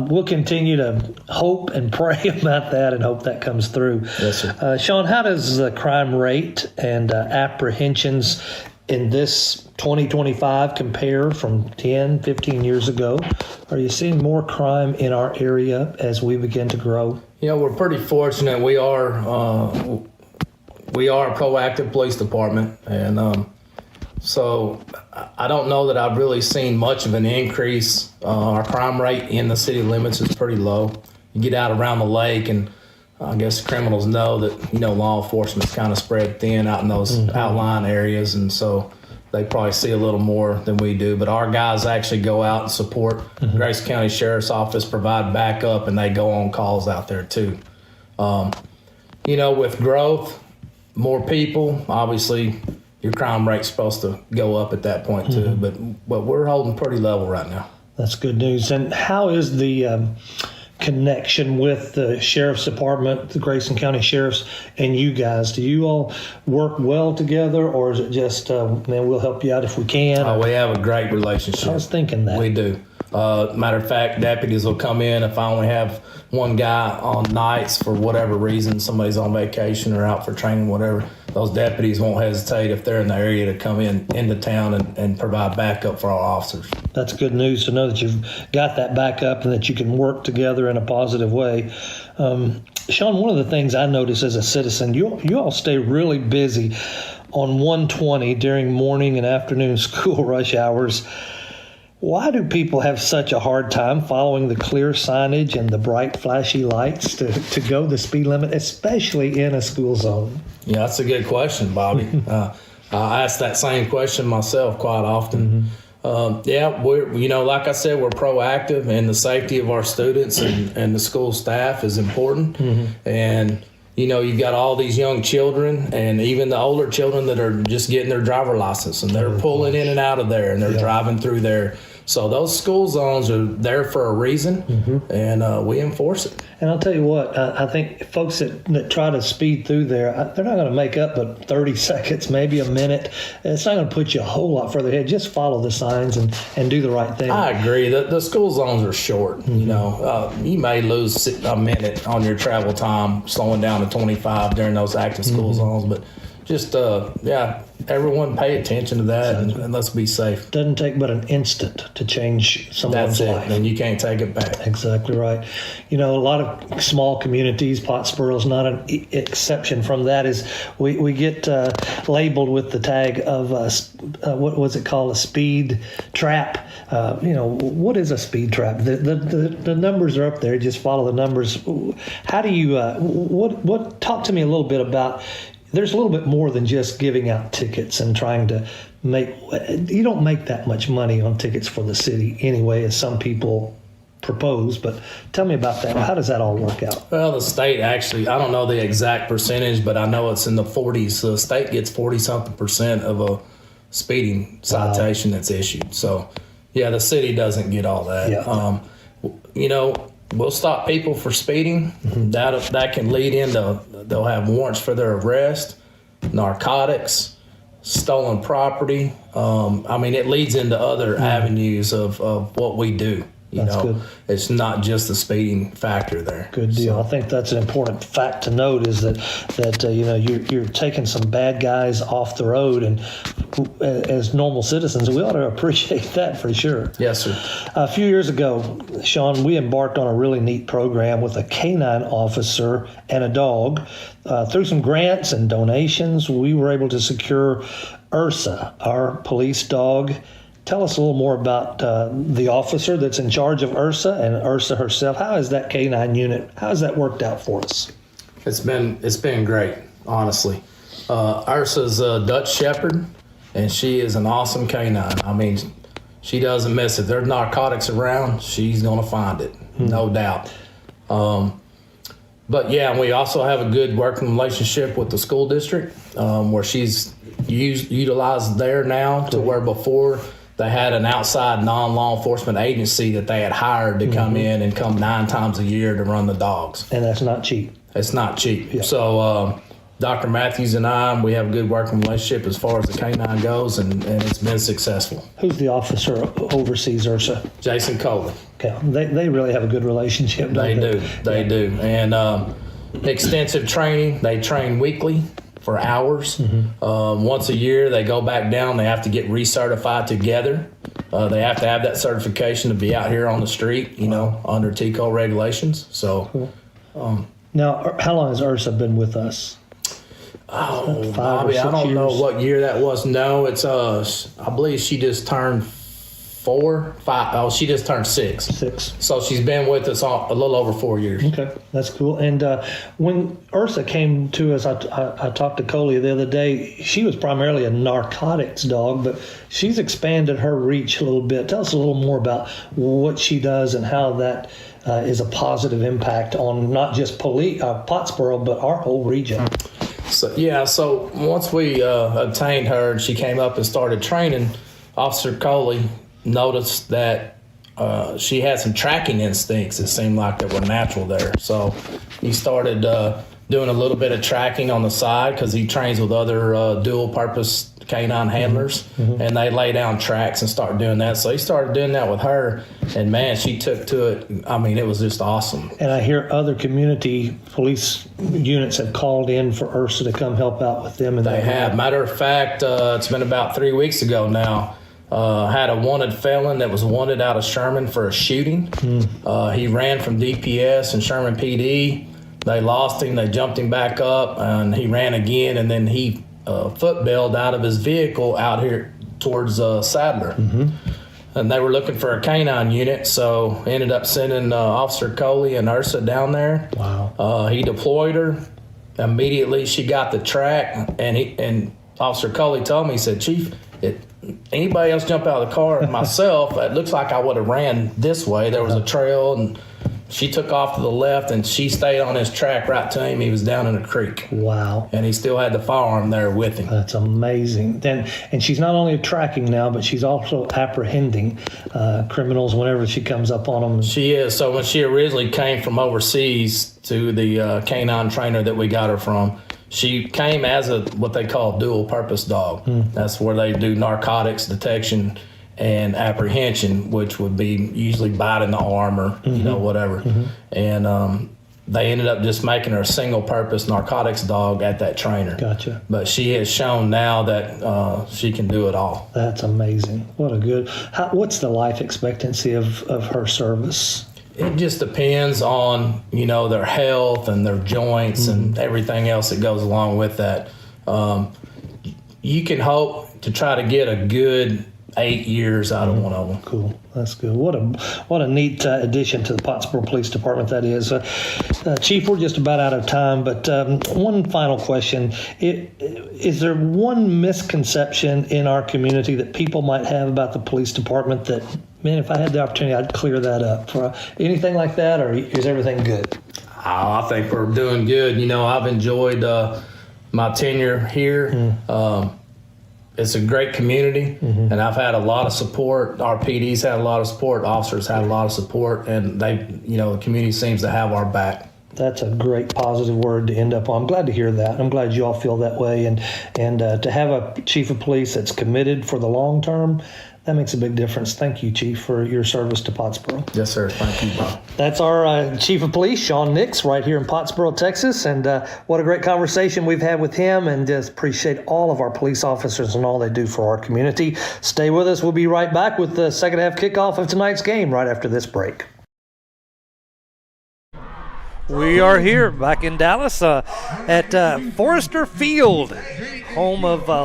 we'll continue to hope and pray about that and hope that comes through. Yes, sir. Sean, how does the crime rate and apprehensions in this 2025 compare from 10, 15 years ago? Are you seeing more crime in our area as we begin to grow? We're pretty fortunate. We are a proactive police department, and so I don't know that I've really seen much of an increase. Our crime rate in the city limits is pretty low. You get out around the lake, and I guess criminals know that, law enforcement's kind of spread thin out in those outlying areas, and so they probably see a little more than we do. But our guys actually go out and support Grayson County Sheriff's Office, provide backup, and they go on calls out there too. With growth, more people, obviously your crime rate's supposed to go up at that point too, but we're holding pretty level right now. That's good news. And how is the connection with the Sheriff's Department, the Grayson County Sheriffs, and you guys? Do you all work well together, or is it just, man, we'll help you out if we can? Oh, we have a great relationship. I was thinking that. We do. Matter of fact, deputies will come in if I only have one guy on nights for whatever reason, somebody's on vacation or out for training, whatever. Those deputies won't hesitate if they're in the area to come into town and provide backup for our officers. That's good news to know that you've got that backup and that you can work together in a positive way. Sean, one of the things I notice as a citizen, you all stay really busy on 120 during morning and afternoon school rush hours. Why do people have such a hard time following the clear signage and the bright flashy lights to go the speed limit, especially in a school zone? Yeah, that's a good question, Bobby. I ask that same question myself quite often. We're, like I said, we're proactive, and the safety of our students and the school staff is important. And, you've got all these young children and even the older children that are just getting their driver license, and they're pulling in and out of there, and they're driving through there. So those school zones are there for a reason, and we enforce it. And I'll tell you what, I think folks that try to speed through there, they're not going to make up but 30 seconds, maybe a minute. It's not going to put you a whole lot further ahead. Just follow the signs and do the right thing. I agree. The school zones are short. You may lose a minute on your travel time slowing down to 25 during those active school zones, but just, everyone pay attention to that and let's be safe. Doesn't take but an instant to change someone's life. That's it, and you can't take it back. Exactly right. A lot of small communities, Pottsboro is not an exception from that, is we get labeled with the tag of, what was it called, a speed trap. What is a speed trap? The numbers are up there, just follow the numbers. How do you, talk to me a little bit about, there's a little bit more than just giving out tickets and trying to you don't make that much money on tickets for the city anyway, as some people propose, but tell me about that. How does that all work out? Well, the state actually, I don't know the exact percentage, but I know it's in the 40s. The state gets 40-something% of a speeding citation that's issued. So, the city doesn't get all that. We'll stop people for speeding. That can lead into, they'll have warrants for their arrest, narcotics, stolen property. It leads into other avenues of what we do. Good. It's not just the speeding factor there. Good deal. I think that's an important fact to note, is that you're taking some bad guys off the road, and as normal citizens, we ought to appreciate that for sure. Yes, sir. A few years ago, Sean, we embarked on a really neat program with a canine officer and a dog. Through some grants and donations, we were able to secure Ursa, our police dog. Tell us a little more about the officer that's in charge of Ursa and Ursa herself. How is that canine unit? How has that worked out for us? It's been great, honestly. Ursa's a Dutch Shepherd, and she is an awesome canine. She doesn't miss it. If there's narcotics around, she's going to find it, no doubt. But we also have a good working relationship with the school district, where she's utilized there now, to where before they had an outside non-law enforcement agency that they had hired to come in and come 9 times a year to run the dogs. And that's not cheap. It's not cheap. Yeah. So Dr. Matthews and I, we have a good working relationship as far as the canine goes, and it's been successful. Who's the officer who oversees Ursa? Jason Coley. Okay. They really have a good relationship, don't they? They do. And extensive training. They train weekly for hours. Once a year, they go back down. They have to get recertified together. They have to have that certification to be out here on the street, under TCO regulations. So, now, how long has Ursa been with us? Oh, Bobby, I don't know what year that was. No, it's I believe she just turned 4, 5. Oh, she just turned 6. 6. So she's been with us a little over 4 years. Okay, that's cool. And when Ursa came to us, I talked to Coley the other day. She was primarily a narcotics dog, but she's expanded her reach a little bit. Tell us a little more about what she does and how that is a positive impact on not just Pottsboro, but our whole region. So once we obtained her and she came up and started training, Officer Coley noticed that she had some tracking instincts that seemed like that were natural there. So he started doing a little bit of tracking on the side, because he trains with other dual-purpose canine handlers, and they lay down tracks and start doing that. So he started doing that with her, and man, she took to it. It was just awesome. And I hear other community police units have called in for Ursa to come help out with them. And they have. Matter of fact, it's been about 3 weeks ago now. had a wanted felon that was wanted out of Sherman for a shooting. He ran from DPS and Sherman PD. They lost him. They jumped him back up, and he ran again, and then he footbailed out of his vehicle out here towards Sadler. And they were looking for a canine unit, so ended up sending Officer Coley and Ursa down there. Wow. He deployed her. Immediately, she got the track, and Officer Coley told me, he said, Chief, anybody else jump out of the car, myself, it looks like I would have ran this way. There was a trail, and she took off to the left, and she stayed on his track right to him. He was down in a creek. Wow. And he still had the firearm there with him. That's amazing. And she's not only tracking now, but she's also apprehending criminals whenever she comes up on them. She is. So when she originally came from overseas to the canine trainer that we got her from, she came as what they call dual-purpose dog. That's where they do narcotics detection and apprehension, which would be usually biting the arm or whatever. And they ended up just making her a single-purpose narcotics dog at that trainer. Gotcha. But she has shown now that she can do it all. That's amazing. What a good. What's the life expectancy of her service? It just depends on their health and their joints and everything else that goes along with that. You can hope to try to get a good 8 years out of one of them. Cool. That's good. What a neat addition to the Pottsboro Police Department that is. Chief, we're just about out of time, but one final question. Is there one misconception in our community that people might have about the police department that, man, if I had the opportunity, I'd clear that up? For anything like that, or is everything good? I think we're doing good. I've enjoyed my tenure here. It's a great community, and I've had a lot of support. Our PD's had a lot of support. Officers had a lot of support, and the community seems to have our back. That's a great positive word to end up on. I'm glad to hear that. I'm glad you all feel that way, and to have a chief of police that's committed for the long term, that makes a big difference. Thank you, Chief, for your service to Pottsboro. Yes, sir. Thank you, Bob. That's our Chief of Police, Sean Nix, right here in Pottsboro, Texas. And what a great conversation we've had with him, and just appreciate all of our police officers and all they do for our community. Stay with us. We'll be right back with the second half kickoff of tonight's game right after this break. We are here back in Dallas at Forrester Field, home of a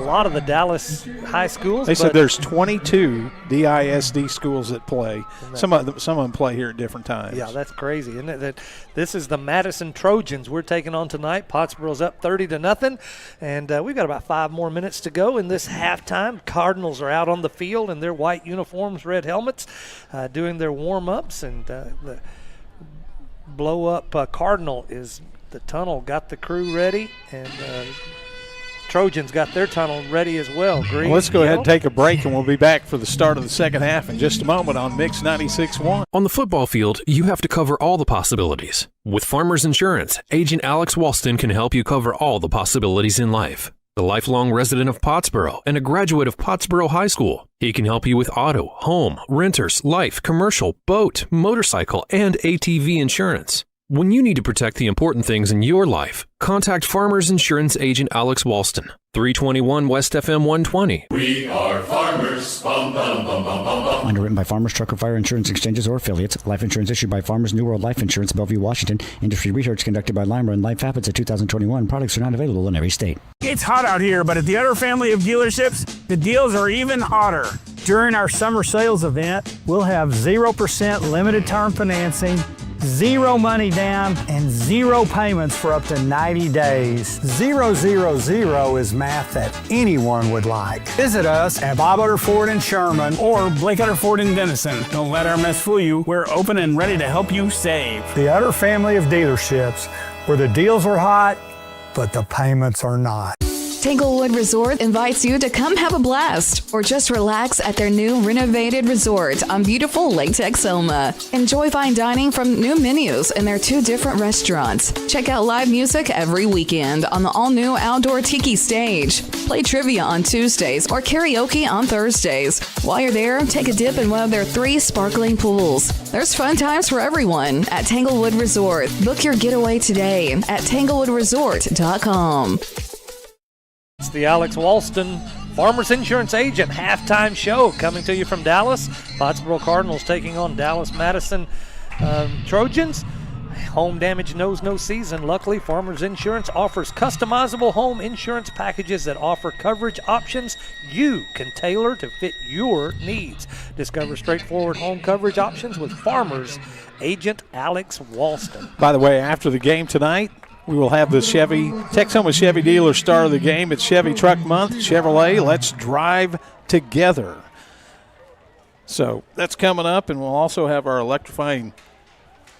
lot of the Dallas high schools. They said there's 22 DISD schools that play. Some of them play here at different times. Yeah, that's crazy, isn't it? That this is the Madison Trojans we're taking on tonight. Pottsboro's up 30-0, and we've got about 5 more minutes to go in this halftime. Cardinals are out on the field in their white uniforms, red helmets, doing their warm-ups, and the blow-up Cardinal is the tunnel, got the crew ready, and Trojans got their tunnel ready as well. Green, let's go ahead and take a break, and we'll be back for the start of the second half in just a moment on Mix 96.1. On the football field, you have to cover all the possibilities. With Farmers Insurance, Agent Alex Walston can help you cover all the possibilities in life. The lifelong resident of Pottsboro and a graduate of Pottsboro High School, he can help you with auto, home, renters, life, commercial, boat, motorcycle, and ATV insurance. When you need to protect the important things in your life, contact Farmers Insurance Agent Alex Walston, 321 West FM 120. We are farmers. Bum, bum, bum, bum, bum, bum. Underwritten by Farmers Trucker Fire Insurance Exchanges or affiliates. Life insurance issued by Farmers New World Life Insurance, Bellevue, Washington. Industry research conducted by Lima and Life Habits of 2021. Products are not available in every state. It's hot out here, but at the Utter family of dealerships, the deals are even hotter. During our summer sales event, we'll have 0% limited term financing, 0 money down, and 0 payments for up to 90 days. 000 is math that anyone would like. Visit us at Bob Utter Ford in Sherman or Blake Utter Ford in Denison. Don't let our mess fool you. We're open and ready to help you save. The Utter family of dealerships, where the deals are hot, but the payments are not. Tanglewood Resort invites you to come have a blast or just relax at their new renovated resort on beautiful Lake Texoma. Enjoy fine dining from new menus in their 2 different restaurants. Check out live music every weekend on the all-new outdoor tiki stage. Play trivia on Tuesdays or karaoke on Thursdays. While you're there, take a dip in one of their 3 sparkling pools. There's fun times for everyone at Tanglewood Resort. Book your getaway today at tanglewoodresort.com. It's the Alex Walston Farmers Insurance Agent halftime show coming to you from Dallas. Pottsboro Cardinals taking on Dallas Madison Trojans. Home damage knows no season. Luckily, Farmers Insurance offers customizable home insurance packages that offer coverage options you can tailor to fit your needs. Discover straightforward home coverage options with Farmers Agent Alex Walston. By the way, after the game tonight, we will have the Texoma Chevy Dealer Star of the Game. It's Chevy Truck Month. Chevrolet, let's drive together. So that's coming up, and we'll also have our electrifying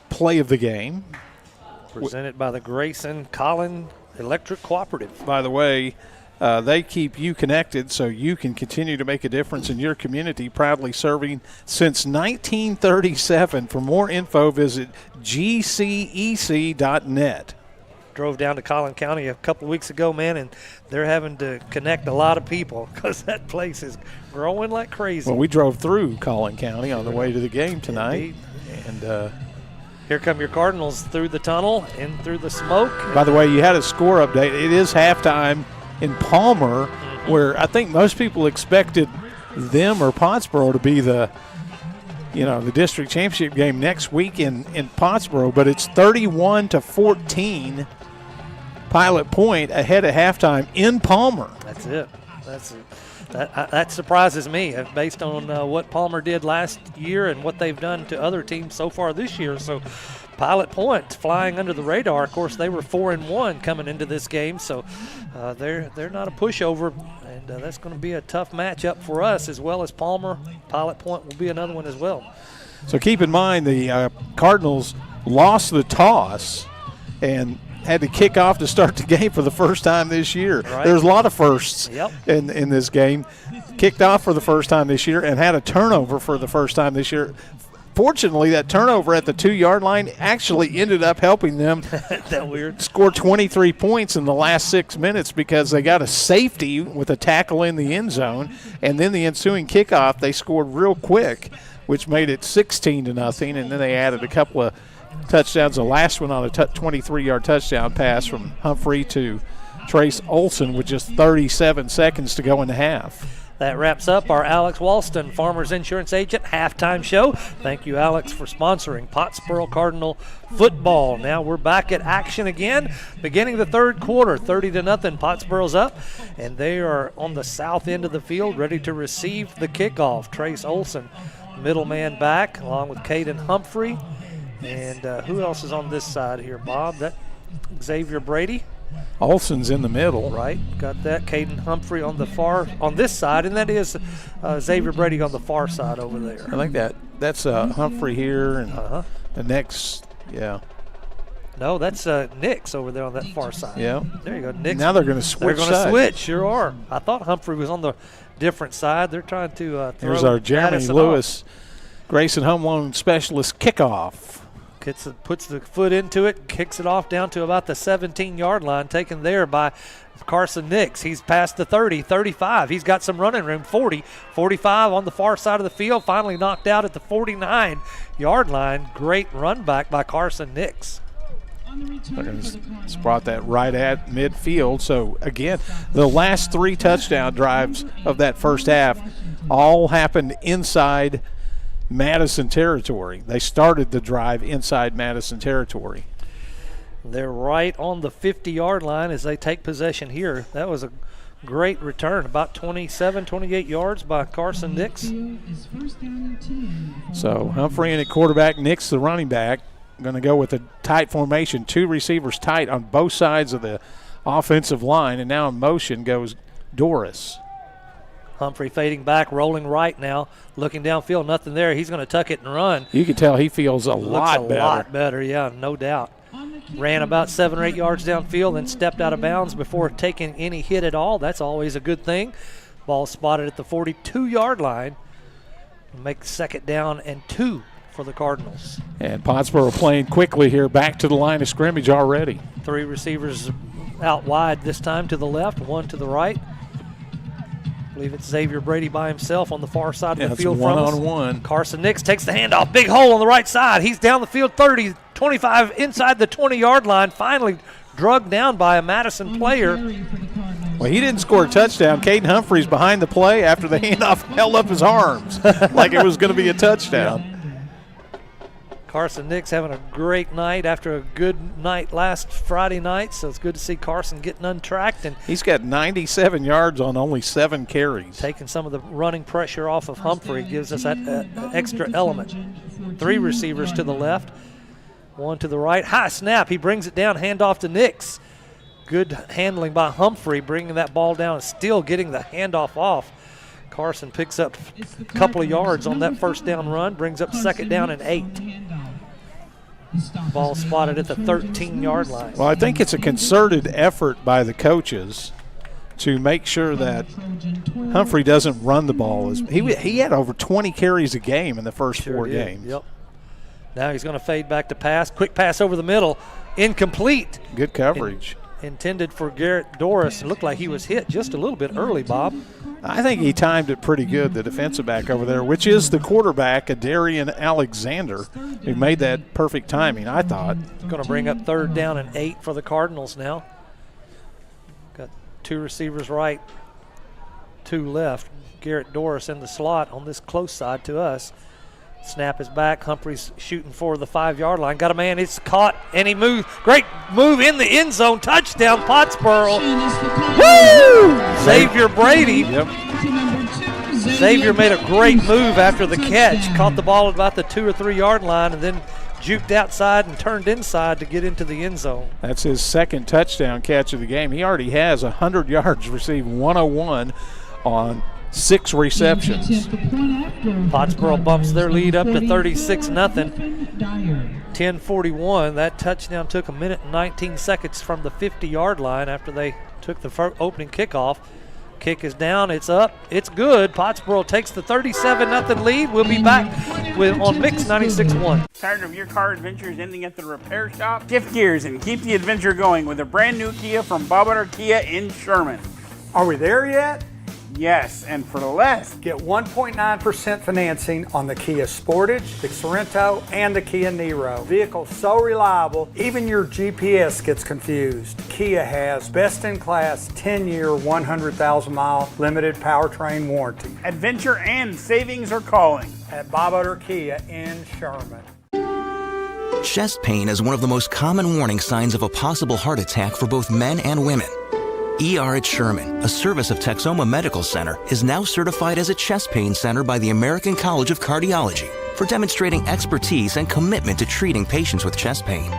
play of the game. Presented by the Grayson Collin Electric Cooperative. By the way, they keep you connected so you can continue to make a difference in your community, proudly serving since 1937. For more info, visit gcec.net. Drove down to Collin County a couple of weeks ago, man, and they're having to connect a lot of people because that place is growing like crazy. Well, we drove through Collin County on the way to the game tonight. Indeed. And here come your Cardinals through the tunnel and through the smoke. By the way, you had a score update. It is halftime in Palmer, where I think most people expected them or Pottsboro to be the district championship game next week in Pottsboro, but it's 31-14. Pilot Point ahead at halftime in Palmer. That's it. That surprises me based on what Palmer did last year and what they've done to other teams so far this year. So Pilot Point flying under the radar. Of course, they were 4-1 coming into this game, so they're not a pushover, and that's going to be a tough matchup for us as well as Palmer. Pilot Point will be another one as well. So keep in mind the Cardinals lost the toss and had to kick off to start the game for the first time this year. Right. There's a lot of firsts in this game. Kicked off for the first time this year and had a turnover for the first time this year. Fortunately, that turnover at the 2-yard line actually ended up helping them that weird. Score 23 points in the last 6 minutes because they got a safety with a tackle in the end zone, and then the ensuing kickoff they scored real quick, which made it 16-0, and then they added a couple of touchdowns. The last one on a 23-yard touchdown pass from Humphrey to Trace Olson with just 37 seconds to go in the half. That wraps up our Alex Walston, Farmers Insurance Agent, halftime show. Thank you, Alex, for sponsoring Pottsboro Cardinal football. Now we're back at action again, beginning the third quarter, 30-0. Pottsboro's up, and they are on the south end of the field, ready to receive the kickoff. Trace Olson, middleman back, along with Caden Humphrey. And who else is on this side here, Bob? That Xavier Brady. Olson's in the middle. Right, got that. Caden Humphrey on this side, and that is Xavier Brady on the far side over there. I think that's Humphrey here, and the next, No, that's Nix over there on that far side. Yeah. There you go, Nix. Now they're going to switch. They're going to switch, sure are. I thought Humphrey was on the different side. They're trying to throw. Here's our Jeremy Madison Lewis, Grayson Home Loan Specialist kickoff. Puts the foot into it, kicks it off down to about the 17-yard line, taken there by Carson Nix. He's past the 30, 35. He's got some running room, 40, 45 on the far side of the field, finally knocked out at the 49-yard line. Great run back by Carson Nix. It's brought that right at midfield. So, again, the last 3 touchdown drives of that first half all happened inside Madison territory. They started the drive inside Madison territory. They're right on the 50-yard line as they take possession here. That was a great return, about 27, 28 yards by Carson Nix. So Humphrey in at quarterback, Nix the running back. Going to go with a tight formation, 2 receivers tight on both sides of the offensive line, and now in motion goes Doris. Humphrey fading back, rolling right now, looking downfield, nothing there. He's going to tuck it and run. You can tell he feels a lot better. Looks a lot better, yeah, no doubt. Ran about 7 or 8 yards downfield and stepped out of bounds before taking any hit at all. That's always a good thing. Ball spotted at the 42-yard line. Make 2nd down and 2 for the Cardinals. And Pottsboro playing quickly here, back to the line of scrimmage already. 3 receivers out wide this time, to the left, 1 to the right. I believe it's Xavier Brady by himself on the far side of the field from us. One-on-one. Carson Nix takes the handoff. Big hole on the right side. He's down the field 30, 25 inside the 20-yard line. Finally drugged down by a Madison player. Well, Well, he didn't score a touchdown. Caden Humphreys behind the play after the handoff held up his arms like it was going to be a touchdown. Carson Nix having a great night after a good night last Friday night, so it's good to see Carson getting untracked. And he's got 97 yards on only 7 carries. Taking some of the running pressure off of Humphrey gives us that extra element. 3 receivers to the left, 1 to the right. High snap, he brings it down, handoff to Nix. Good handling by Humphrey, bringing that ball down and still getting the handoff off. Carson picks up a couple of yards on that first down run, brings up second down and 8. Ball spotted at the 13-yard line. Well, I think it's a concerted effort by the coaches to make sure that Humphrey doesn't run the ball. He had over 20 carries a game in the first 4 games. Yep. Now he's going to fade back to pass. Quick pass over the middle. Incomplete. Good coverage. Intended for Garrett Doris. It looked like he was hit just a little bit early, Bob. I think he timed it pretty good, the defensive back over there, which is the quarterback, Adarian Alexander, who made that perfect timing, I thought. Going to bring up third down and 8 for the Cardinals now. Got 2 receivers right, 2 left. Garrett Doris in the slot on this close side to us. Snap is back. Humphrey's shooting for the 5-yard line. Got a man. It's caught, and he moves. Great move in the end zone. Touchdown, Pottsboro. Woo! Xavier Brady. Yep. Xavier made a great move after the catch. Caught the ball at about the 2 or 3 yard line, and then juked outside and turned inside to get into the end zone. That's his second touchdown catch of the game. He already has 100 yards, received 101 on 6 receptions. Pottsboro bumps their lead up to 36-0. 10:41. That touchdown took 1 minute and 19 seconds from the 50-yard line after they took the opening kickoff. Kick is down. It's up. It's good. Pottsboro takes the 37-0 lead. We'll be back on Mix 96.1. Tired of your car adventures ending at the repair shop? Shift gears and keep the adventure going with a brand new Kia from Bob Butter Kia in Sherman. Are we there yet? Yes, and for less. Get 1.9% financing on the Kia Sportage, the Sorento, and the Kia Niro. Vehicles so reliable, even your GPS gets confused. Kia has best-in-class 10-year, 100,000-mile limited powertrain warranty. Adventure and savings are calling at Bob Butter Kia in Sherman. Chest pain is one of the most common warning signs of a possible heart attack for both men and women. ER at Sherman, a service of Texoma Medical Center, is now certified as a chest pain center by the American College of Cardiology for demonstrating expertise and commitment to treating patients with chest pain.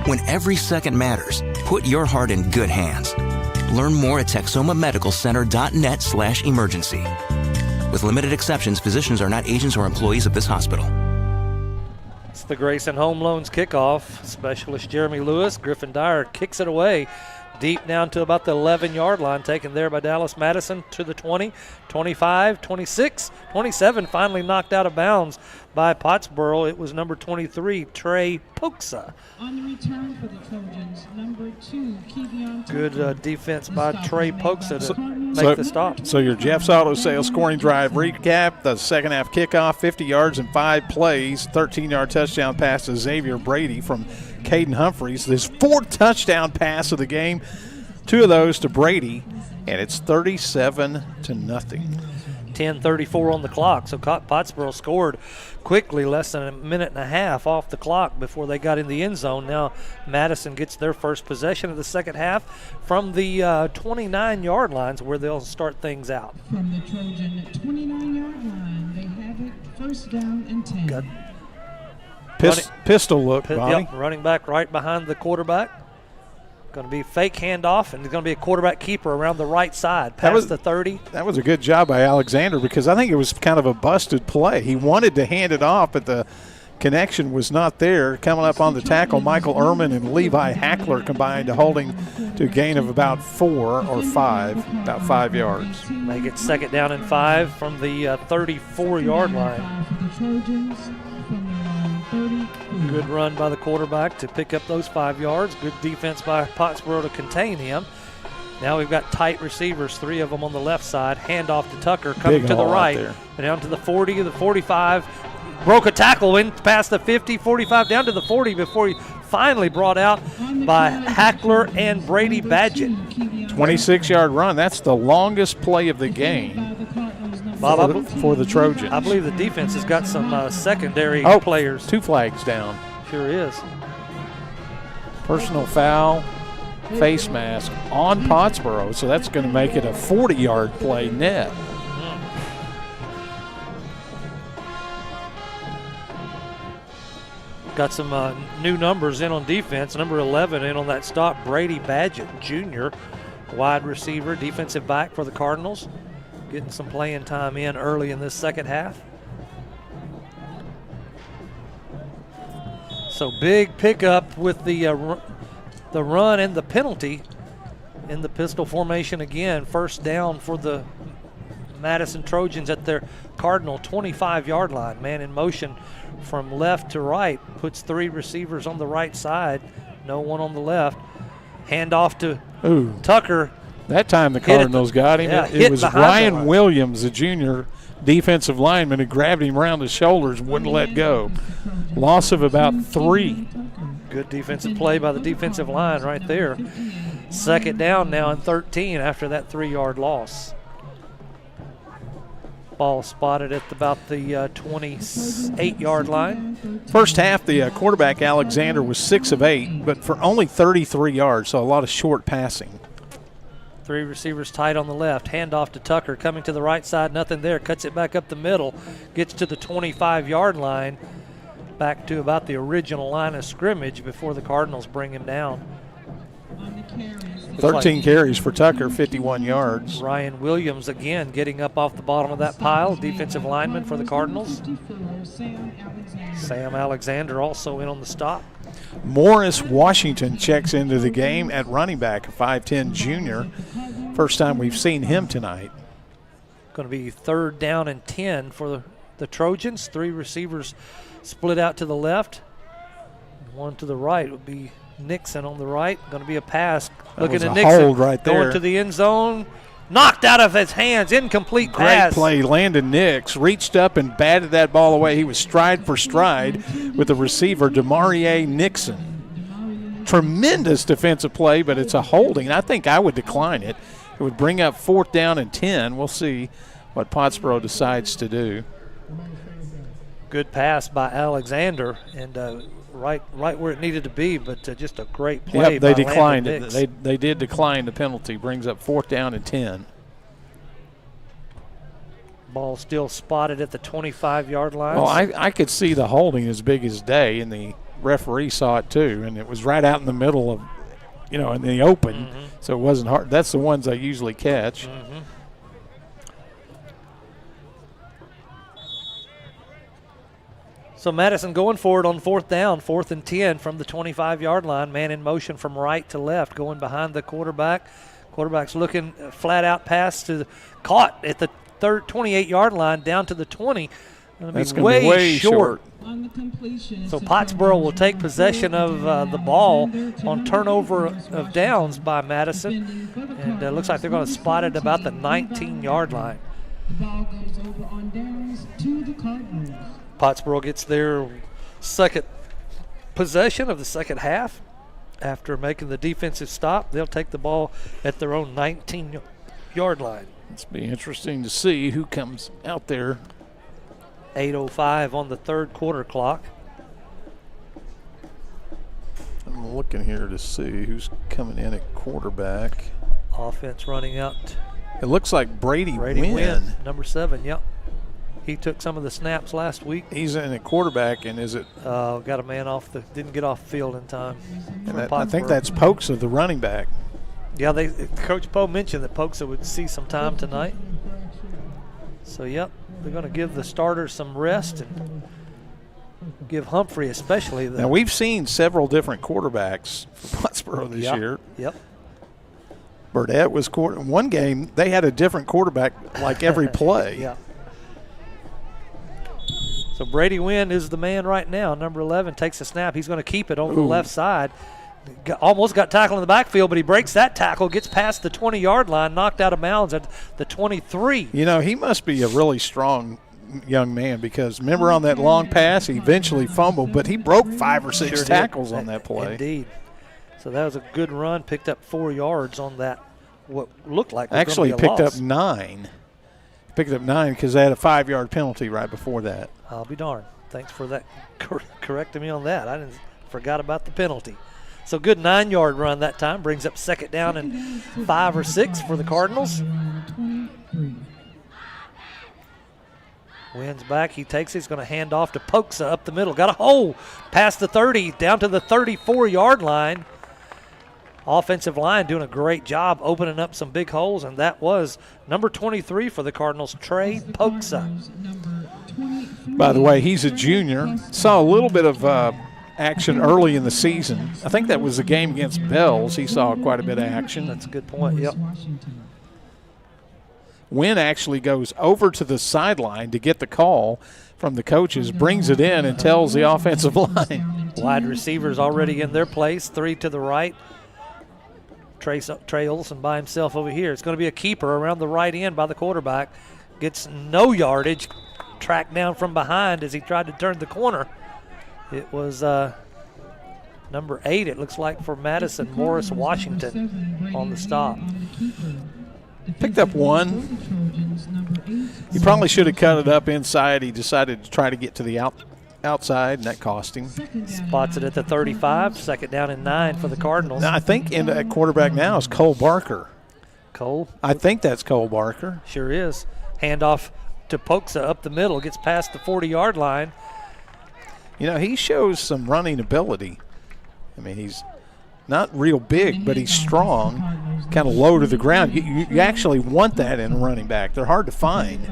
When every second matters, put your heart in good hands. Learn more at texomamedicalcenter.net/emergency. With limited exceptions, physicians are not agents or employees of this hospital. It's the Grayson Home Loans kickoff. Specialist Jeremy Lewis, Griffin Dyer kicks it away. Deep down to about the 11-yard line, taken there by Dallas Madison to the 20, 25, 26, 27, finally knocked out of bounds by Pottsboro. It was number 23, Trey Poxa. On the return for the Trojans, number 2, Kevion. Good defense by Trey Poxa to make the stop. So your Jeff's Auto Sales scoring drive recap, the second half kickoff, 50 yards and 5 plays, 13-yard touchdown pass to Xavier Brady from Caden Humphreys. His 4th touchdown pass of the game, 2 of those to Brady, and it's 37-0. 10:34 on the clock, so Pottsboro scored quickly, less than a minute and a half off the clock before they got in the end zone. Now Madison gets their first possession of the second half from the 29-yard lines where they'll start things out. From the Trojan 29-yard line, they have it first down and 10. Got pistol look, Bobby. Yep, running back right behind the quarterback. Going to be fake handoff, and there's going to be a quarterback keeper around the right side, past the 30. That was a good job by Alexander because I think it was kind of a busted play. He wanted to hand it off, but the connection was not there. Coming up on the tackle, Michael Ehrman and Levi Hackler combined to holding to a gain of about 4 or 5, about 5 yards. Make it second down and 5 from the 34-yard line. Good run by the quarterback to pick up those 5 yards. Good defense by Pottsboro to contain him. Now we've got tight receivers, 3 of them on the left side. Handoff to Tucker, coming to the right. And down to the 40, the 45. Broke a tackle in past the 50, 45, down to the 40 before he finally brought out by Hackler and Brady Badgett. 26-yard run. That's the longest play of the game for the Trojans. I believe the defense has got some secondary players. 2 flags down. Sure is. Personal foul, face mask on Pottsboro, so that's going to make it a 40-yard play net. Got some new numbers in on defense. Number 11 in on that stop, Brady Badgett Jr., wide receiver, defensive back for the Cardinals, getting some playing time in early in this second half. So big pickup with the run and the penalty in the pistol formation again. First down for the Madison Trojans at their Cardinal 25-yard line. Man in motion from left to right, puts 3 receivers on the right side, no one on the left. Handoff to Tucker. That time the Cardinals got him. Yeah, it was Ryan Williams, a junior defensive lineman, who grabbed him around the shoulders and wouldn't let go. Loss of about 3. Good defensive play by the defensive line right there. Second down now and 13 after that 3-yard loss. Ball spotted at about the 28-yard line. First half, the quarterback, Alexander, was 6 of 8, but for only 33 yards, so a lot of short passing. 3 receivers tight on the left. Handoff to Tucker, coming to the right side, nothing there. Cuts it back up the middle, gets to the 25-yard line, back to about the original line of scrimmage before the Cardinals bring him down. 13 carries for Tucker, 51 yards. Ryan Williams again getting up off the bottom of that pile, defensive lineman for the Cardinals. Sam Alexander also in on the stop. Morris Washington checks into the game at running back, a 5'10 junior. First time we've seen him tonight. Going to be 3rd down and 10 for the Trojans. 3 receivers split out to the left. 1 to the right would be Nixon on the right. Going to be a pass. Looking at Nixon. Hold right there. Going to the end zone. Knocked out of his hands. Incomplete Great pass. Play. Landon Nix reached up and batted that ball away. He was stride for stride with the receiver, Demarie Nixon. Tremendous defensive play, but it's a holding. I think I would decline it. It would bring up 4th down and 10. We'll see what Pottsboro decides to do. Good pass by Alexander, and right where it needed to be, but just a great play. Yep, they by declined Landon it. They did decline the penalty. Brings up 4th down and 10. Ball still spotted at the 25-yard line. Well, I could see the holding as big as day, and the referee saw it too, and it was right out in the middle of, in the open, so it wasn't hard. That's the ones I usually catch. So Madison going forward on 4th down, 4th and 10 from the 25-yard line. Man in motion from right to left, going behind the quarterback. Quarterback's looking flat out pass caught at the 28-yard line down to the 20. That's going to be way short. So Pottsboro will take possession of the ball on turnover of downs by Madison. And it looks like they're going to spot it about the 19-yard line. The ball goes over on downs to the Cardinals. Pottsboro gets their second possession of the second half. After making the defensive stop, they'll take the ball at their own 19-yard line. It's be interesting to see who comes out there. 8:05 on the 3rd quarter clock. I'm looking here to see who's coming in at quarterback. Offense running out. It looks like Brady Wynn. Number 7, yep. He took some of the snaps last week. He's in at quarterback, and is it? Got a man didn't get off the field in time. And I think that's Pokes of the running back. Yeah, Coach Poe mentioned that Pokes would see some time tonight. So, yep, they're going to give the starters some rest and give Humphrey especially. Now, we've seen several different quarterbacks for Pottsboro this year. Yep. Burdette was one game, they had a different quarterback like every play. Yeah. So Brady Wynn is the man right now. Number 11 takes a snap. He's going to keep it over the left side. Almost got tackled in the backfield, but he breaks that tackle, gets past the 20-yard line, knocked out of bounds at the 23. He must be a really strong young man, because remember on that long pass, he eventually fumbled, but he broke 5 or 6 tackles on that play. Indeed. So that was a good run, picked up 4 yards on that what looked like was actually gonna be a picked loss. up 9. Picked up 9 because they had a 5-yard penalty right before that. I'll be darned. Thanks for that correcting me on that. I forgot about the penalty. So good 9-yard run that time. Brings up second down and 5 or 6 for the Cardinals. Wins back. He takes it. He's going to hand off to Poksa up the middle. Got a hole past the 30 down to the 34-yard line. Offensive line doing a great job opening up some big holes, and that was number 23 for the Cardinals, Trey Poksa. By the way, he's a junior. Saw a little bit of action early in the season. I think that was the game against Bells. He saw quite a bit of action. That's a good point, yep. Wynn actually goes over to the sideline to get the call from the coaches, brings it in, and tells the offensive line. Wide receivers already in their place, 3 to the right. Trey Olson by himself over here. It's going to be a keeper around the right end by the quarterback. Gets no yardage, tracked down from behind as he tried to turn the corner. It was number 8, it looks like, for Madison, Morris Washington on the stop. Picked up 1. He probably should have cut it up inside. He decided to try to get to the outside, and that cost him. Spots it at the 35, second down and 9 for the Cardinals. Now, I think at quarterback now is Cole Barker. Cole? I think that's Cole Barker. Sure is. Handoff to Poksa up the middle, gets past the 40-yard line. You know, he shows some running ability. I mean, he's not real big, but he's strong, kind of low to the ground. You actually want that in a running back. They're hard to find.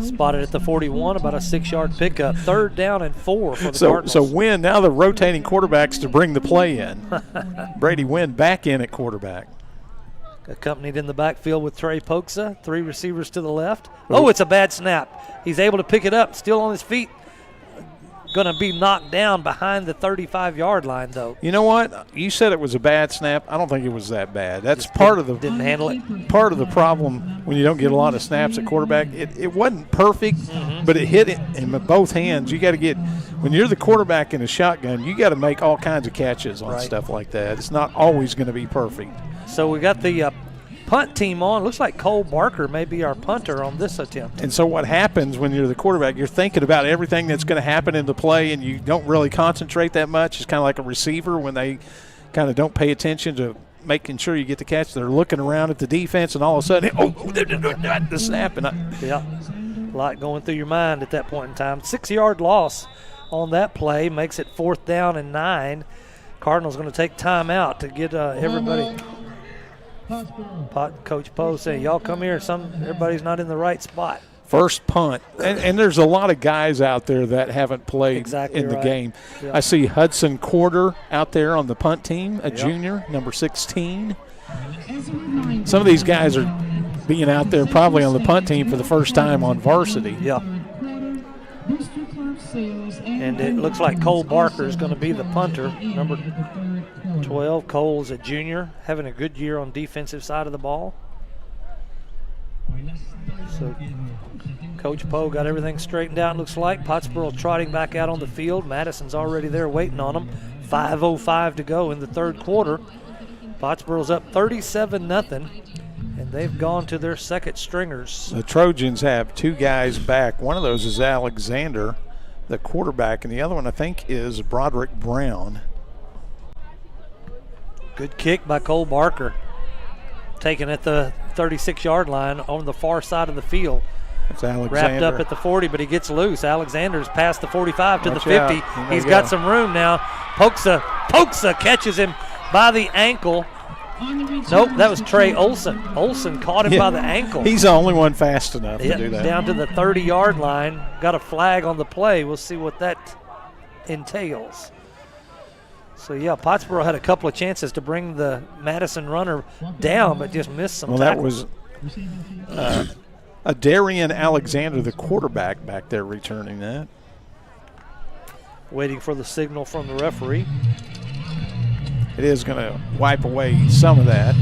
Spotted at the 41, about a 6-yard pickup. Third down and 4 for the Cardinals. So Wynn, now they're rotating quarterbacks to bring the play in. Brady Wynn back in at quarterback. Accompanied in the backfield with Trey Poksa, 3 receivers to the left. Oh, it's a bad snap. He's able to pick it up, still on his feet. Going to be knocked down behind the 35-yard line, though. You know what? You said it was a bad snap. I don't think it was that bad. That's part of the didn't handle it. Part of the problem when you don't get a lot of snaps at quarterback. It wasn't perfect, but it hit it in both hands. You got to get when you're the quarterback in a shotgun, you got to make all kinds of catches on stuff like that. It's not always going to be perfect. So we got the punt team on. Looks like Cole Barker may be our punter on this attempt. And so what happens when you're the quarterback, you're thinking about everything that's going to happen in the play, and you don't really concentrate that much. It's kind of like a receiver when they kind of don't pay attention to making sure you get the catch. They're looking around at the defense, and all of a sudden, the snap. Yeah, a lot going through your mind at that point in time. 6-yard loss on that play makes it 4th down and 9. Cardinals going to take time out to get everybody. Coach Poe saying, y'all come here. Everybody's not in the right spot. First punt. And there's a lot of guys out there that haven't played in the game. Yep. I see Hudson Quarter out there on the punt team, a junior, number 16. Some of these guys are being out there probably on the punt team for the first time on varsity. Yeah. And it looks like Cole Barker is going to be the punter, number 12. Cole is a junior, having a good year on defensive side of the ball. So Coach Poe got everything straightened out, looks like. Pottsboro trotting back out on the field. Madison's already there waiting on them. 5:05 to go in the third quarter. Pottsboro's up 37-0, and they've gone to their second stringers. The Trojans have 2 guys back. One of those is Alexander, the quarterback, and the other one I think is Broderick Brown. Good kick by Cole Barker. Taken at the 36-yard line on the far side of the field. That's Alexander. Wrapped up at the 40, but he gets loose. Alexander's past the 45 to the 50. He's got some room now. Poksa catches him by the ankle. Nope, that was Trey Olson. Olson caught him by the ankle. He's the only one fast enough to do that. Down to the 30-yard line. Got a flag on the play. We'll see what that entails. So, yeah, Pottsboro had a couple of chances to bring the Madison runner down, but just missed some tackles. That was Darian Alexander, the quarterback, back there returning that. Waiting for the signal from the referee. It is going to wipe away some of that.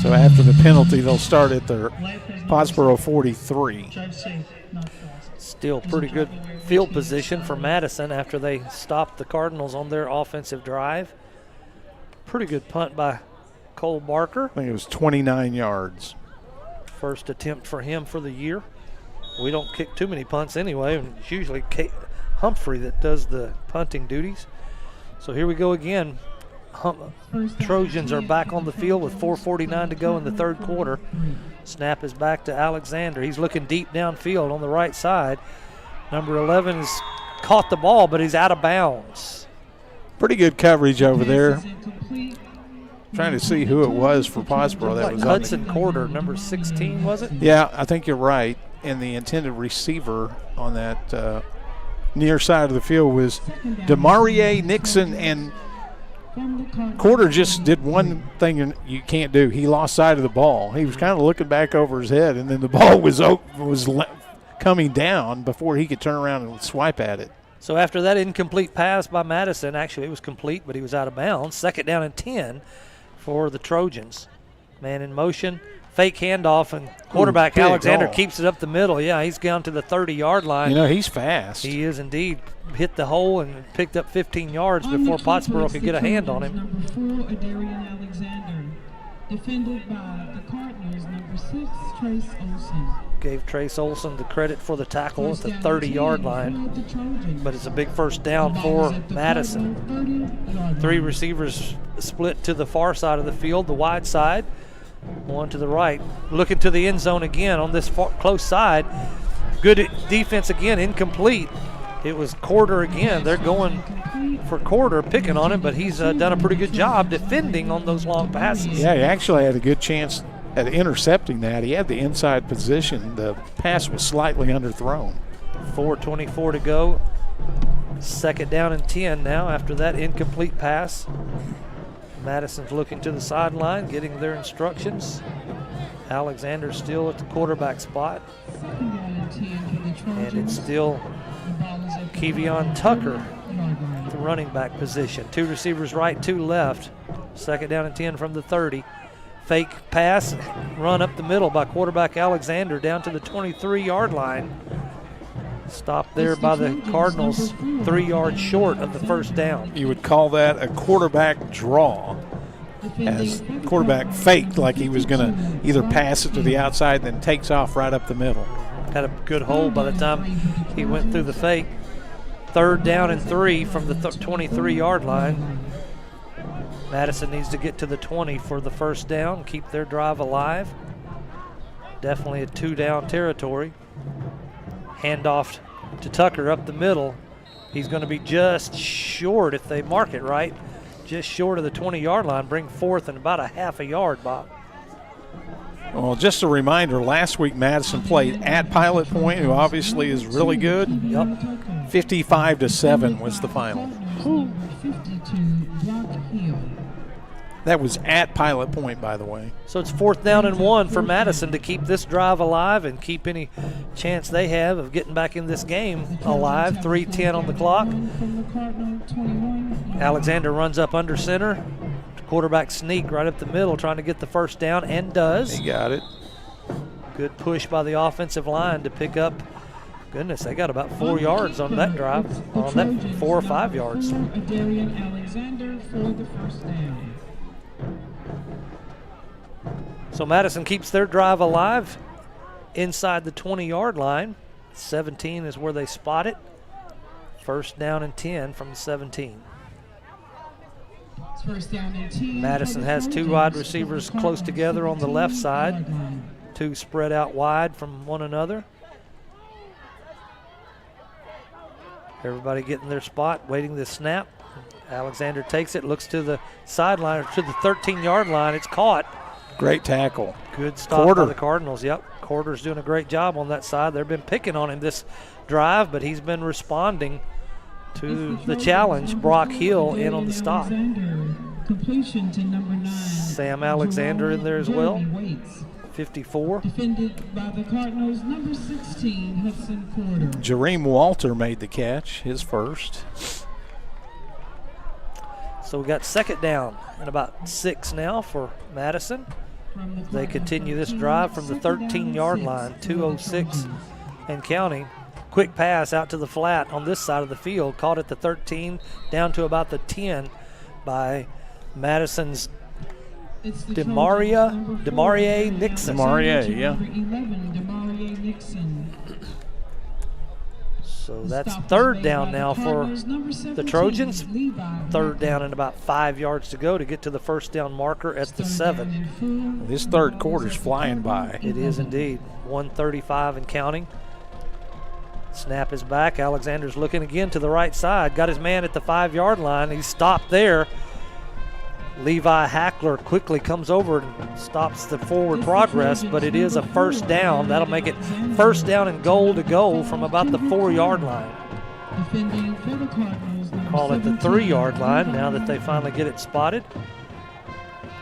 So after the penalty, they'll start at their Pottsboro 43. Still pretty good field position for Madison after they stopped the Cardinals on their offensive drive. Pretty good punt by Cole Barker. I think it was 29 yards. First attempt for him for the year. We don't kick too many punts anyway, and it's usually Humphrey that does the punting duties. So here we go again. Trojans are back on the field with 4:49 to go in the third quarter. Snap is back to Alexander. He's looking deep downfield on the right side. Number 11 has caught the ball, but he's out of bounds. Pretty good coverage over there. Trying to see who it was for Pottsboro. That was Hudson Corder, number 16, was it? Yeah, I think you're right. And the intended receiver on that near side of the field was Demarie Nixon, and Corder just did one thing you can't do. He lost sight of the ball. He was kind of looking back over his head, and then the ball was coming down before he could turn around and swipe at it. So after that incomplete pass by Madison, actually it was complete, but he was out of bounds. Second down and 10 for the Trojans. Man in motion, fake handoff, and quarterback Alexander keeps it up the middle. Yeah, he's gone to the 30-yard line. You know, he's fast. He is indeed. Hit the hole and picked up 15 yards before Pottsboro could get a hand on him. Number 4, Adarian Alexander. Defended by the Cardinals, number 6, Trace Olson. Gave Trace Olson the credit for the tackle at the 30-yard line, but it's a big first down for Madison. 3 receivers split to the far side of the field, the wide side, one to the right. Looking to the end zone again on this close side. Good defense again, incomplete. It was Corder again. They're going for Corder, picking on him, but he's done a pretty good job defending on those long passes. Yeah, he actually had a good chance at intercepting that. He had the inside position. The pass was slightly underthrown. 4:24 to go. Second down and 10 now after that incomplete pass. Madison's looking to the sideline, getting their instructions. Alexander's still at the quarterback spot. And it's still Kevion Tucker at the running back position. 2 receivers right, 2 left. Second down and 10 from the 30. Fake pass, run up the middle by quarterback Alexander down to the 23-yard line. Stopped there by the Cardinals, 3 yards short of the first down. You would call that a quarterback draw, as quarterback faked like he was going to either pass it to the outside, then takes off right up the middle. Had a good hold by the time he went through the fake. Third down and 3 from the 23-yard line. Madison needs to get to the 20 for the first down, keep their drive alive. Definitely a 2-down territory. Handoff to Tucker up the middle. He's going to be just short if they mark it right. Just short of the 20-yard line. Bring fourth and about a half a yard, Bob. Well, just a reminder, last week Madison played at Pilot Point, who obviously is really good. Yep. 55-7 was the final. That was at Pilot Point, by the way. So it's 4th down and 1 for Madison to keep this drive alive and keep any chance they have of getting back in this game alive. 3:10 on the clock. Alexander runs up under center. Quarterback sneak right up the middle, trying to get the first down, and does. He got it. Good push by the offensive line to pick up. Goodness, they got about 4 yards on that drive. On that 4 or 5 yards. Adarian Alexander for the first down. So Madison keeps their drive alive inside the 20-yard line. 17 is where they spot it. First down and 10 from the 17. First down and 10. Madison has 2 wide receivers close together on the left side. 2 spread out wide from one another. Everybody getting their spot, waiting the snap. Alexander takes it, looks to the sideline, to the 13-yard line. It's caught. Great tackle. Good stop by the Cardinals. Yep, Corder's doing a great job on that side. They've been picking on him this drive, but he's been responding to the challenge. Brock Hill in on the stop. Completion to number 9. Sam Alexander in there as well. 54. Defended by the Cardinals, number 16, Hudson Corder. Jareem Walter made the catch, his first. So we got second down and about 6 now for Madison. They continue this drive from the 13-yard line, 2:06 and counting. Quick pass out to the flat on this side of the field, caught at the 13, down to about the 10 by Madison's Demaria Nixon. Demaria, yeah. Number 11, Demaria Nixon. So that's third down now for the Trojans. Third down and about 5 yards to go to get to the first down marker at the 7. This third quarter's flying by. It is indeed. 1:35 and counting. Snap is back. Alexander's looking again to the right side. Got his man at the 5-yard line. He's stopped there. Levi Hackler quickly comes over and stops the forward progress, but it is a first down. That'll make it first down and goal to go from about the 4-yard line. Call it the 3-yard line now that they finally get it spotted.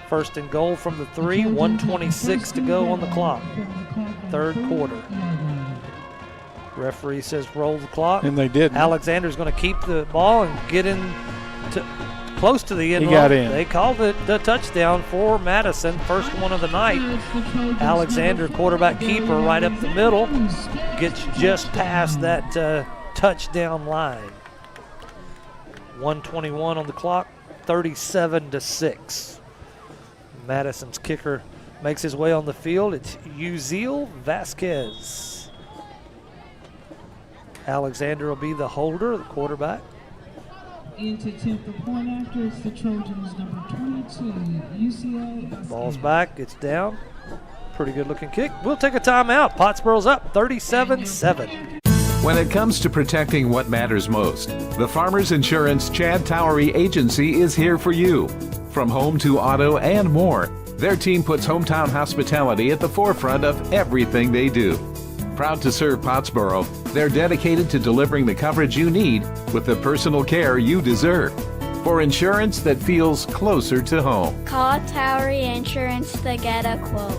First and goal from the 3, 1:26 to go on the clock. Third quarter. Referee says roll the clock. And they did. Alexander's going to keep the ball and get in to close to the end He line. got in. They called it the touchdown for Madison. First one of the night. Alexander, quarterback keeper, right up the middle. Gets just past that touchdown line. 1:21 on the clock. 37-6. Madison's kicker makes his way on the field. It's Uziel Vasquez. Alexander will be the holder, the quarterback. In to attempt the point after, it's the Trojans, number 22, UCL. Ball's back, it's down. Pretty good looking kick. We'll take a timeout. Pottsboro's up 37-7. When it comes to protecting what matters most, the Farmers Insurance Chad Towery Agency is here for you. From home to auto and more, their team puts hometown hospitality at the forefront of everything they do. Proud to serve Pottsboro, they're dedicated to delivering the coverage you need with the personal care you deserve. For insurance that feels closer to home. Call Towery Insurance to get a quote.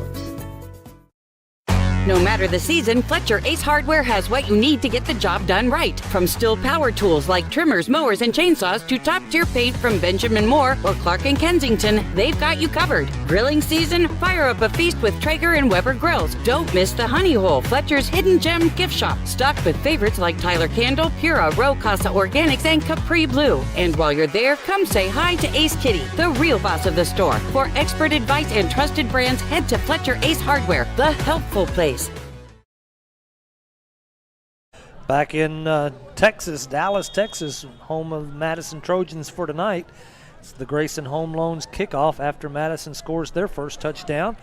No matter the season, Fletcher Ace Hardware has what you need to get the job done right. From Stihl power tools like trimmers, mowers, and chainsaws to top-tier paint from Benjamin Moore or Clark & Kensington, they've got you covered. Grilling season? Fire up a feast with Traeger and Weber grills. Don't miss the Honey Hole, Fletcher's hidden gem gift shop, stocked with favorites like Tyler Candle, Pura, Row Casa Organics, and Capri Blue. And while you're there, come say hi to Ace Kitty, the real boss of the store. For expert advice and trusted brands, head to Fletcher Ace Hardware, the helpful place. Back in Texas, Dallas, Texas, home of Madison Trojans for tonight. It's the Grayson Home Loans kickoff after Madison scores their first touchdown.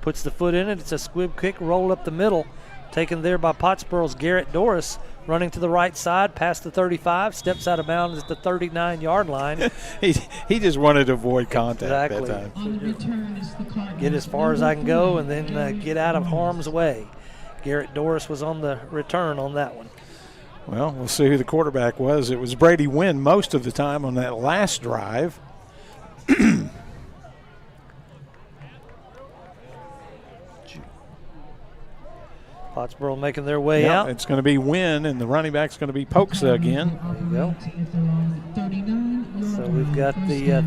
Puts the foot in it. It's a squib kick, roll up the middle. Taken there by Pottsboro's Garrett Doris, running to the right side, past the 35, steps out of bounds at the 39-yard line. he just wanted to avoid contact exactly. that time. On the return is the Cardinals. Get as far as I can go and then get out of harm's way. Garrett Doris was on the return on that one. Well, we'll see who the quarterback was. It was Brady Wynn most of the time on that last drive. Pottsboro making their way out. It's going to be Wynn, and the running back's going to be Poksa again. There you go. So we've got the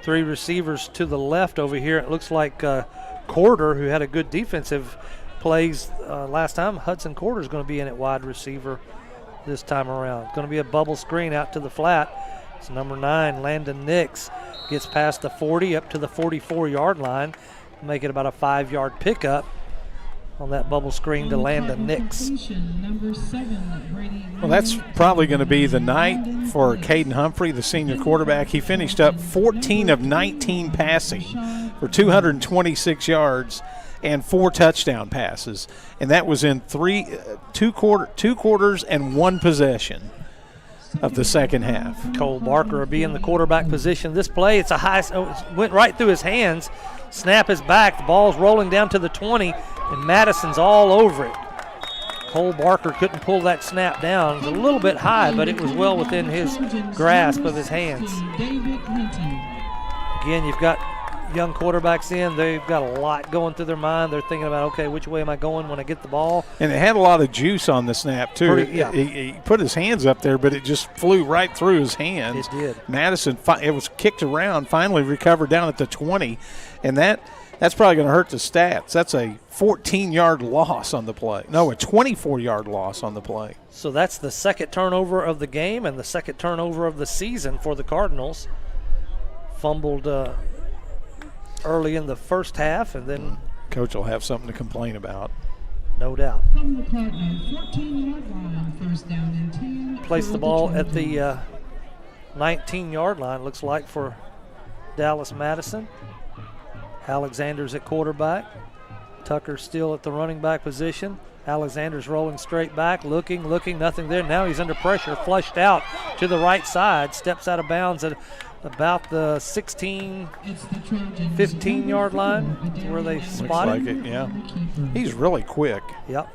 three receivers to the left over here. It looks like Corder, who had a good defensive plays last time. Hudson Corder is going to be in at wide receiver this time around. Going to be a bubble screen out to the flat. It's number 9, Landon Nix. Gets past the 40 up to the 44-yard line. Make it about a 5-yard pickup on that bubble screen to Landon Nix. Well, that's probably going to be the night for Caden Humphrey, the senior quarterback. He finished up 14 of 19 passing for 226 yards and 4 touchdown passes, and that was in two quarters and 1 possession of the second half. Cole Barker will be in the quarterback position. This play, it's a high, it went right through his hands. Snap is back. The ball's rolling down to the 20, and Madison's all over it. Cole Barker couldn't pull that snap down. It was a little bit high, but it was well within his grasp of his hands. Again, you've got young quarterbacks in. They've got a lot going through their mind. They're thinking about, okay, which way am I going when I get the ball? And it had a lot of juice on the snap, too. He put his hands up there, but it just flew right through his hands. It did. Madison, it was kicked around, finally recovered down at the 20, and that's probably going to hurt the stats. That's a 14-yard loss on the play. No, a 24-yard loss on the play. So that's the second turnover of the game and the second turnover of the season for the Cardinals. fumbled early in the first half, and then Coach will have something to complain about. No doubt. From the Cardinal 14-yard line, first down and 10. Placed the ball at the 19-yard line, looks like, for Dallas Madison. Alexander's at quarterback. Tucker's still at the running back position. Alexander's rolling straight back, looking, nothing there. Now he's under pressure, flushed out to the right side, steps out of bounds at about the 16, 15-yard line where they spot him. Looks like it, yeah. He's really quick. Yep.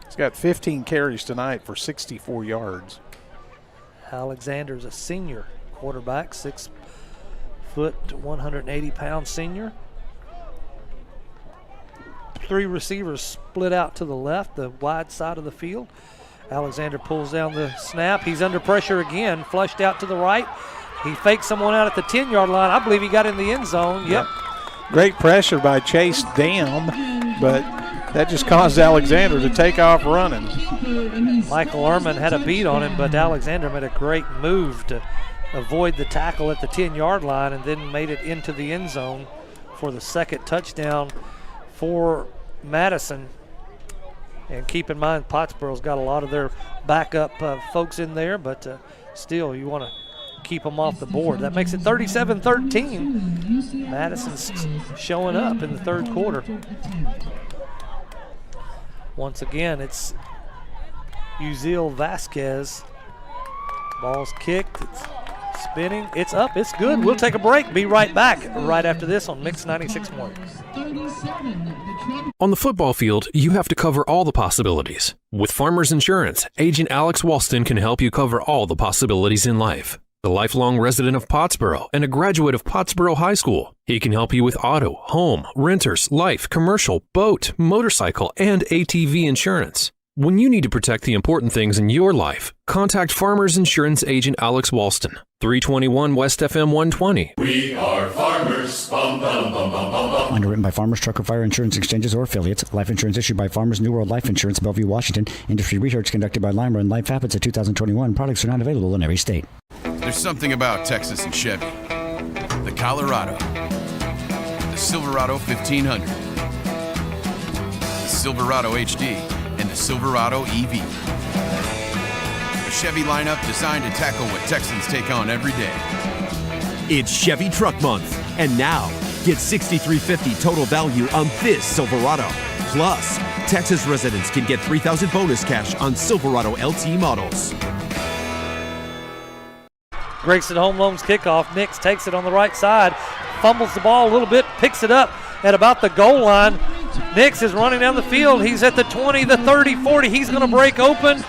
He's got 15 carries tonight for 64 yards. Alexander's a senior quarterback, 6 foot, 180-pound senior. 3 receivers split out to the left, the wide side of the field. Alexander pulls down the snap. He's under pressure again, flushed out to the right. He faked someone out at the 10-yard line. I believe he got in the end zone. Yep. Great pressure by Chase Dam, but that just caused Alexander to take off running. Michael Ehrman had a beat on him, but Alexander made a great move to avoid the tackle at the 10-yard line and then made it into the end zone for the second touchdown for Madison. And keep in mind, Pottsboro's got a lot of their backup folks in there, but still, you want to keep them off the board. That makes it 37-13. Madison's showing up in the third quarter. Once again, it's Uzil Vasquez. Ball's kicked. It's spinning. It's up. It's good. We'll take a break. Be right back right after this on Mix 96.1. On the football field, you have to cover all the possibilities. With Farmers Insurance, Agent Alex Walston can help you cover all the possibilities in life. The lifelong resident of Pottsboro and a graduate of Pottsboro High School, he can help you with auto, home, renters, life, commercial, boat, motorcycle, and ATV insurance. When you need to protect the important things in your life, contact Farmers Insurance Agent Alex Walston, 321 West FM 120. We are farmers. Bum, bum, bum, bum, bum, bum. Underwritten by Farmers Trucker Fire Insurance Exchanges or affiliates. Life insurance issued by Farmers New World Life Insurance, Bellevue, Washington. Industry research conducted by Lima and Life Habits of 2021. Products are not available in every state. There's something about Texas and Chevy. The Colorado. The Silverado 1500. The Silverado HD. And the Silverado EV. A Chevy lineup designed to tackle what Texans take on every day. It's Chevy Truck Month, and now get $6,350 total value on this Silverado. Plus, Texas residents can get $3,000 bonus cash on Silverado LT models. Grayson Home Loans kickoff. Nix takes it on the right side, fumbles the ball a little bit, picks it up at about the goal line. Nix is running down the field. He's at the 20, the 30, 40. He's going to break open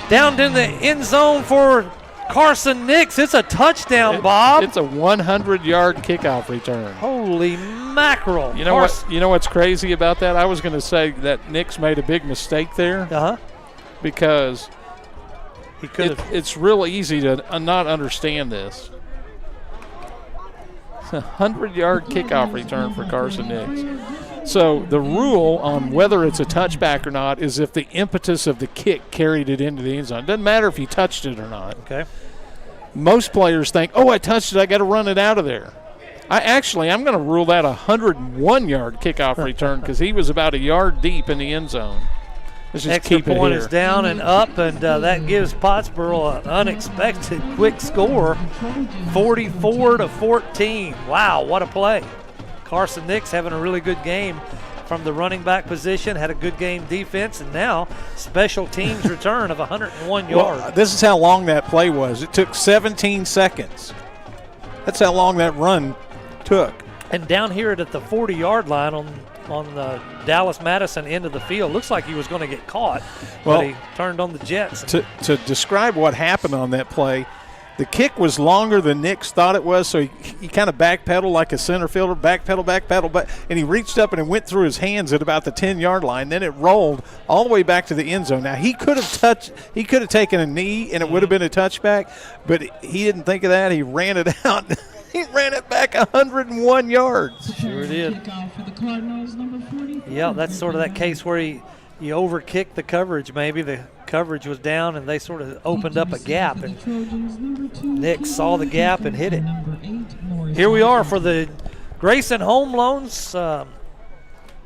down in the end zone for Carson Nix. It's a touchdown, Bob. It's a 100-yard kickoff return. Holy mackerel. You know what? You know what's crazy about that? I was going to say that Nix made a big mistake there. Because he could. It's real easy to not understand this. It's a 100-yard kickoff return for Carson Nix. So the rule on whether it's a touchback or not is if the impetus of the kick carried it into the end zone. It doesn't matter if he touched it or not. Okay. Most players think, oh, I touched it, I got to run it out of there. I'm going to rule that a 101-yard kickoff return because he was about a yard deep in the end zone. Let's just Extra keep it point here. is down and up, and that gives Pottsboro an unexpected quick score, 44-14. Wow, what a play. Carson Nix having a really good game from the running back position, had a good game defense, and now special teams return of 101 yards. Well, this is how long that play was. It took 17 seconds. That's how long that run took. And down here at the 40-yard line on the Dallas-Madison end of the field, looks like he was going to get caught, but he turned on the Jets. To describe what happened on that play, the kick was longer than Nix thought it was, so he kind of backpedaled like a center fielder, backpedal, and he reached up and it went through his hands at about the 10-yard line. Then it rolled all the way back to the end zone. Now, he could have taken a knee, and it would have been a touchback, but he didn't think of that. He ran it out. He ran it back 101 yards. Sure did. Yeah, that's sort of that case where you overkicked the coverage maybe. The coverage was down, and they sort of opened up a gap, and Nick saw the gap and hit it. Here we are for the Grayson Home Loans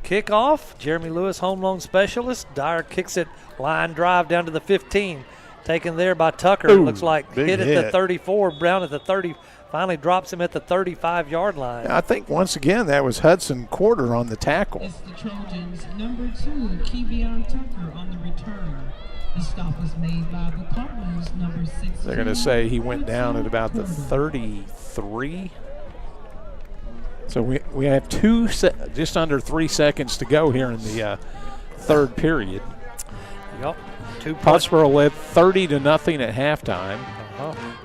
kickoff. Jeremy Lewis, home loan specialist. Dyer kicks it, line drive down to the 15. Taken there by Tucker. Ooh, looks like hit at the 34. Brown at the 30. Finally drops him at the 35-yard line. I think once again that was Hudson Quarter on the tackle. It's the Trojans, number 2, Kevion Tucker on the return. The stop was made by the Cardinals, number 6. They're going to say he went down at about the 33. So we have just under 3 seconds to go here in the third period. Yep. Pottsboro led 30-0 at halftime.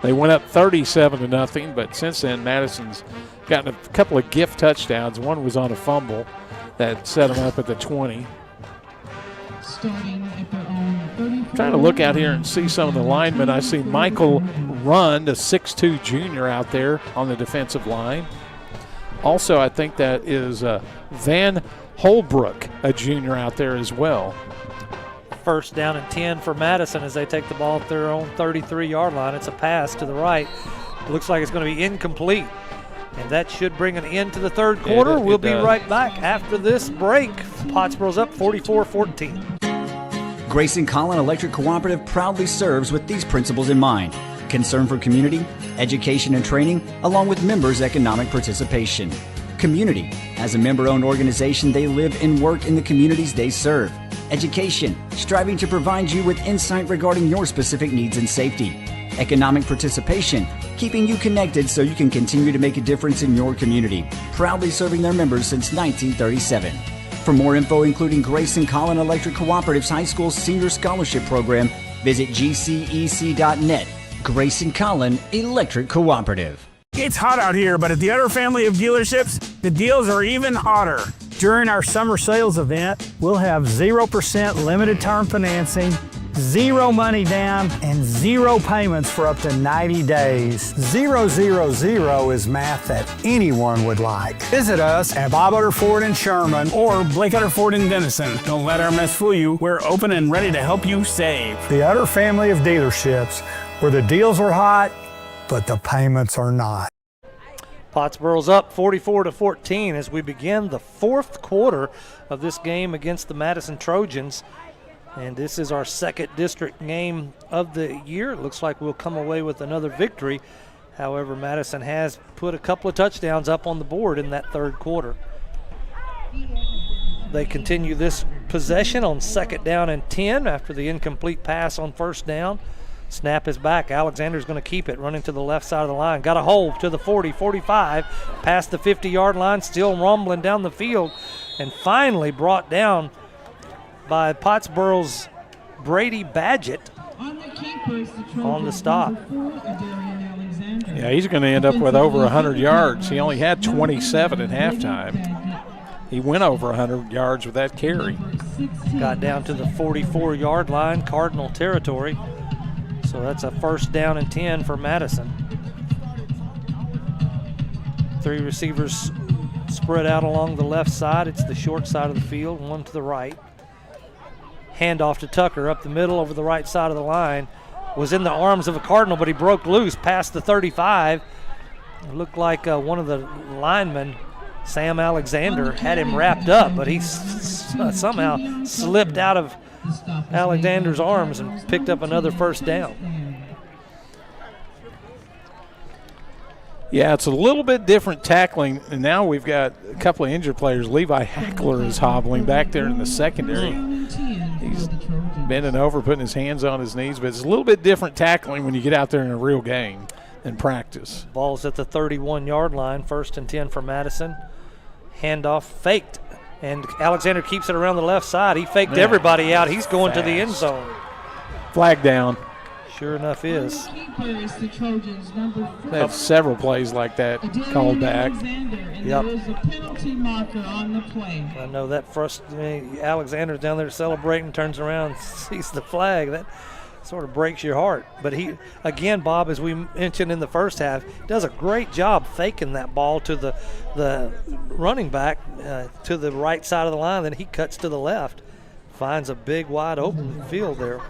They went up 37-0, but since then Madison's gotten a couple of gift touchdowns. One was on a fumble that set them up at the 20. Starting at their own 34. Trying to look out here and see some of the linemen. I see Michael Rund, a 6'2 junior out there on the defensive line. Also, I think that is Van Holbrook, a junior out there as well. First down and 10 for Madison as they take the ball at their own 33-yard line. It's a pass to the right. Looks like it's going to be incomplete. And that should bring an end to the third quarter. We'll be right back after this break. Pottsboro's up 44-14. Grayson Collin Electric Cooperative proudly serves with these principles in mind: concern for community, education and training, along with members' economic participation. Community. As a member-owned organization, they live and work in the communities they serve. Education, striving to provide you with insight regarding your specific needs and safety. Economic participation, keeping you connected so you can continue to make a difference in your community. Proudly serving their members since 1937. For more info, including Grayson Collin Electric Cooperative's High School Senior Scholarship Program, visit gcec.net. Grayson Collin Electric Cooperative. It's hot out here, but at the Utter family of dealerships, the deals are even hotter. During our summer sales event, we'll have 0% limited term financing, 0 money down, and 0 payments for up to 90 days. 000 is math that anyone would like. Visit us at Bob Utter Ford in Sherman or Blake Utter Ford in Denison. Don't let our mess fool you. We're open and ready to help you save. The Utter family of dealerships, where the deals are hot, but the payments are not. Pottsboro's up 44-14 as we begin the fourth quarter of this game against the Madison Trojans. And this is our second district game of the year. It looks like we'll come away with another victory. However, Madison has put a couple of touchdowns up on the board in that third quarter. They continue this possession on second down and 10 after the incomplete pass on first down. Snap is back. Alexander's going to keep it, running to the left side of the line. Got a hole to the 40, 45, past the 50-yard line, still rumbling down the field, and finally brought down by Pottsboro's Brady Badgett on the stop. Yeah, he's going to end up with over 100 yards. He only had 27 at halftime. He went over 100 yards with that carry. Got down to the 44-yard line, Cardinal territory. So that's a first down and 10 for Madison. 3 receivers spread out along the left side. It's the short side of the field, one to the right. Handoff to Tucker up the middle over the right side of the line. Was in the arms of a Cardinal, but he broke loose past the 35. It looked like one of the linemen, Sam Alexander, had him wrapped up, but he somehow slipped out of Alexander's arms and picked up another first down. Yeah, it's a little bit different tackling, and now we've got a couple of injured players. Levi Hackler is hobbling back there in the secondary. He's bending over, putting his hands on his knees, but it's a little bit different tackling when you get out there in a real game than practice. Ball's at the 31-yard line, first and 10 for Madison. Handoff faked, and Alexander keeps it around the left side. He faked everybody out. He's going to the end zone. Flag down. Sure enough is. They have several plays like that called back. Yep. I know that Alexander's down there celebrating, turns around, sees the flag. That sort of breaks your heart. But he, again, Bob, as we mentioned in the first half, does a great job faking that ball to the running back to the right side of the line. Then he cuts to the left, finds a big wide open field there.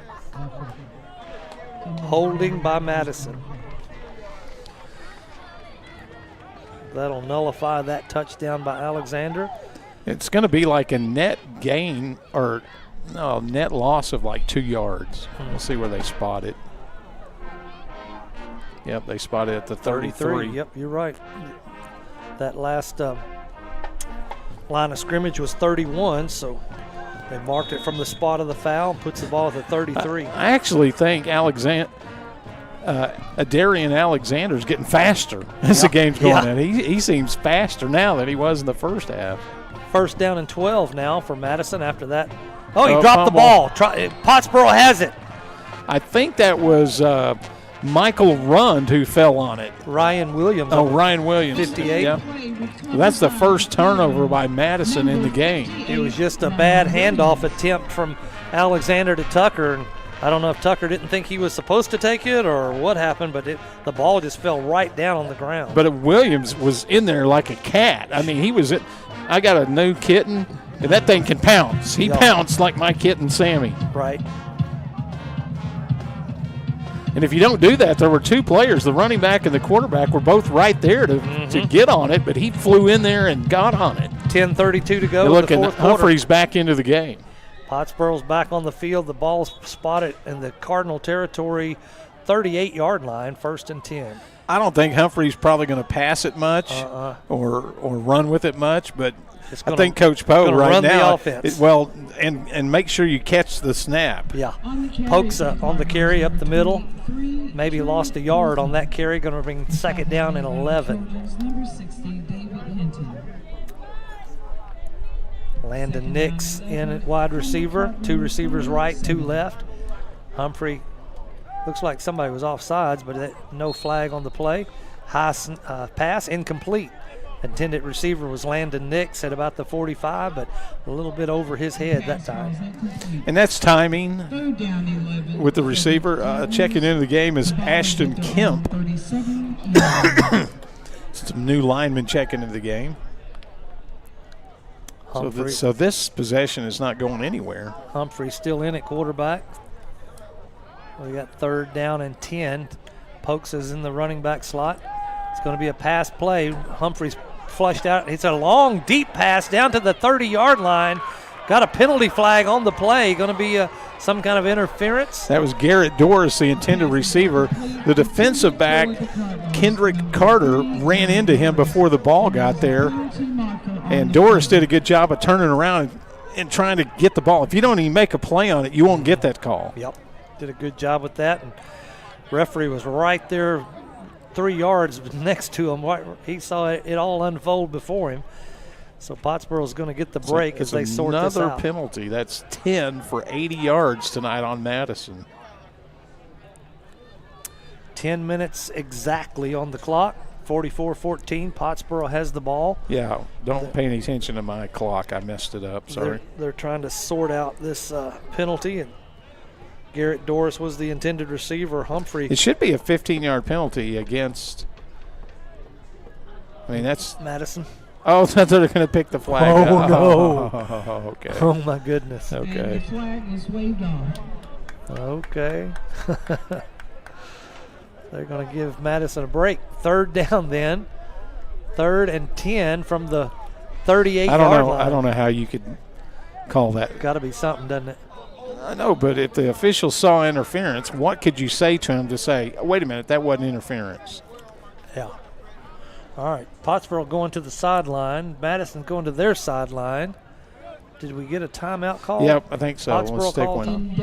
Holding by Madison. That'll nullify that touchdown by Alexander. It's going to be like a net gain or net loss of like 2 yards. We'll see where they spot it. Yep, they spotted at the 33. Yep, you're right. That last line of scrimmage was 31, so they marked it from the spot of the foul and puts the ball at the 33. I actually think Darian Alexander's getting faster as the game's going on. He seems faster now than he was in the first half. First down and 12 now for Madison after that. Oh, he dropped the ball. Pottsboro has it. I think that was Michael Rund who fell on it. Ryan Williams. Oh, Ryan Williams. 58. Yeah. Well, that's the first turnover by Madison in the game. It was just a bad handoff attempt from Alexander to Tucker. And I don't know if Tucker didn't think he was supposed to take it or what happened, but the ball just fell right down on the ground. But Williams was in there like a cat. I mean, I got a new kitten, and that thing can pounce. He pounced like my kitten, Sammy. Right. And if you don't do that, there were 2 players, the running back and the quarterback, were both right there to get on it, but he flew in there and got on it. 10:32 to go. Look, and Humphrey's back into the game. Pottsboro's back on the field. The ball's spotted in the Cardinal territory, 38-yard line, 1st and 10. I don't think Humphrey's probably going to pass it much or run with it much, but I think Coach Poe right now, and make sure you catch the snap. Yeah, Pokes on the carry up the middle. Maybe lost a yard on that carry. Going to bring 2nd down and 11. Landon Nix in at wide receiver. 2 receivers right, 2 left. Humphrey looks like somebody was offsides, but no flag on the play. High pass, incomplete. Intended receiver was Landon Nix at about the 45, but a little bit over his head that time. And that's timing with the receiver. Checking into the game is Ashton Kemp. Some new linemen checking into the game. So this possession is not going anywhere. Humphrey still in at quarterback. We got 3rd down and 10. Pokes is in the running back slot. It's going to be a pass play. Humphrey's flushed out. It's a long, deep pass down to the 30-yard line. Got a penalty flag on the play. Going to be some kind of interference. That was Garrett Doris, the intended receiver. The defensive back, Kendrick Carter, ran into him before the ball got there. And Doris did a good job of turning around and trying to get the ball. If you don't even make a play on it, you won't get that call. Yep, did a good job with that. And referee was right there 3 yards next to him. He saw it all unfold before him. So Pottsboro's going to get the break as they sort this out. Another penalty. That's 10 for 80 yards tonight on Madison. 10 minutes exactly on the clock. 44-14. Pottsboro has the ball. Yeah, don't pay any attention to my clock. I messed it up. Sorry. They're trying to sort out this penalty, and Garrett Doris was the intended receiver. Humphrey. It should be a 15-yard penalty against. I mean, that's Madison. Oh, I thought they were going to pick the flag. Oh, no. Oh, okay. Oh, my goodness. Okay. And the flag is waved off. Okay. They're going to give Madison a break. 3rd down then. 3rd and 10 from the 38-yard line. I don't know how you could call that. Got to be something, doesn't it? I know, but if the officials saw interference, what could you say to him to say, wait a minute, that wasn't interference? Yeah. All right. Pottsboro going to the sideline. Madison going to their sideline. Did we get a timeout call? Yep, I think so. Let's take one.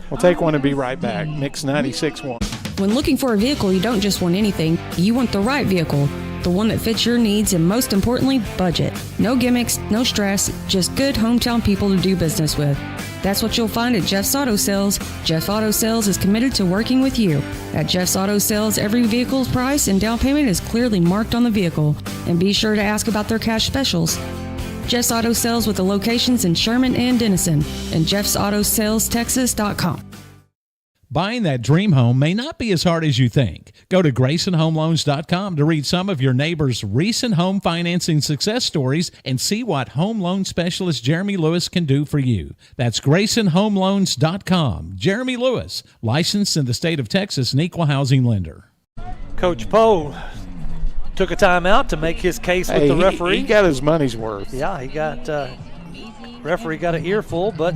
We'll take one and be right back. Mix 96.1. When looking for a vehicle, you don't just want anything. You want the right vehicle, the one that fits your needs and, most importantly, budget. No gimmicks, no stress, just good hometown people to do business with. That's what you'll find at Jeff's Auto Sales. Jeff Auto Sales is committed to working with you. At Jeff's Auto Sales, every vehicle's price and down payment is clearly marked on the vehicle. And be sure to ask about their cash specials. Jeff's Auto Sales with the locations in Sherman and Denison and jeffsautosales.texas.com. Buying that dream home may not be as hard as you think. Go to GraysonHomeLoans.com to read some of your neighbors' recent home financing success stories and see what home loan specialist Jeremy Lewis can do for you. That's GraysonHomeLoans.com. Jeremy Lewis, licensed in the state of Texas, an equal housing lender. Coach Poe took a timeout to make his case with the referee. He got his money's worth. Yeah, he got referee got an earful, but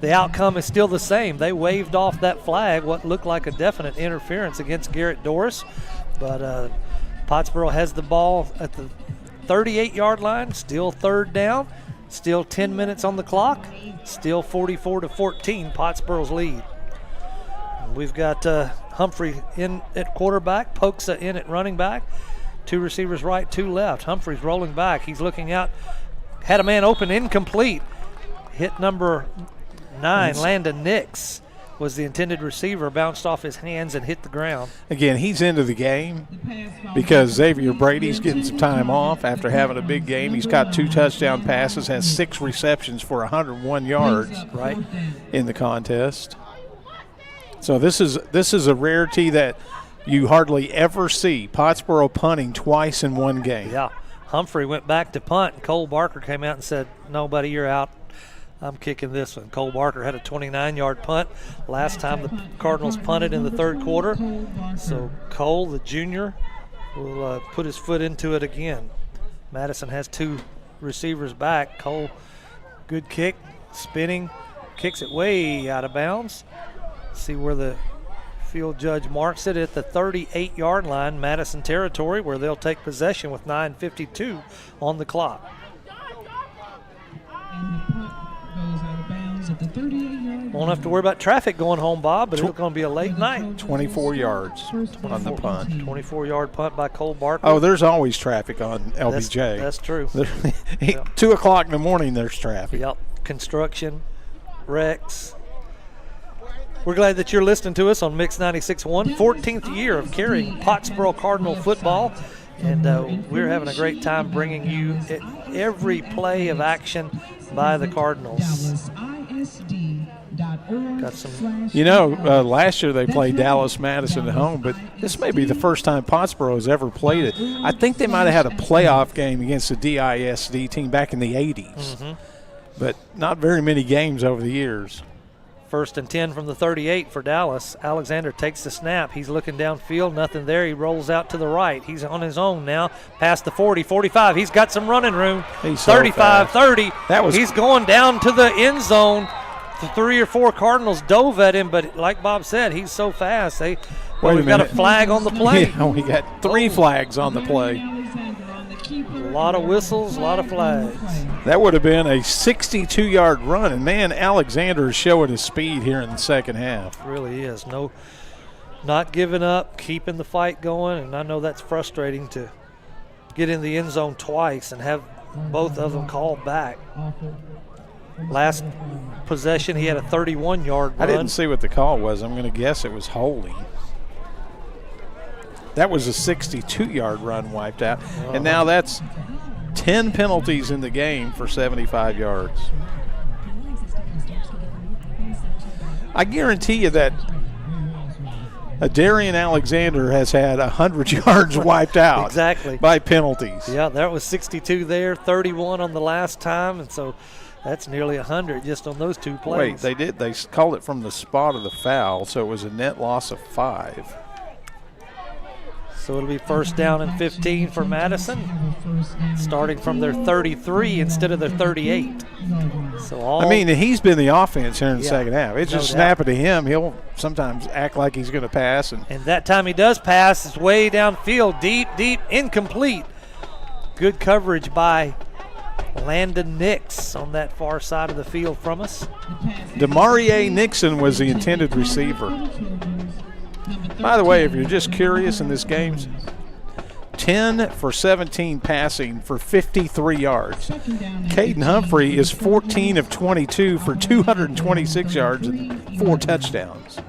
the outcome is still the same. They waved off that flag, what looked like a definite interference against Garrett Doris, but Pottsboro has the ball at the 38-yard line, still third down, still 10 minutes on the clock, still 44-14, Pottsboro's lead. We've got Humphrey in at quarterback, Poksa in at running back, 2 receivers right, 2 left. Humphrey's rolling back. He's looking out, had a man open, incomplete. Hit number 9, Landon Nix, was the intended receiver, bounced off his hands and hit the ground. Again, he's into the game because Xavier Brady's getting some time off after having a big game. He's got 2 touchdown passes, has 6 receptions for 101 yards in the contest. So this is a rarity that you hardly ever see. Pottsboro punting twice in one game. Yeah. Humphrey went back to punt, and Cole Barker came out and said, "No, buddy, you're out. I'm kicking this one." Cole Barker had a 29-yard punt last time the Cardinals punted in the third quarter. So Cole, the junior, will put his foot into it again. Madison has 2 receivers back. Cole, good kick, spinning, kicks it way out of bounds. See where the field judge marks it at the 38-yard line, Madison territory, where they'll take possession with 9:52 on the clock. Won't have to worry about traffic going home, Bob, but it's going to be a late night. 24 yards on the punt. 24-yard punt by Cole Barker. Oh, there's always traffic on LBJ. That's true. 2 o'clock in the morning, there's traffic. Yep. Construction, wrecks. We're glad that you're listening to us on Mix 96.1, 14th year of carrying Pottsboro Cardinal football. And we're having a great time bringing you every play of action by the Cardinals. Got some. Last year they played Dallas Madison at home, but this may be the first time Pottsboro has ever played it. I think they might have had a playoff game against the DISD team back in the 80s, but not very many games over the years. 1st and 10 from the 38 for Dallas. Alexander takes the snap. He's looking downfield. Nothing there. He rolls out to the right. He's on his own now. Past the 40, 45. He's got some running room. 35, 30. He's going down to the end zone. The 3 or 4 Cardinals dove at him, but like Bob said, he's so fast. We've got a flag on the play. Yeah, we got 3 flags on the play. A lot of whistles, a lot of flags. That would have been a 62-yard run, and man, Alexander is showing his speed here in the second half. Really is. Not giving up, keeping the fight going, and I know that's frustrating to get in the end zone twice and have both of them called back. Last possession, he had a 31-yard run. I didn't see what the call was. I'm going to guess it was holding. That was a 62-yard run wiped out. And now that's 10 penalties in the game for 75 yards. I guarantee you that Darian Alexander has had 100 yards wiped out by penalties. Yeah, that was 62 there, 31 on the last time, and so that's nearly 100 just on those 2 plays. Wait, they called it from the spot of the foul, so it was a net loss of 5. So it'll be 1st down and 15 for Madison, starting from their 33 instead of their 38. So he's been the offense here in the second half. It's just snapping to him. He'll sometimes act like he's going to pass. And that time he does pass. It's way downfield, deep, incomplete. Good coverage by Landon Nix on that far side of the field from us. Demarie Nixon was the intended receiver. By the way, if you're just curious in this game, 10 for 17 passing for 53 yards. Caden Humphrey is 14 of 22 for 226 yards and 4 touchdowns.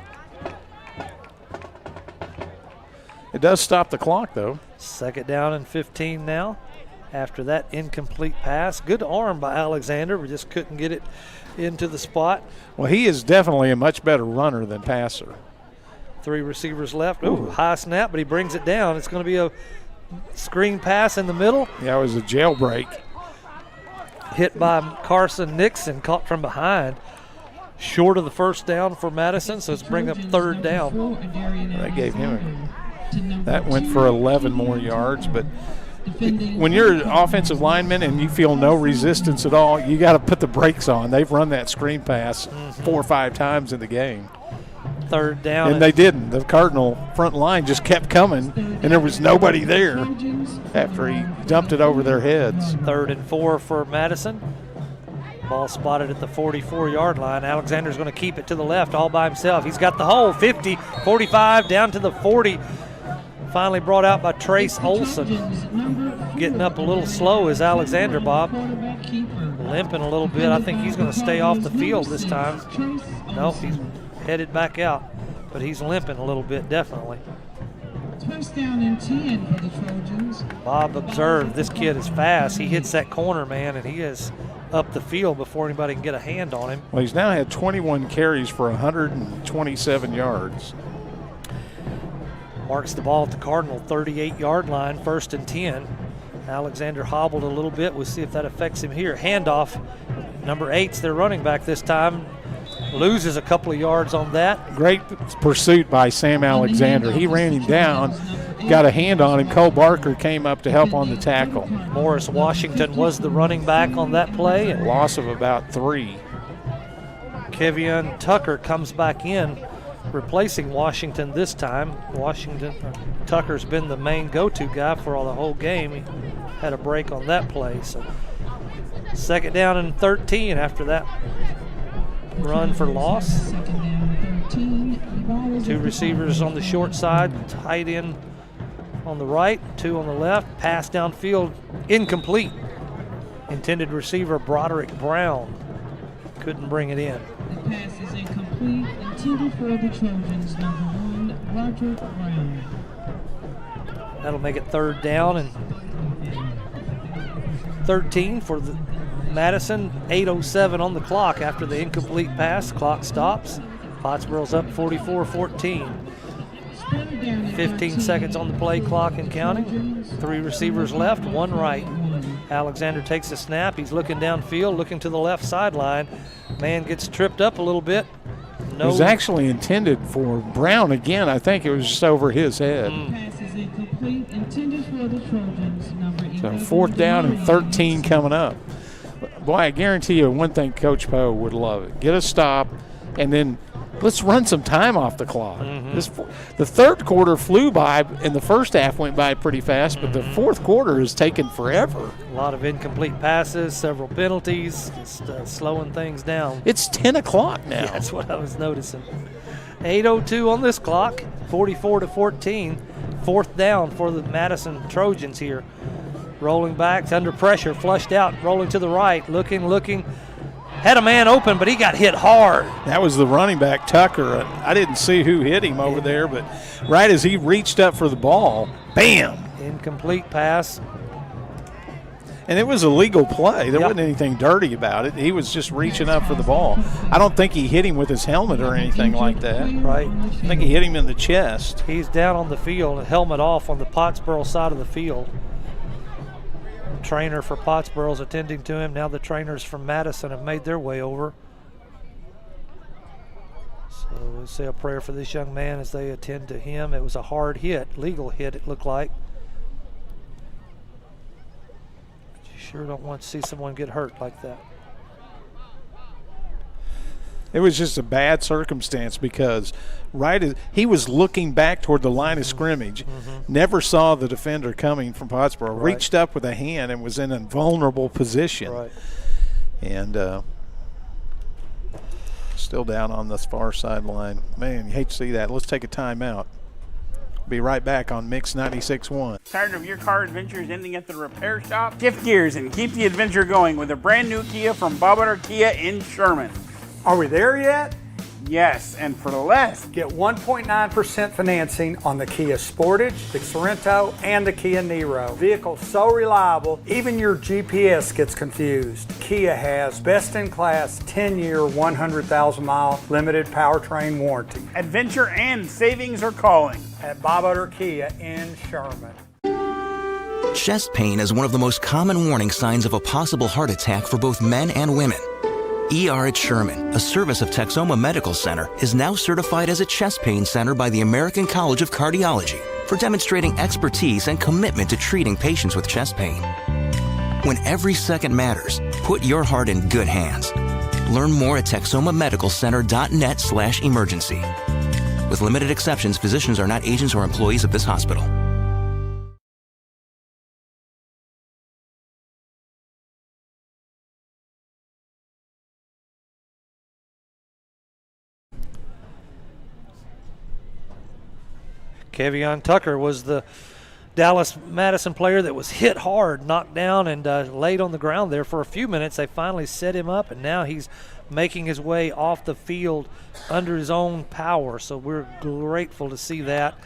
It does stop the clock, though. 2nd down and 15 now. After that incomplete pass. Good arm by Alexander. We just couldn't get it into the spot. Well, he is definitely a much better runner than passer. 3 receivers left. Ooh, high snap, but he brings it down. It's going to be a screen pass in the middle. Yeah, it was a jailbreak. Hit by Carson Nixon, caught from behind. Short of the 1st down for Madison, so it's bring up 3rd down. They gave him That went for 11 more yards. But when you're an offensive lineman and you feel no resistance at all, you got to put the brakes on. They've run that screen pass 4 or 5 times in the game. Third down. And they didn't. The Cardinal front line just kept coming, and there was nobody there after he dumped it over their heads. 3rd and 4 for Madison. Ball spotted at the 44-yard line. Alexander's going to keep it to the left all by himself. He's got the hole, 50, 45, down to the 40. Finally brought out by Trace Olson. Getting up a little slow is Alexander, Bob. Limping a little bit. I think he's going to stay off the field this time. Nope, he's headed back out, but he's limping a little bit, definitely. First down and 10 for the Trojans. Bob observed this kid is fast. He hits that corner, man, and he is up the field before anybody can get a hand on him. Well, he's now had 21 carries for 127 yards. Marks the ball at the Cardinal 38-yard line, 1st and 10. Alexander hobbled a little bit. We'll see if that affects him here. Handoff. Number 8's their running back this time. Loses a couple of yards on that. Great pursuit by Sam Alexander. He ran him down, got a hand on him. Cole Barker came up to help on the tackle. Morris Washington was the running back on that play. A loss of about 3. Kevion Tucker comes back in, replacing Washington this time. Tucker's been the main go-to guy for the whole game. He had a break on that play. So 2nd down and 13 after that run for loss. 2 receivers on the short side, tight end on the right, 2 on the left. Pass downfield, incomplete. Intended receiver Broderick Brown couldn't bring it in. The pass is incomplete. Intended for the Trojans, number 1, Broderick Brown. That'll make it 3rd down and 13 for the Madison. 8:07 on the clock after the incomplete pass. Clock stops. Pottsboro's up 44-14. 15 seconds on the play clock and counting. 3 receivers left, 1 right. Alexander takes a snap. He's looking downfield, looking to the left sideline. Man gets tripped up a little bit. It was actually intended for Brown again. I think it was just over his head. Pass is incomplete. Intended for the Trojans, number 11. So 4th down and 13 coming up. Boy, I guarantee you one thing Coach Poe would love it. Get a stop, and then let's run some time off the clock. The 3rd quarter flew by, and the first half went by pretty fast, but the 4th quarter has taken forever. A lot of incomplete passes, several penalties, just slowing things down. It's 10 o'clock now. Yeah, that's what I was noticing. 8:02 on this clock, 44-14. 4th down for the Madison Trojans here. Rolling back, under pressure, flushed out, rolling to the right, looking. Had a man open, but he got hit hard. That was the running back, Tucker. I didn't see who hit him over there, but right as he reached up for the ball, bam! Incomplete pass. And it was a legal play. There wasn't anything dirty about it. He was just reaching up for the ball. I don't think he hit him with his helmet or anything like that. Right. I think he hit him in the chest. He's down on the field, helmet off on the Pottsboro side of the field. Trainer for Pottsboro's attending to him. Now the trainers from Madison have made their way over. So we'll say a prayer for this young man as they attend to him. It was a hard hit, legal hit it looked like. You sure don't want to see someone get hurt like that. It was just a bad circumstance because right as he was looking back toward the line of scrimmage, never saw the defender coming from Pottsboro, reached up with a hand and was in a vulnerable position. Right. And still down on the far sideline. Man, you hate to see that. Let's take a timeout. Be right back on Mix 96.1. Tired of your car adventures ending at the repair shop? Shift gears and keep the adventure going with a brand new Kia from Bob Kia in Sherman. Are we there yet? Yes, and for less. Get 1.9% financing on the Kia Sportage, the Sorento, and the Kia Niro. Vehicles so reliable, even your GPS gets confused. Kia has best-in-class 10-year, 100,000-mile limited powertrain warranty. Adventure and savings are calling at Bob Kia in Sherman. Chest pain is one of the most common warning signs of a possible heart attack for both men and women. ER at Sherman, a service of Texoma Medical Center, is now certified as a chest pain center by the American College of Cardiology. for demonstrating expertise and commitment to treating patients with chest pain. When every second matters, put your heart in good hands. Learn more at texomamedicalcenter.net/emergency. With limited exceptions, physicians are not agents or employees of this hospital. Kevion Tucker was the Dallas Madison player that was hit hard, knocked down, and laid on the ground there for a few minutes. They finally set him up, and now he's making his way off the field under his own power. So we're grateful to see that.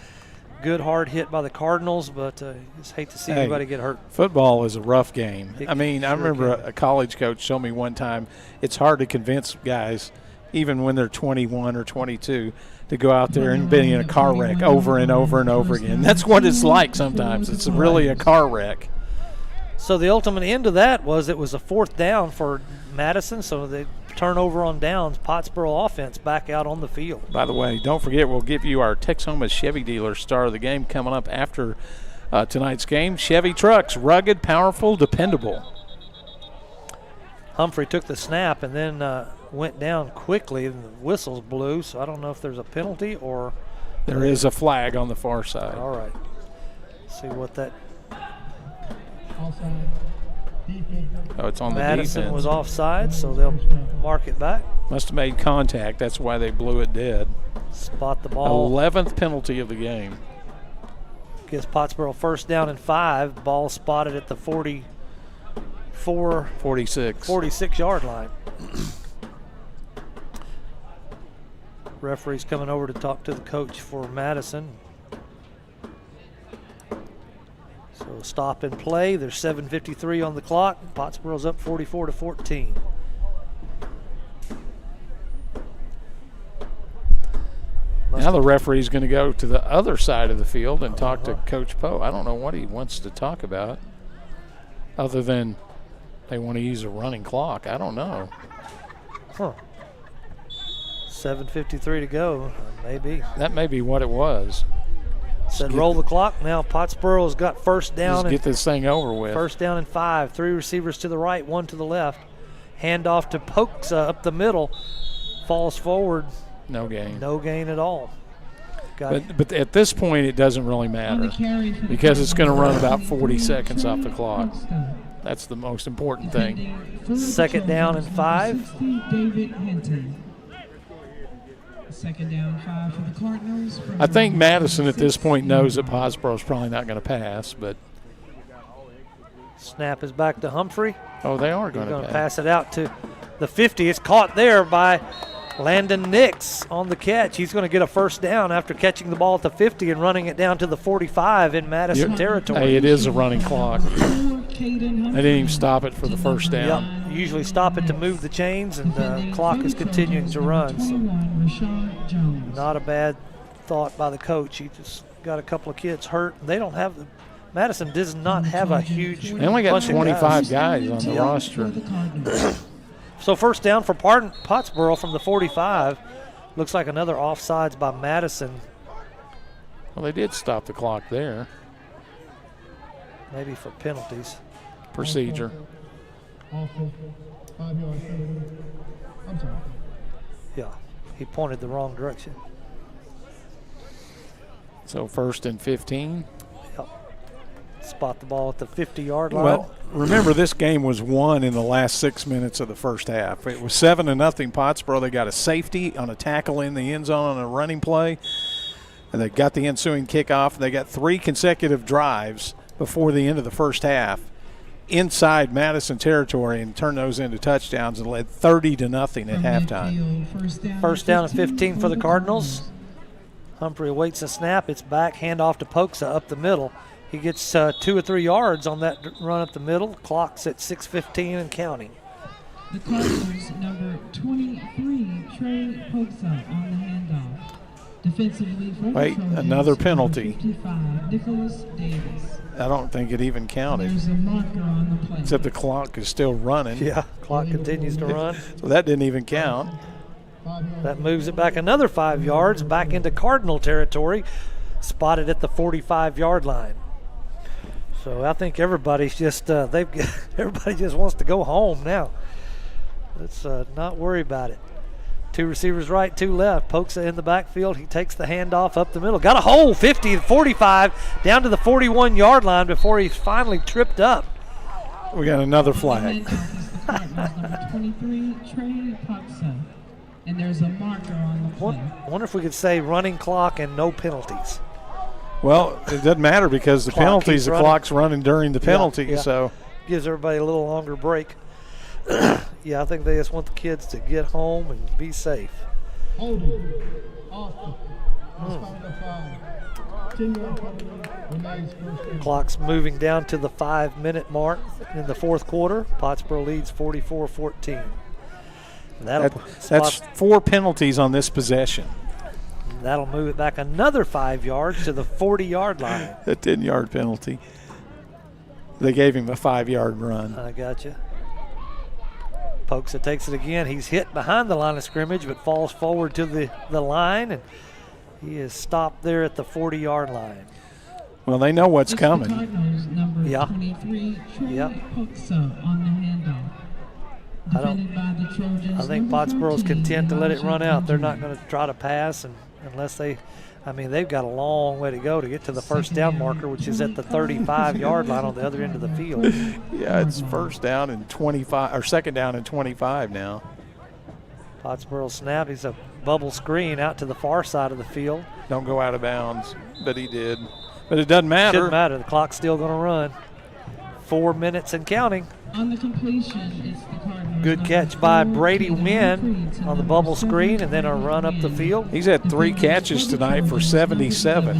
Good hard hit by the Cardinals, but just hate to see anybody get hurt. Football is a rough game. I remember a college coach told me one time it's hard to convince guys, even when they're 21 or 22, to go out there and be in a car wreck over and over and over again. That's what it's like sometimes. It's really a car wreck. So the ultimate end of that was it was a 4th down for Madison, so they turnover on downs, Pottsboro offense back out on the field. By the way, don't forget, we'll give you our Texoma Chevy dealer star of the game coming up after tonight's game. Chevy trucks, rugged, powerful, dependable. Humphrey took the snap and then went down quickly, and the whistles blew, so I don't know if there's a penalty or... There is a flag on the far side. All right. See what that... Oh, it's on the Madison defense. was offside, so they'll mark it back. Must have made contact. That's why they blew it dead. Spot the ball. 11th penalty of the game. Gives Pottsboro 1st down and 5. Ball spotted at the 46-yard line. Referee's coming over to talk to the coach for Madison. So stop and play. There's 7:53 on the clock. Pottsboro's up 44-14. Now the referee's going to go to the other side of the field and talk to Coach Poe. I don't know what he wants to talk about other than they want to use a running clock. I don't know. 7:53 to go. Maybe. That may be what it was. Said roll the clock. Now Pottsboro's got 1st down. Let's get this thing over with. 1st down and 5. 3 receivers to the right, 1 to the left. Handoff to Pokes up the middle. Falls forward. No gain. No gain at all. But at this point, it doesn't really matter because it's going to run about 40 seconds off the clock. That's the most important thing. 2nd down and 5. David Hinton. 2nd down, 5 for the Cardinals. I think Madison at this point knows that Pottsboro's probably not going to pass, but snap is back to Humphrey. Oh, they are going to pass it out to the 50. It's caught there by Landon Nix on the catch. He's going to get a 1st down after catching the ball at the 50 and running it down to the 45 in Madison territory. Hey, it is a running clock. They didn't even stop it for the 1st down. Yep. You usually stop it to move the chains, and the clock is continuing to run. So not a bad thought by the coach. He just got a couple of kids hurt. They don't have the Madison does not have a huge. They only got 25 guys on the roster. So 1st down for Pottsboro from the 45. Looks like another offsides by Madison. Well, they did stop the clock there. Maybe for penalties. Procedure. Yeah, he pointed the wrong direction. So 1st and 15. Yep. Spot the ball at the 50-yard line. Well, remember this game was won in the last 6 minutes of the 1st half. It was 7-0 Pottsboro. They got a safety on a tackle in the end zone on a running play, and they got the ensuing kickoff. They got 3 consecutive drives before the end of the 1st half inside Madison territory and turned those into touchdowns and led 30-0 at halftime. 1st down and 15 for the Cardinals. Humphrey awaits a snap. It's back, handoff to Poksa up the middle. He gets 2 or 3 yards on that run up the middle. Clock's at 6:15 and counting. The Cardinals, number 23, Trey Poksa on the handoff. Defensively for Wait, another penalty. 55, Nicholas Davis. I don't think it even counted. There's a marker on the play. Except the clock is still running. Yeah, clock continues to run. So that didn't even count. That moves it back another 5 yards, back into Cardinal territory. spotted at the 45-yard line. So I think everybody's just everybody just wants to go home now. Let's not worry about it. 2 receivers right, 2 left. Pokes in the backfield. He takes the handoff up the middle. Got a hole, 50, 45, down to the 41-yard line before he's finally tripped up. We got another flag. Number 23, Trey Pottsboro. And there's a marker on the play. I wonder if we could say running clock and no penalties. Well, it doesn't matter because the penalties, the clock's running during the penalty, so. Gives everybody a little longer break. Yeah, I think they just want the kids to get home and be safe. Clock's moving down to the 5-minute mark in the fourth quarter. Pottsboro leads 44-14. That's 4 penalties on this possession. That'll move it back another 5 yards to the 40-yard line. A 10-yard penalty. They gave him a 5-yard run. I got you. Pokes it, takes it again. He's hit behind the line of scrimmage, but falls forward to the line, and he is stopped there at the 40-yard line. Well, they know what's coming. Number 23, Trey Pottsboro on the handoff. I think Pottsboro's content to let it run out. They're not going to try to pass unless they've got a long way to go to get to the first down marker, which is at the 35-yard line on the other end of the field. Yeah, it's first down and 25, or second down and 25 now. Pottsboro snap. He's a bubble screen out to the far side of the field. Don't go out of bounds, but he did. But it doesn't matter. Shouldn't matter. The clock's still going to run. 4 minutes and counting. On the completion, it's the Cardinals. Good catch by Brady Wynn on the bubble screen, and then a run up the field. He's had 3 catches tonight for 77,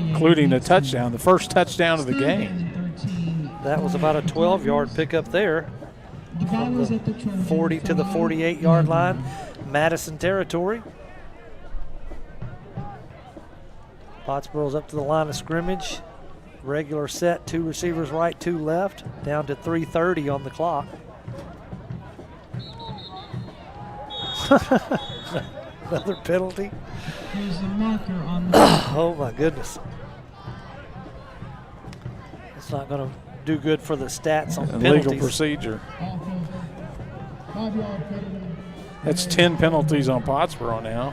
including a touchdown, the first touchdown of the game. That was about a 12-yard pickup there. From the 40 to the 48-yard line, Madison territory. Pottsboro's up to the line of scrimmage. Regular set, 2 receivers right, 2 left, down to 3:30 on the clock. Another penalty. There's a marker on the Oh my goodness. It's not going to do good for the stats on penalties. Legal procedure. That's 10 penalties on Pottsboro now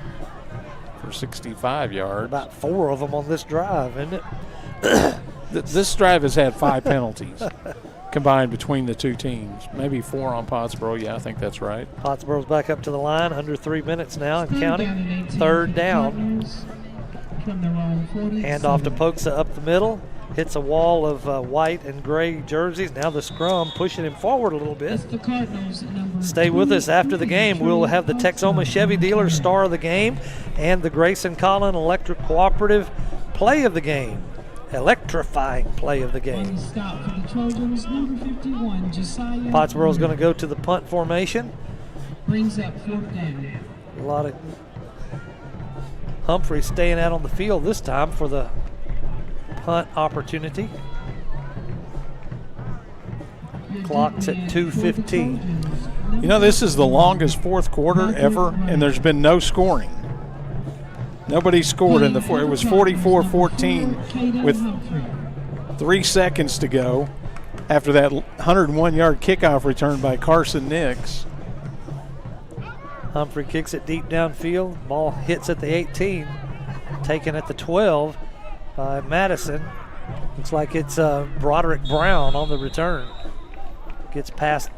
for 65 yards. About 4 of them on this drive, isn't it? This drive has had 5 penalties combined between the 2 teams. Maybe 4 on Pottsboro. Yeah, I think that's right. Pottsboro's back up to the line, under 3 minutes now and counting. Third down. Hand off to Poksa up the middle. Hits a wall of white and gray jerseys. Now the scrum pushing him forward a little bit. Stay with us after the game. We'll have the Texoma Chevy Dealer Star of the Game and the Grayson Collin Electric Cooperative Play of the Game. Electrifying play of the game. Pottsboro's going to go to the punt formation. Brings up 4th down. A lot of Humphrey staying out on the field this time for the punt opportunity. Clock's at 2:15. You know, this is the longest fourth quarter ever, and there's been no scoring. Nobody scored in the fourth. It was 44-14 with 3 seconds to go after that 101-yard kickoff return by Carson Nix. Humphrey kicks it deep downfield. Ball hits at the 18, taken at the 12 by Madison. Looks like it's Broderick Brown on the return. Gets past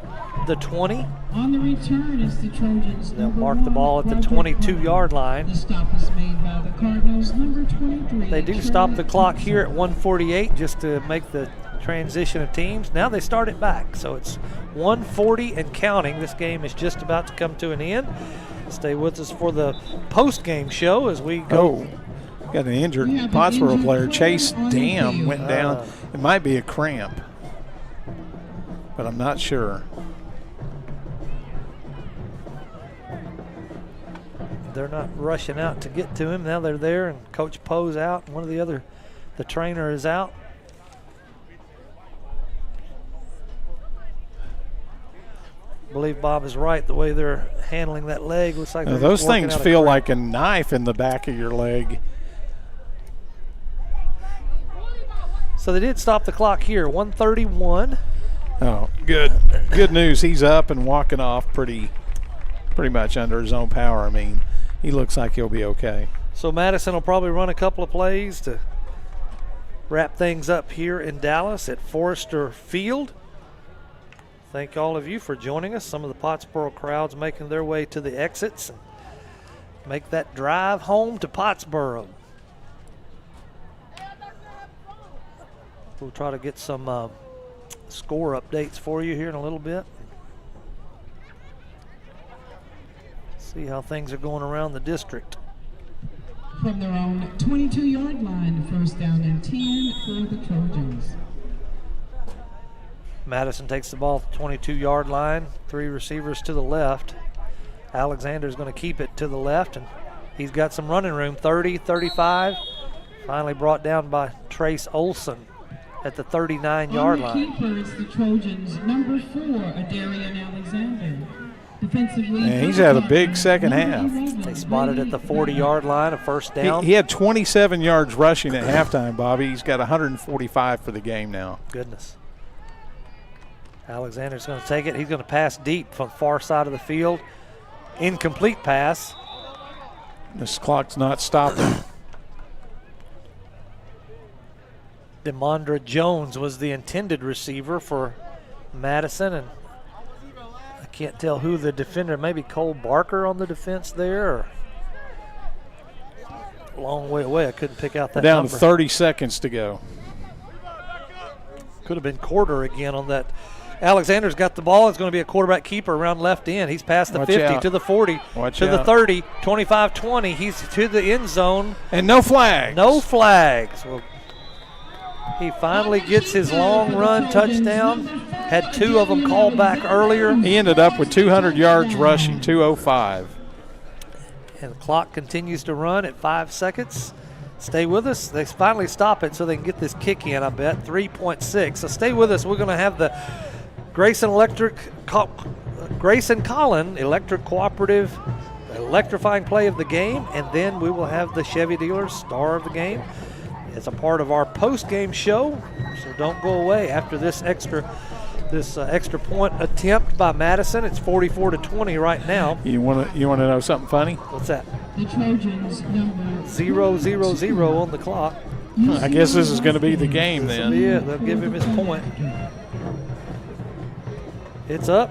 the 20. On the return, it's the Trojans. They'll mark the ball at the 22-yard line. The stop is made by the Cardinals, number 23. They do stop the clock here at 1:48 just to make the transition of teams. Now they start it back, so it's 1:40 and counting. This game is just about to come to an end. Stay with us for the post-game show as we go. Oh, got an injured Pottsboro player. Chase Dam went down. It might be a cramp, but I'm not sure. They're not rushing out to get to him. Now they're there, and Coach Poe's out. One of the trainer is out. I believe Bob is right. The way they're handling that leg looks like those things feel like a knife in the back of your leg. So they did stop the clock here, 1:31. Oh, good. Good news. He's up and walking off pretty much under his own power. I mean, he looks like he'll be okay. So Madison will probably run a couple of plays to wrap things up here in Dallas at Forrester Field. Thank all of you for joining us. Some of the Pottsboro crowds making their way to the exits and make that drive home to Pottsboro. We'll try to get some score updates for you here in a little bit. See how things are going around the district. From their own 22-yard line, first down and 10 for the Trojans. Madison takes the ball at the 22-yard line. 3 receivers to the left. Alexander's going to keep it to the left, and he's got some running room. 30, 35. Finally brought down by Trace Olson at the 39-yard line. Keeper is the Trojans, number 4, Adarian Alexander. Yeah, he's had a big second half. They spotted at the 40-yard line, a first down. He had 27 yards rushing at halftime, Bobby. He's got 145 for the game now. Goodness. Alexander's going to take it. He's going to pass deep from the far side of the field. Incomplete pass. This clock's not stopping. DeMondre Jones was the intended receiver for Madison, and I can't tell who the defender, maybe Cole Barker on the defense there, or a long way away. I couldn't pick out that Down number. to 30 seconds to go. Could have been Quarter again on that. Alexander's got the ball. It's going to be a quarterback keeper around left end. He's past the Watch 50 out. to the 40 Watch to the out. 30, 25, 20. He's to the end zone. And no flags. No flags. Well, he finally gets his long run touchdown. Had 2 of them called back earlier. He ended up with 200 yards rushing, 205. And the clock continues to run at 5 seconds. Stay with us. They finally stop it so they can get this kick in, I bet. 3.6. So stay with us. We're going to have the Grayson Collin Electric Cooperative electrifying play of the game, and then we will have the Chevy Dealers star of the game. It's a part of our post-game show, so don't go away after this extra point attempt by Madison. It's 44-20 right now. You want to know something funny? What's that? The Trojans number 0-0-0 on the clock. I guess this is going to be the game then. Yeah, they'll give him his point. It's up.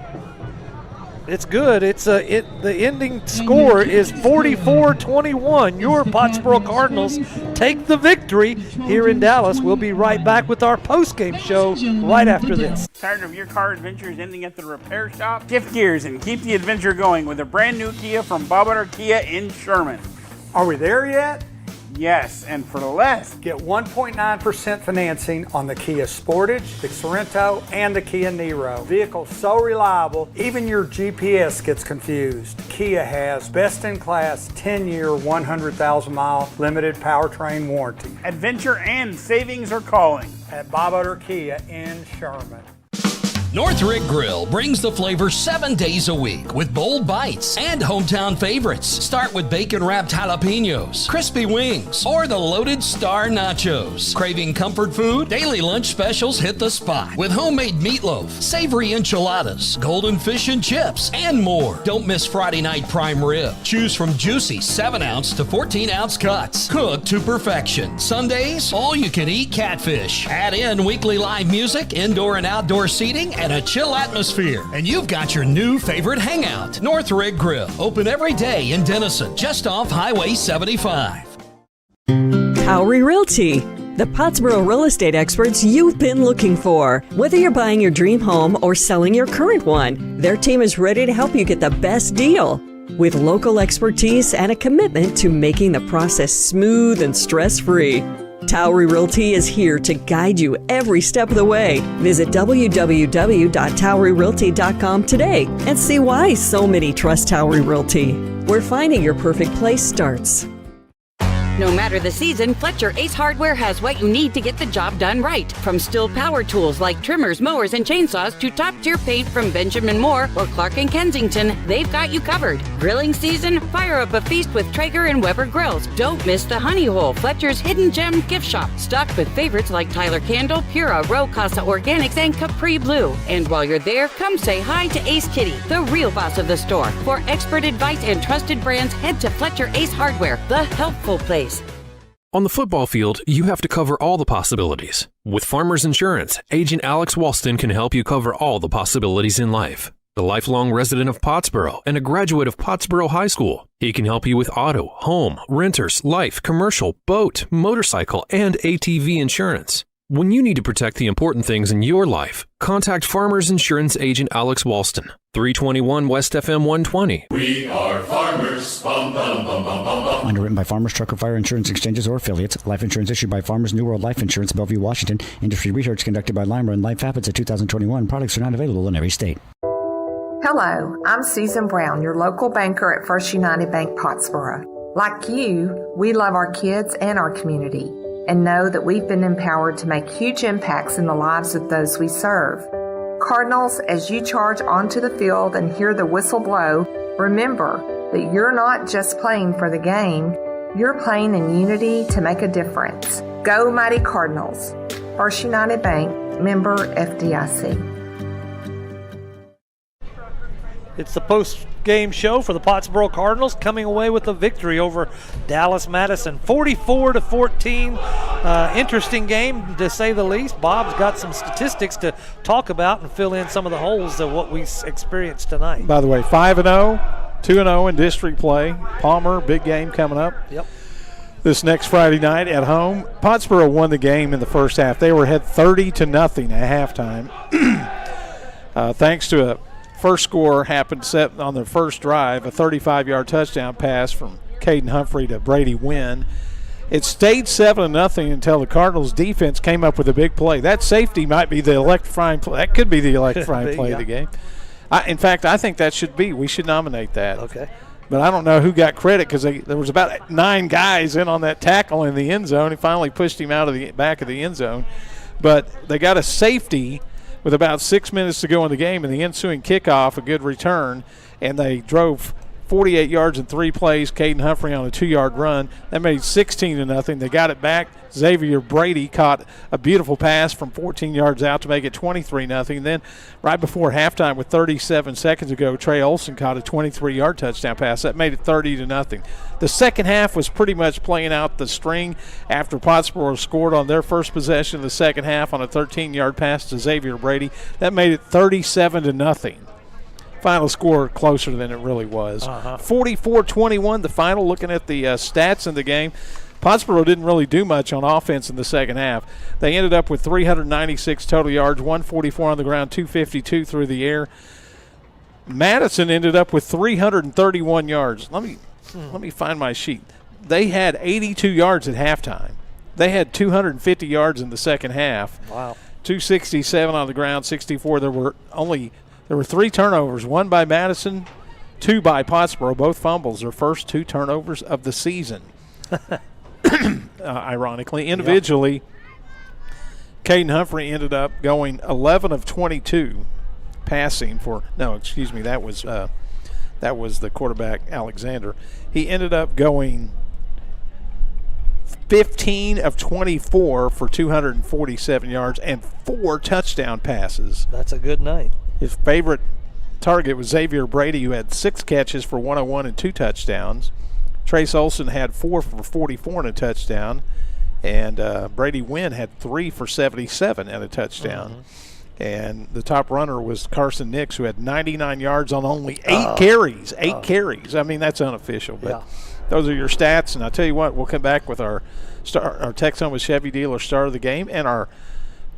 It's good. The ending score is 44-21. Your Pottsboro Cardinals take the victory here in Dallas. We'll be right back with our post-game show right after this. Tired of your car adventures ending at the repair shop? Shift gears and keep the adventure going with a brand new Kia from Bob Kia in Sherman. Are we there yet? Yes, and for less. Get 1.9% financing on the Kia Sportage, the Sorrento, and the Kia Niro. Vehicles so reliable, even your GPS gets confused. Kia has best-in-class 10-year, 100,000-mile limited powertrain warranty. Adventure and savings are calling at Bob Otter Kia in Sherman. North Rig Grill brings the flavor 7 days a week with bold bites and hometown favorites. Start with bacon-wrapped jalapenos, crispy wings, or the loaded star nachos. Craving comfort food? Daily lunch specials hit the spot with homemade meatloaf, savory enchiladas, golden fish and chips, and more. Don't miss Friday night prime rib. Choose from juicy 7-ounce to 14-ounce cuts, cooked to perfection. Sundays, all-you-can-eat catfish. Add in weekly live music, indoor and outdoor seating, and a chill atmosphere. And you've got your new favorite hangout. North Rig Grill. Open every day in Denison, just off Highway 75. Towery Realty, the Pottsboro real estate experts you've been looking for. Whether you're buying your dream home or selling your current one, their team is ready to help you get the best deal. With local expertise and a commitment to making the process smooth and stress-free. Towery Realty is here to guide you every step of the way. Visit www.toweryrealty.com today and see why so many trust Towery Realty, where finding your perfect place starts. No matter the season, Fletcher Ace Hardware has what you need to get the job done right. From Stihl power tools like trimmers, mowers, and chainsaws to top-tier paint from Benjamin Moore or Clark & Kensington, they've got you covered. Grilling season? Fire up a feast with Traeger and Weber grills. Don't miss the Honey Hole, Fletcher's hidden gem gift shop, stocked with favorites like Tyler Candle, Pura, Row Casa Organics, and Capri Blue. And while you're there, come say hi to Ace Kitty, the real boss of the store. For expert advice and trusted brands, head to Fletcher Ace Hardware, the helpful place. On the football field, you have to cover all the possibilities. With Farmers Insurance, Agent Alex Walston can help you cover all the possibilities in life. The lifelong resident of Pottsboro and a graduate of Pottsboro High School, he can help you with auto, home, renters, life, commercial, boat, motorcycle, and ATV insurance. When you need to protect the important things in your life, contact Farmers Insurance Agent Alex Walston, 321 West FM 120. We are farmers. Bum, bum, bum, bum, bum, bum. Underwritten by Farmers Truck or Fire Insurance Exchanges or affiliates. Life insurance issued by Farmers New World Life Insurance, Bellevue, Washington. Industry research conducted by Lima and Life Habits of 2021. Products are not available in every state. Hello, I'm Susan Brown, your local banker at First United Bank Pottsboro. Like you, we love our kids and our community and know that we've been empowered to make huge impacts in the lives of those we serve. Cardinals, as you charge onto the field and hear the whistle blow, remember that you're not just playing for the game, you're playing in unity to make a difference. Go Mighty Cardinals. First United Bank, member FDIC. It's the post-game show for the Pottsboro Cardinals, coming away with a victory over Dallas Madison, 44-14. Interesting game, to say the least. Bob's got some statistics to talk about and fill in some of the holes of what we experienced tonight. By the way, 5-0, 2-0 in district play. Palmer, big game coming up. Yep. This next Friday night at home. Pottsboro won the game in the first half. They were ahead 30-0 at halftime. Thanks to a first score happened set on the first drive, a 35-yard touchdown pass from Caden Humphrey to Brady Wynn. It stayed 7-0 until the Cardinals' defense came up with a big play. That safety might be the electrifying play. That could be the electrifying play of the game. In fact, I think that should be. We should nominate that. Okay. But I don't know who got credit because there was about 9 guys in on that tackle in the end zone. He finally pushed him out of the back of the end zone. But they got a safety with about 6 minutes to go in the game, and the ensuing kickoff, a good return, and they drove 48 yards in 3 plays. Caden Humphrey on a 2-yard run. That made 16-0. They got it back. Xavier Brady caught a beautiful pass from 14 yards out to make it 23-0. Then right before halftime with 37 seconds to go, Trey Olson caught a 23-yard touchdown pass. That made it 30-0. The second half was pretty much playing out the string after Pottsboro scored on their first possession of the second half on a 13-yard pass to Xavier Brady. That made it 37-0. Final score closer than it really was. 44-21 the final. Looking at the stats in the game, Pottsboro didn't really do much on offense in the second half. They ended up with 396 total yards, 144 on the ground, 252 through the air. Madison ended up with 331 yards. Let me find my sheet. They had 82 yards at halftime. They had 250 yards in the second half. Wow. 267 on the ground, 64. There were 3 turnovers, 1 by Madison, 2 by Pottsboro, both fumbles, their first 2 turnovers of the season. Ironically, individually, Caden Humphrey ended up going 11 of 22 passing for. No, excuse me, that was the quarterback Alexander. He ended up going 15 of 24 for 247 yards and 4 touchdown passes. That's a good night. His favorite target was Xavier Brady, who had 6 catches for 101 and 2 touchdowns. Trace Olson had 4 for 44 and a touchdown. And Brady Wynn had 3 for 77 and a touchdown. And the top runner was Carson Nix, who had 99 yards on only 8 carries. 8 carries. I mean, that's unofficial. But those are your stats. And I'll tell you what, we'll come back with our Tex Home with Chevy dealer star of the game and our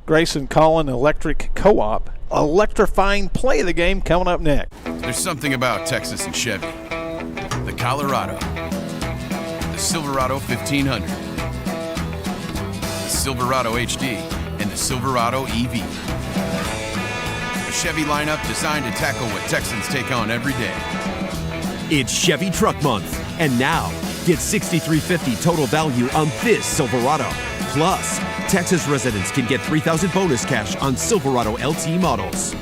Grayson Collin Electric Co-op electrifying play of the game coming up next. There's something about Texas and Chevy. The Colorado, the Silverado 1500, the Silverado HD, and the Silverado EV. A Chevy lineup designed to tackle what Texans take on every day. It's Chevy Truck Month, and now get $6,350 total value on this Silverado. Plus, Texas residents can get $3,000 bonus cash on Silverado LT models.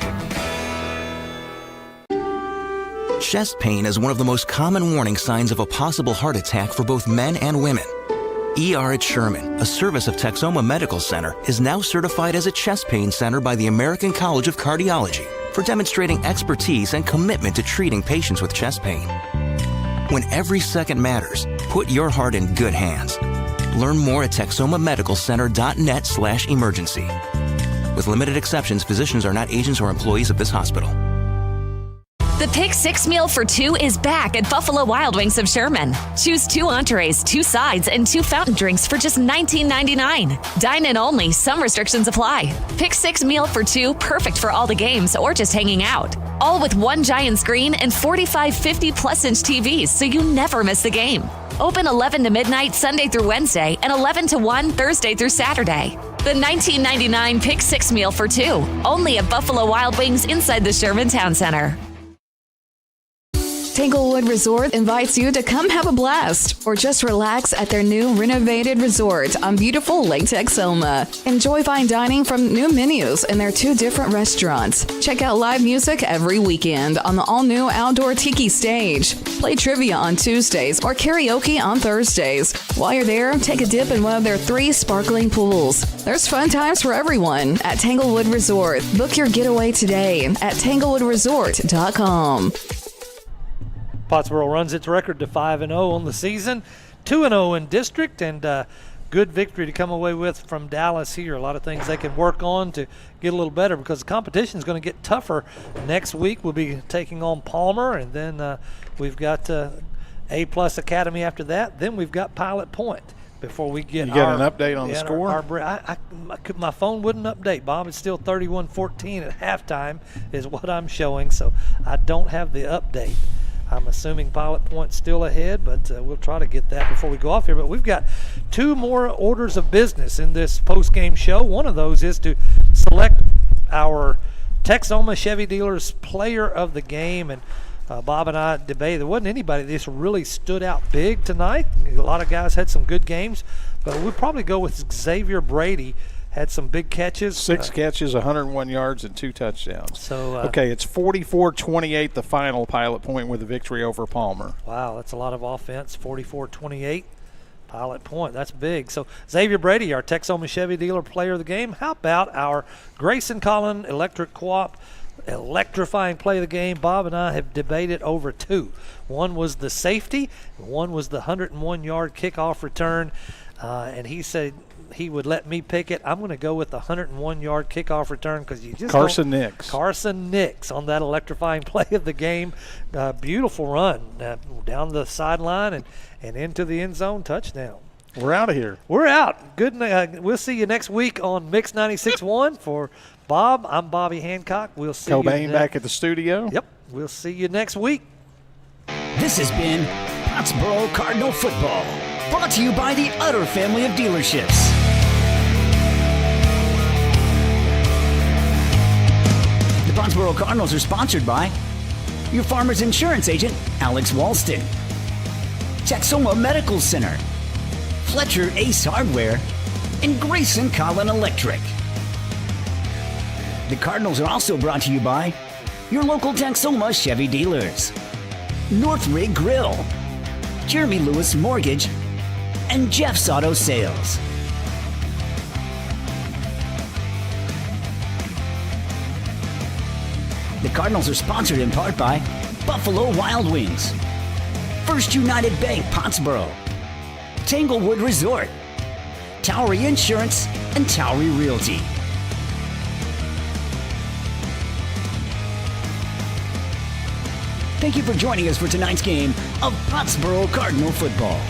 Chest pain is one of the most common warning signs of a possible heart attack for both men and women. ER at Sherman, a service of Texoma Medical Center, is now certified as a chest pain center by the American College of Cardiology for demonstrating expertise and commitment to treating patients with chest pain. When every second matters, put your heart in good hands. Learn more at texomamedicalcenter.net/emergency. With limited exceptions, physicians are not agents or employees of this hospital. The Pick 6 meal for 2 is back at Buffalo Wild Wings of Sherman. Choose 2 entrees, 2 sides, and 2 fountain drinks for just $19.99. Dine in only. Some restrictions apply. Pick 6 meal for 2, perfect for all the games or just hanging out. All with 1 giant screen and 45 50-plus-inch TVs, so you never miss the game. Open 11 to midnight Sunday through Wednesday and 11 to 1 Thursday through Saturday. The $19.99 Pick 6 meal for 2, only at Buffalo Wild Wings inside the Sherman Town Center. Tanglewood Resort invites you to come have a blast or just relax at their new renovated resort on beautiful Lake Texoma. Enjoy fine dining from new menus in their 2 different restaurants. Check out live music every weekend on the all-new outdoor tiki stage. Play trivia on Tuesdays or karaoke on Thursdays. While you're there, take a dip in one of their 3 sparkling pools. There's fun times for everyone at Tanglewood Resort. Book your getaway today at tanglewoodresort.com. Pottsboro runs its record to 5-0 on the season, 2-0 in district, and good victory to come away with from Dallas here. A lot of things they can work on to get a little better because the competition is going to get tougher. Next week we'll be taking on Palmer, and then we've got A-plus Academy after that. Then we've got Pilot Point. Before we get an update on the score? My phone wouldn't update, Bob. It's still 31-14 at halftime is what I'm showing, so I don't have the update. I'm assuming Pilot Point's still ahead, but we'll try to get that before we go off here. But we've got 2 more orders of business in this post-game show. One of those is to select our Texoma Chevy Dealers Player of the Game. And Bob and I debated. There wasn't anybody that just really stood out big tonight. A lot of guys had some good games, but we'll probably go with Xavier Brady. Had some big catches. 6 catches, 101 yards, and 2 touchdowns. So okay, it's 44-28 the final. Pilot Point with a victory over Palmer. Wow, that's a lot of offense. 44-28, Pilot Point. That's big. So Xavier Brady, our Texoma Chevy Dealer Player of the Game. How about our Grayson Collin Electric Co-op electrifying play of the game? Bob and I have debated over 2. One was the safety, and one was the 101-yard kickoff return, and he said he would let me pick it. I'm going to go with the 101-yard kickoff return because you just Carson Nix on that electrifying play of the game. Beautiful run down the sideline and into the end zone, touchdown. We're out of here. We're out. Good. We'll see you next week on Mix 96.1. For Bob, I'm Bobby Hancock. We'll see Cobain you back at the studio. Yep. We'll see you next week. This has been Pottsboro Cardinal Football, brought to you by the Utter family of dealerships. The Pottsboro Cardinals are sponsored by your Farmers Insurance agent, Alex Walston, Texoma Medical Center, Fletcher Ace Hardware, and Grayson Collin Electric. The Cardinals are also brought to you by your local Texoma Chevy dealers, North Rig Grill, Jeremy Lewis Mortgage, and Jeff's Auto Sales. The Cardinals are sponsored in part by Buffalo Wild Wings, First United Bank Pottsboro, Tanglewood Resort, Towery Insurance, and Towery Realty. Thank you for joining us for tonight's game of Pottsboro Cardinal Football.